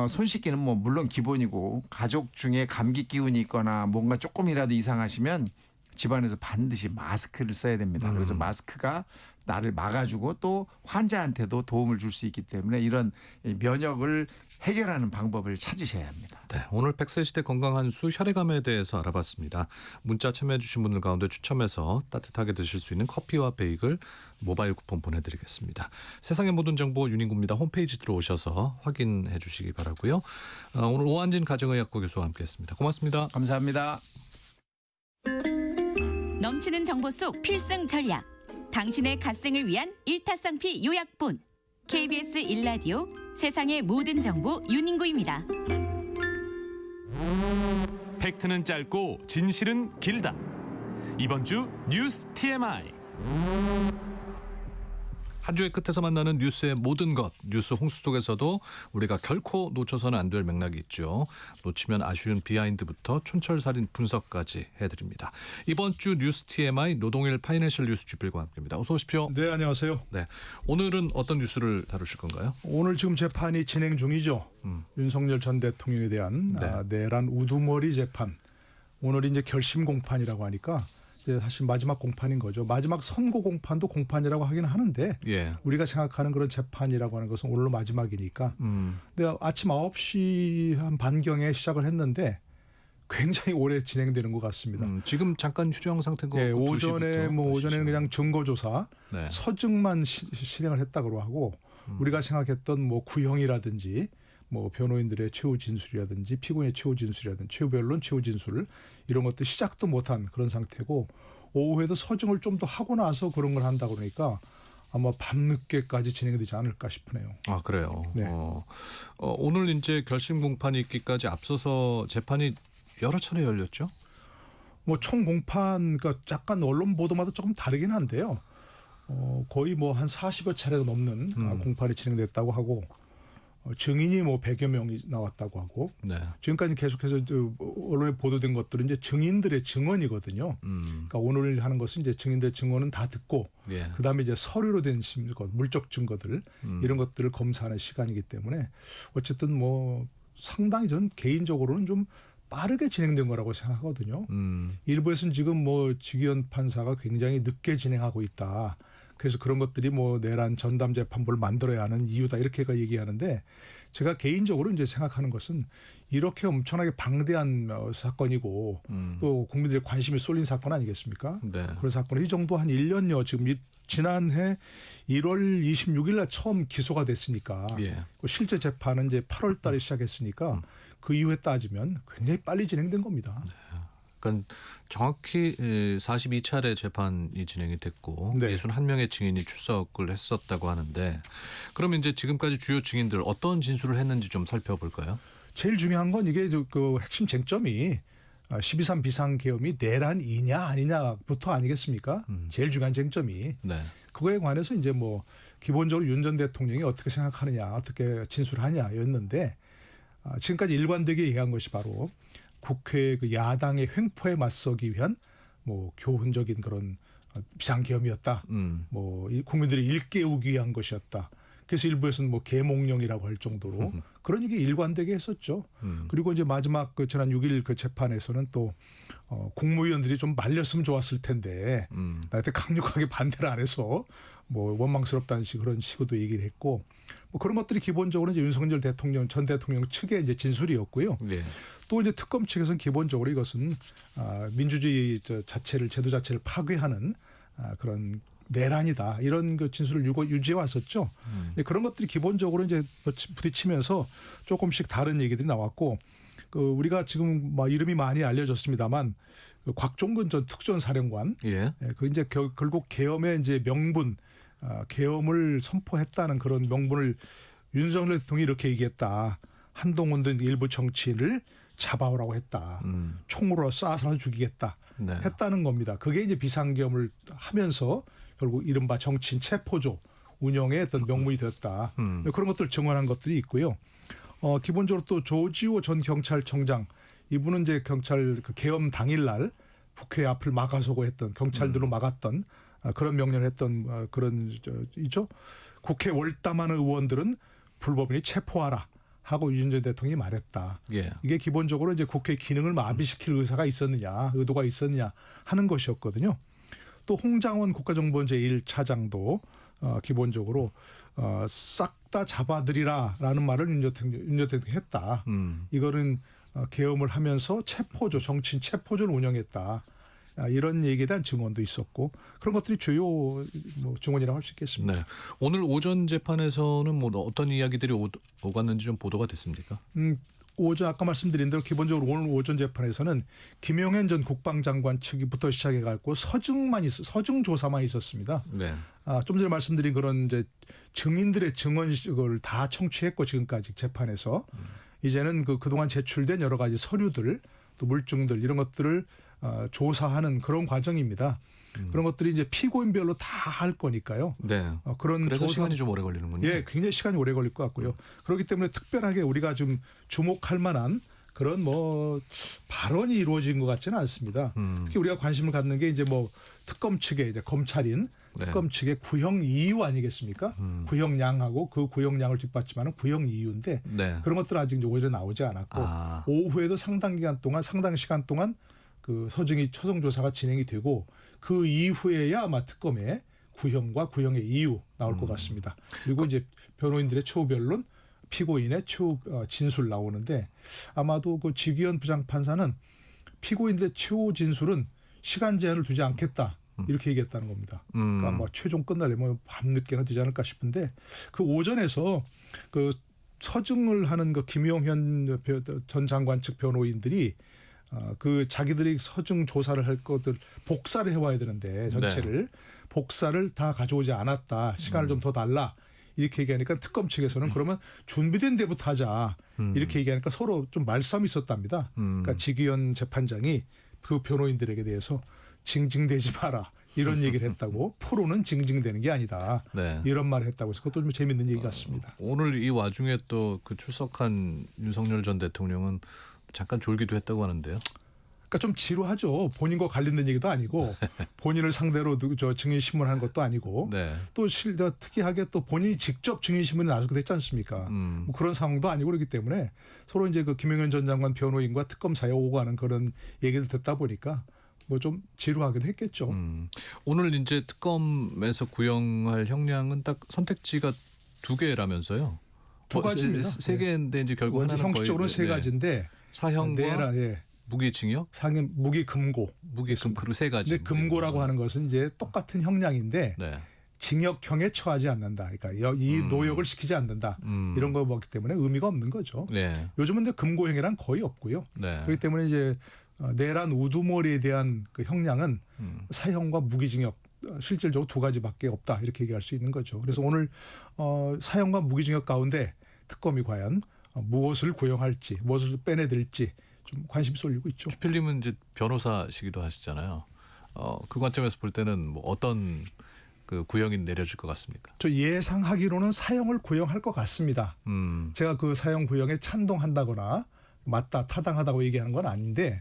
손 씻기는 뭐 물론 기본이고, 가족 중에 감기 기운이 있거나 뭔가 조금이라도 이상하시면 집안에서 반드시 마스크를 써야 됩니다. 그래서 마스크가 나를 막아주고 또 환자한테도 도움을 줄 수 있기 때문에 이런 면역을 해결하는 방법을 찾으셔야 합니다. 네, 오늘 100세 시대 건강한 수 혈액암에 대해서 알아봤습니다. 문자 참여해 주신 분들 가운데 추첨해서 따뜻하게 드실 수 있는 커피와 베이글 모바일 쿠폰 보내드리겠습니다. 세상의 모든 정보 윤인구입니다. 홈페이지 들어오셔서 확인해 주시기 바라고요. 오늘 오한진 가정의학과 교수와 함께했습니다. 고맙습니다. 감사합니다. 넘치는 정보 속 필승 전략. 당신의 갓생을 위한 일타쌍피 요약본. KBS 1라디오 세상의 모든 정보 윤인구입니다. 팩트는 짧고 진실은 길다. 이번 주 뉴스 TMI. 한 주의 끝에서 만나는 뉴스의 모든 것, 뉴스 홍수 속에서도 우리가 결코 놓쳐서는 안 될 맥락이 있죠. 놓치면 아쉬운 비하인드부터 촌철살인 분석까지 해드립니다. 이번 주 뉴스 TMI 노동일 파이낸셜 뉴스 주필과 함께입니다. 어서 오십시오. 네, 안녕하세요. 네, 오늘은 어떤 뉴스를 다루실 건가요? 오늘 지금 재판이 진행 중이죠. 윤석열 전 대통령에 대한 내란 우두머리 재판. 오늘이 이제 결심 공판이라고 하니까 이제 사실 마지막 공판인 거죠. 마지막 선고 공판도 공판이라고 하긴 하는데 우리가 생각하는 그런 재판이라고 하는 것은 오늘로 마지막이니까. 근데 아침 9시 한 반경에 시작을 했는데 굉장히 오래 진행되는 것 같습니다. 지금 잠깐 휴정 상태인 것 같고 오전에는 그냥 증거조사 서증만 실행을 했다고 하고 우리가 생각했던 뭐 구형이라든지 뭐 변호인들의 최후 진술이라든지 피고인의 최후 진술이라든지 최후 변론 최후 진술 이런 것들 시작도 못한 그런 상태고 오후에도 서증을 좀 더 하고 나서 그런 걸 한다고 그러니까 아마 밤늦게까지 진행되지 않을까 싶으네요. 아, 그래요. 네. 오늘 이제 결심 공판이 있기까지 앞서서 재판이 여러 차례 열렸죠? 뭐 총 공판 그러니까 약간 언론 보도마다 조금 다르긴 한데요. 거의 뭐 한 40여 차례가 넘는 공판이 진행됐다고 하고 증인이 뭐 100여 명이 나왔다고 하고 지금까지 계속해서 언론에 보도된 것들은 이제 증인들의 증언이거든요. 그러니까 오늘 하는 것은 이제 증인들의 증언은 다 듣고 그다음에 이제 서류로 된 물적 증거들 이런 것들을 검사하는 시간이기 때문에 어쨌든 뭐 상당히 전 개인적으로는 좀 빠르게 진행된 거라고 생각하거든요. 일부에서는 지금 뭐 지기현 판사가 굉장히 늦게 진행하고 있다. 그래서 그런 것들이 뭐 내란 전담 재판부를 만들어야 하는 이유다 이렇게가 얘기하는데 제가 개인적으로 이제 생각하는 것은 이렇게 엄청나게 방대한 사건이고 또 국민들의 관심이 쏠린 사건 아니겠습니까? 그런 사건이 이 정도 한 1년여 지금 지난해 1월 26일 날 처음 기소가 됐으니까 실제 재판은 이제 8월 달에 시작했으니까 그 이후에 따지면 굉장히 빨리 진행된 겁니다. 그러니까 정확히 42차례 재판이 진행이 됐고 네. 61명의 증인이 출석을 했었다고 하는데 그러면 이제 지금까지 주요 증인들 어떤 진술을 했는지 좀 살펴볼까요? 제일 중요한 건 이게 그 핵심 쟁점이 12.3 비상계엄이 내란이냐 아니냐부터 아니겠습니까? 제일 중요한 쟁점이. 네. 그거에 관해서 이제 뭐 기본적으로 윤 전 대통령이 어떻게 생각하느냐, 어떻게 진술하냐였는데 지금까지 일관되게 얘기한 것이 바로 국회 그 야당의 횡포에 맞서기 위한 뭐 교훈적인 그런 비상계엄이었다. 뭐 국민들이 일깨우기 위한 것이었다. 그래서 일부에서는 뭐 계몽령이라고 할 정도로 그런 얘기 일관되게 했었죠. 그리고 이제 마지막 그 지난 6일 그 재판에서는 또 국무위원들이 좀 말렸으면 좋았을 텐데 나한테 강력하게 반대를 안 해서 뭐 원망스럽다는 그런 식으로 얘기를 했고 뭐 그런 것들이 기본적으로 이제 윤석열 대통령 전 대통령 측의 이제 진술이었고요. 네. 또 이제 특검 측에서는 기본적으로 이것은 민주주의 자체를 제도 자체를 파괴하는 그런 내란이다 이런 그 진술을 유지해 왔었죠. 그런 것들이 기본적으로 이제 부딪히면서 조금씩 다른 얘기들이 나왔고 그 우리가 지금 뭐 이름이 많이 알려졌습니다만 그 곽종근 전 특전사령관, 그 이제 결국 계엄의 이제 명분, 계엄을 선포했다는 그런 명분을 윤석열 대통령이 이렇게 얘기했다. 한동훈 등 일부 정치인을 잡아오라고 했다. 총으로 쏴서 죽이겠다. 네. 했다는 겁니다. 그게 이제 비상계엄을 하면서 결국 이른바 정치인 체포조 운영의 어떤 명분이 되었다. 그런 것들 증언한 것들이 있고요. 기본적으로 또 조지호 전 경찰청장 이분은 이제 경찰 그 계엄 당일날 국회 앞을 막아서고 했던 경찰들로 막았던 그런 명령을 했던 그런 있죠. 국회 월담하는 의원들은 불법인이 체포하라 하고 윤 전 대통령이 말했다. 예. 이게 기본적으로 이제 국회 기능을 마비시킬 의사가 있었느냐, 의도가 있었느냐 하는 것이었거든요. 또 홍장원 국가정보원 제1차장도 기본적으로 싹 다 잡아들이라라는 말을 윤 대통령이 했다. 이거는 계엄을 하면서 체포조, 정치인 체포조를 운영했다. 이런 얘기에 대한 증언도 있었고 그런 것들이 주요 뭐 증언이라고 할 수 있겠습니다. 네. 오늘 오전 재판에서는 뭐 어떤 이야기들이 오갔는지 좀 보도가 됐습니까? 오전 아까 말씀드린 대로 기본적으로 오늘 오전 재판에서는 김용현 전 국방장관 측부터 시작해갖고 서증 조사만 있었습니다. 네. 좀 전에 말씀드린 그런 이제 증인들의 증언을 다 청취했고 지금까지 재판에서 이제는 그동안 제출된 여러 가지 서류들 또 물증들 이런 것들을 조사하는 그런 과정입니다. 그런 것들이 이제 피고인별로 다 할 거니까요. 네. 그래서 시간이 좀 오래 걸리는군요. 예, 굉장히 시간이 오래 걸릴 것 같고요. 그렇기 때문에 특별하게 우리가 좀 주목할 만한 그런 뭐 발언이 이루어진 것 같지는 않습니다. 특히 우리가 관심을 갖는 게 이제 뭐 특검 측의 이제 검찰인 특검 측의 구형 이유 아니겠습니까? 구형량하고 그 구형량을 뒷받침하는 구형 이유인데 네. 그런 것들은 아직 이제 오전에 나오지 않았고 오후에도 상당 시간 동안 그 서증이 초성 조사가 진행이 되고 그 이후에야 아마 특검의 구형과 구형의 이유 나올 것 같습니다. 그리고 이제 변호인들의 추후 변론, 피고인의 추후 진술 나오는데 아마도 그 지기현 부장판사는 피고인들의 추후 진술은 시간 제한을 두지 않겠다. 이렇게 얘기했다는 겁니다. 그러니까 뭐 최종 끝나려면 밤늦게나 되지 않을까 싶은데 그 오전에서 그 서증을 하는 그 김용현 전 장관 측 변호인들이 그 자기들이 서증 조사를 할 것들 복사를 해와야 되는데 전체를 복사를 다 가져오지 않았다. 시간을 좀 더 달라. 이렇게 얘기하니까 특검 측에서는 그러면 준비된 데부터 하자. 이렇게 얘기하니까 서로 좀 말싸움이 있었답니다. 그러니까 지기현 재판장이 그 변호인들에게 대해서 징징대지 마라. 이런 얘기를 했다고 프로는 징징대는 게 아니다. 네. 이런 말을 했다고 해서 그것도 좀 재밌는 얘기 같습니다. 오늘 이 와중에 또 그 출석한 윤석열 전 대통령은 잠깐 졸기도 했다고 하는데요. 그러니까 좀 지루하죠. 본인과 관련된 얘기도 아니고 본인을 상대로 증인 신문한 것도 아니고 네. 또 특이하게 또 본인이 직접 증인 신문에 나서게 됐지 않습니까? 뭐 그런 상황도 아니고 그렇기 때문에 서로 이제 그 김용현 전 장관 변호인과 특검 사이에 오고 가는 그런 얘기를 듣다 보니까 뭐 좀 지루하기도 했겠죠. 오늘 이제 특검에서 구형할 형량은 딱 선택지가 2개라면서요. 2가지입니다. 세 개인데 이제 결국 하나는 형식적으로는 거의 3가지인데 사형과 무기징역, 무기 금고, 그리고 3가지. 근데 금고라고 하는 것은 이제 똑같은 형량인데 네. 징역형에 처하지 않는다. 그러니까 이 노역을 시키지 않는다. 이런 거 보기 때문에 의미가 없는 거죠. 네. 요즘은 근데 금고형이란 거의 없고요. 네. 그렇기 때문에 이제 내란 우두머리에 대한 그 형량은 사형과 무기징역 실질적으로 두 가지밖에 없다 이렇게 얘기할 수 있는 거죠. 그래서 오늘 사형과 무기징역 가운데 특검이 과연 무엇을 구형할지 무엇을 빼내들지 좀 관심이 쏠리고 있죠. 주필님은 이제 변호사시기도 하시잖아요. 그 관점에서 볼 때는 뭐 어떤 그 구형이 내려질 것 같습니까? 저 예상하기로는 사형을 구형할 것 같습니다. 제가 그 사형 구형에 찬동한다거나 맞다 타당하다고 얘기하는 건 아닌데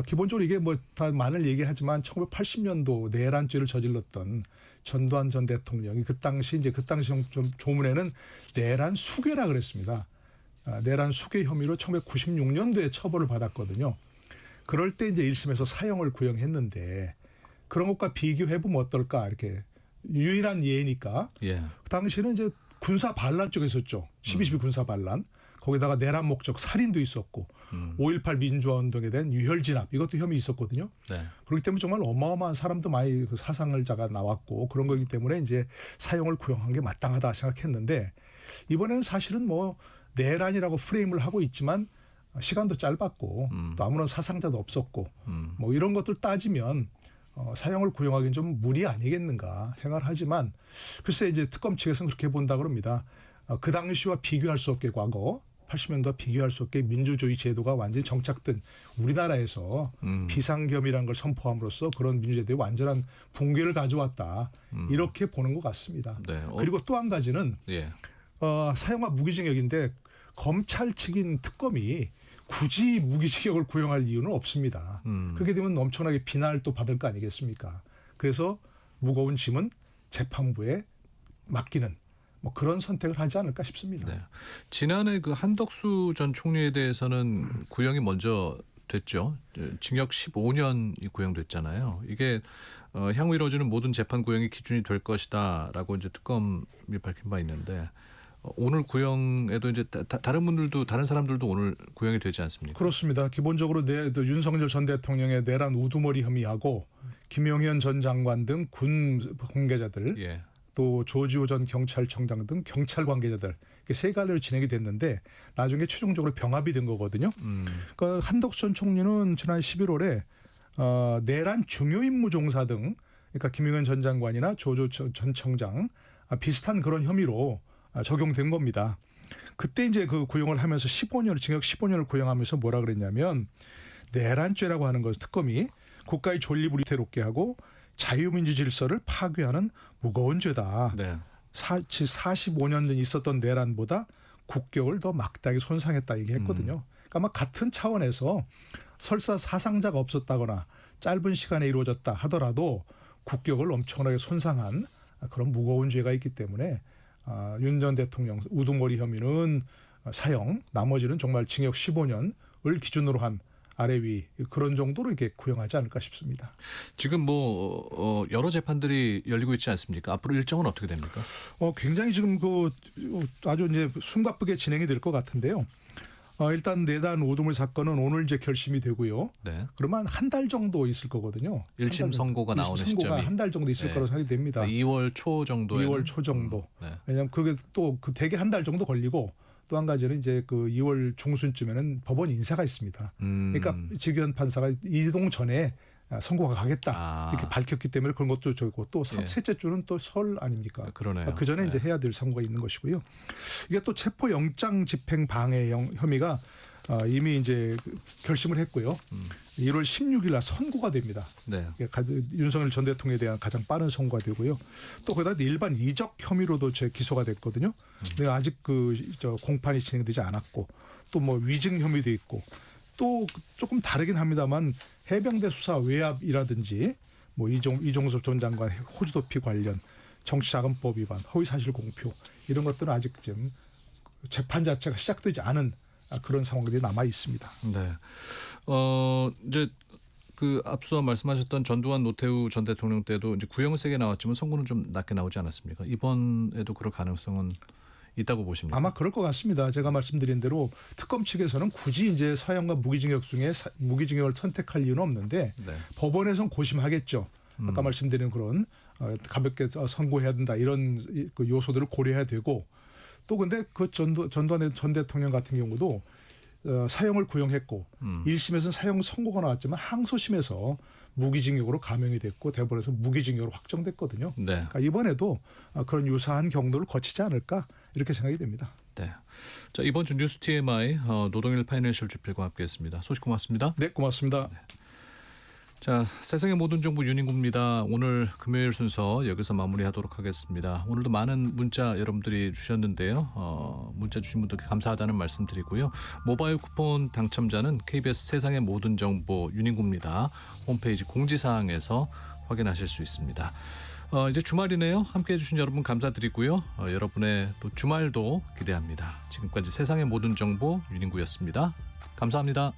기본적으로 이게 뭐 다 많은 얘기하지만 1980년도 내란죄를 저질렀던 전두환 전 대통령이 그 당시 좀 조문에는 내란 수괴라 그랬습니다. 내란 수괴 혐의로 1996년도에 처벌을 받았거든요. 그럴 때 이제 1심에서 사형을 구형했는데 그런 것과 비교해 보면 어떨까 이렇게 유일한 예니까. 예. 그 당시에는 이제 군사 반란 쪽에 있었죠. 12.12 군사 반란. 거기다가 내란 목적 살인도 있었고 5.18 민주화 운동에 대한 유혈 진압 이것도 혐의 있었거든요. 네. 그렇기 때문에 정말 어마어마한 사람도 많이 그 사상자가 나왔고 그런 거기 때문에 이제 사형을 구형한 게 마땅하다 생각했는데 이번에는 사실은 뭐 내란이라고 프레임을 하고 있지만 시간도 짧았고 또 아무런 사상자도 없었고 뭐 이런 것들 따지면 사형을 구형하기는 좀 무리 아니겠는가 생각을 하지만 글쎄 이제 특검 측에서는 그렇게 본다 그럽니다. 그 당시와 비교할 수 없게 과거 80년대와 비교할 수 없게 민주주의 제도가 완전히 정착된 우리나라에서 비상겸이라는 걸 선포함으로써 그런 민주제도의 완전한 붕괴를 가져왔다. 이렇게 보는 것 같습니다. 네. 그리고 또 한 가지는 예. 사형과 무기징역인데 검찰 측인 특검이 굳이 무기징역을 구형할 이유는 없습니다. 그렇게 되면 엄청나게 비난을 또 받을 거 아니겠습니까? 그래서 무거운 짐은 재판부에 맡기는 뭐 그런 선택을 하지 않을까 싶습니다. 네. 지난해 그 한덕수 전 총리에 대해서는 구형이 먼저 됐죠. 징역 15년이 구형됐잖아요. 이게 향후 이루어지는 모든 재판 구형이 기준이 될 것이다라고 이제 특검이 밝힌 바 있는데 오늘 구형에도 이제 다른 분들도 다른 사람들도 오늘 구형이 되지 않습니까? 그렇습니다. 기본적으로 윤석열 전 대통령의 내란 우두머리 혐의하고 김용현 전 장관 등 군 관계자들 예. 또 조지호 전 경찰청장 등 경찰 관계자들 세 가지로 진행이 됐는데 나중에 최종적으로 병합이 된 거거든요. 그러니까 한덕수 전 총리는 지난 11월에 내란 중요 임무 종사 등 그러니까 김용현 전 장관이나 조지호 전 청장 비슷한 그런 혐의로 적용된 겁니다. 그때 이제 그 구형을 하면서 징역 15년을 구형하면서 뭐라 그랬냐면 내란죄라고 하는 것은 특검이 국가의 존립을 위태롭게 하고 자유민주 질서를 파괴하는 무거운 죄다. 네. 45년 전 있었던 내란보다 국격을 더 막대하게 손상했다 얘기했거든요. 그러니까 아마 같은 차원에서 설사 사상자가 없었다거나 짧은 시간에 이루어졌다 하더라도 국격을 엄청나게 손상한 그런 무거운 죄가 있기 때문에 윤 전 대통령 우두머리 혐의는 사형, 나머지는 정말 징역 15년을 기준으로 한 아래 위 그런 정도로 이렇게 구형하지 않을까 싶습니다. 지금 뭐 여러 재판들이 열리고 있지 않습니까? 앞으로 일정은 어떻게 됩니까? 굉장히 지금 그 아주 이제 숨가쁘게 진행이 될 것 같은데요. 일단 내란 우두머리 사건은 오늘 이제 결심이 되고요. 네. 그러면 한 달 정도 있을 거거든요. 1심 선고가 나오는 시점이 한 달 정도 있을 거라고 생각이 됩니다. 2월 초 정도에 2월 초 정도. 네. 왜냐하면 그게 또 대개 한 달 정도 걸리고 또 한 가지는 이제 그 2월 중순쯤에는 법원 인사가 있습니다. 그러니까 지규현 판사가 이동 전에 선고가 가겠다 이렇게 밝혔기 때문에 그런 것도 저고 또 셋째 주는 또 설 아닙니까? 그러네요. 그 전에 이제 해야 될 선고가 있는 것이고요. 이게 또 체포 영장 집행 방해 혐의가 이미 이제 결심을 했고요. 1월 16일 날 선고가 됩니다. 네. 윤석열 전 대통령에 대한 가장 빠른 선고가 되고요. 또 거기다 일반 이적 혐의로도 기소가 됐거든요. 근데 아직 공판이 진행되지 않았고 또 뭐 위증 혐의도 있고 또 조금 다르긴 합니다만 해병대 수사 외압이라든지 뭐 이종섭 전 장관 호주도피 관련 정치자금법 위반, 허위사실 공표 이런 것들은 아직 좀 재판 자체가 시작되지 않은 그런 상황들이 남아 있습니다. 네. 이제 그 앞서 말씀하셨던 전두환 노태우 전 대통령 때도 이제 구형은 세게 나왔지만 선고는 좀 낮게 나오지 않았습니까? 이번에도 그럴 가능성은 있다고 보십니까? 아마 그럴 것 같습니다. 제가 말씀드린 대로 특검 측에서는 굳이 이제 사형과 무기징역 중에 무기징역을 선택할 이유는 없는데 네. 법원에서는 고심하겠죠. 아까 말씀드린 그런 가볍게 선고해야 된다 이런 그 요소들을 고려해야 되고 또 근데 그 전두환 전 대통령 같은 경우도 사형을 구형했고 1심에서는 사형 선고가 나왔지만 항소심에서 무기징역으로 감형이 됐고 대법원에서 무기징역으로 확정됐거든요. 네. 그러니까 이번에도 그런 유사한 경로를 거치지 않을까 이렇게 생각이 됩니다. 네. 자, 이번 주 뉴스 TMI 노동일 파이낸셜 주필과 함께했습니다. 소식 고맙습니다. 네, 고맙습니다. 네. 자, 세상의 모든 정보 윤인구입니다. 오늘 금요일 순서 여기서 마무리하도록 하겠습니다. 오늘도 많은 문자 여러분들이 주셨는데요. 문자 주신 분들께 감사하다는 말씀드리고요. 모바일 쿠폰 당첨자는 KBS 세상의 모든 정보 윤인구입니다. 홈페이지 공지사항에서 확인하실 수 있습니다. 이제 주말이네요. 함께해 주신 여러분 감사드리고요. 여러분의 또 주말도 기대합니다. 지금까지 세상의 모든 정보 윤인구였습니다. 감사합니다.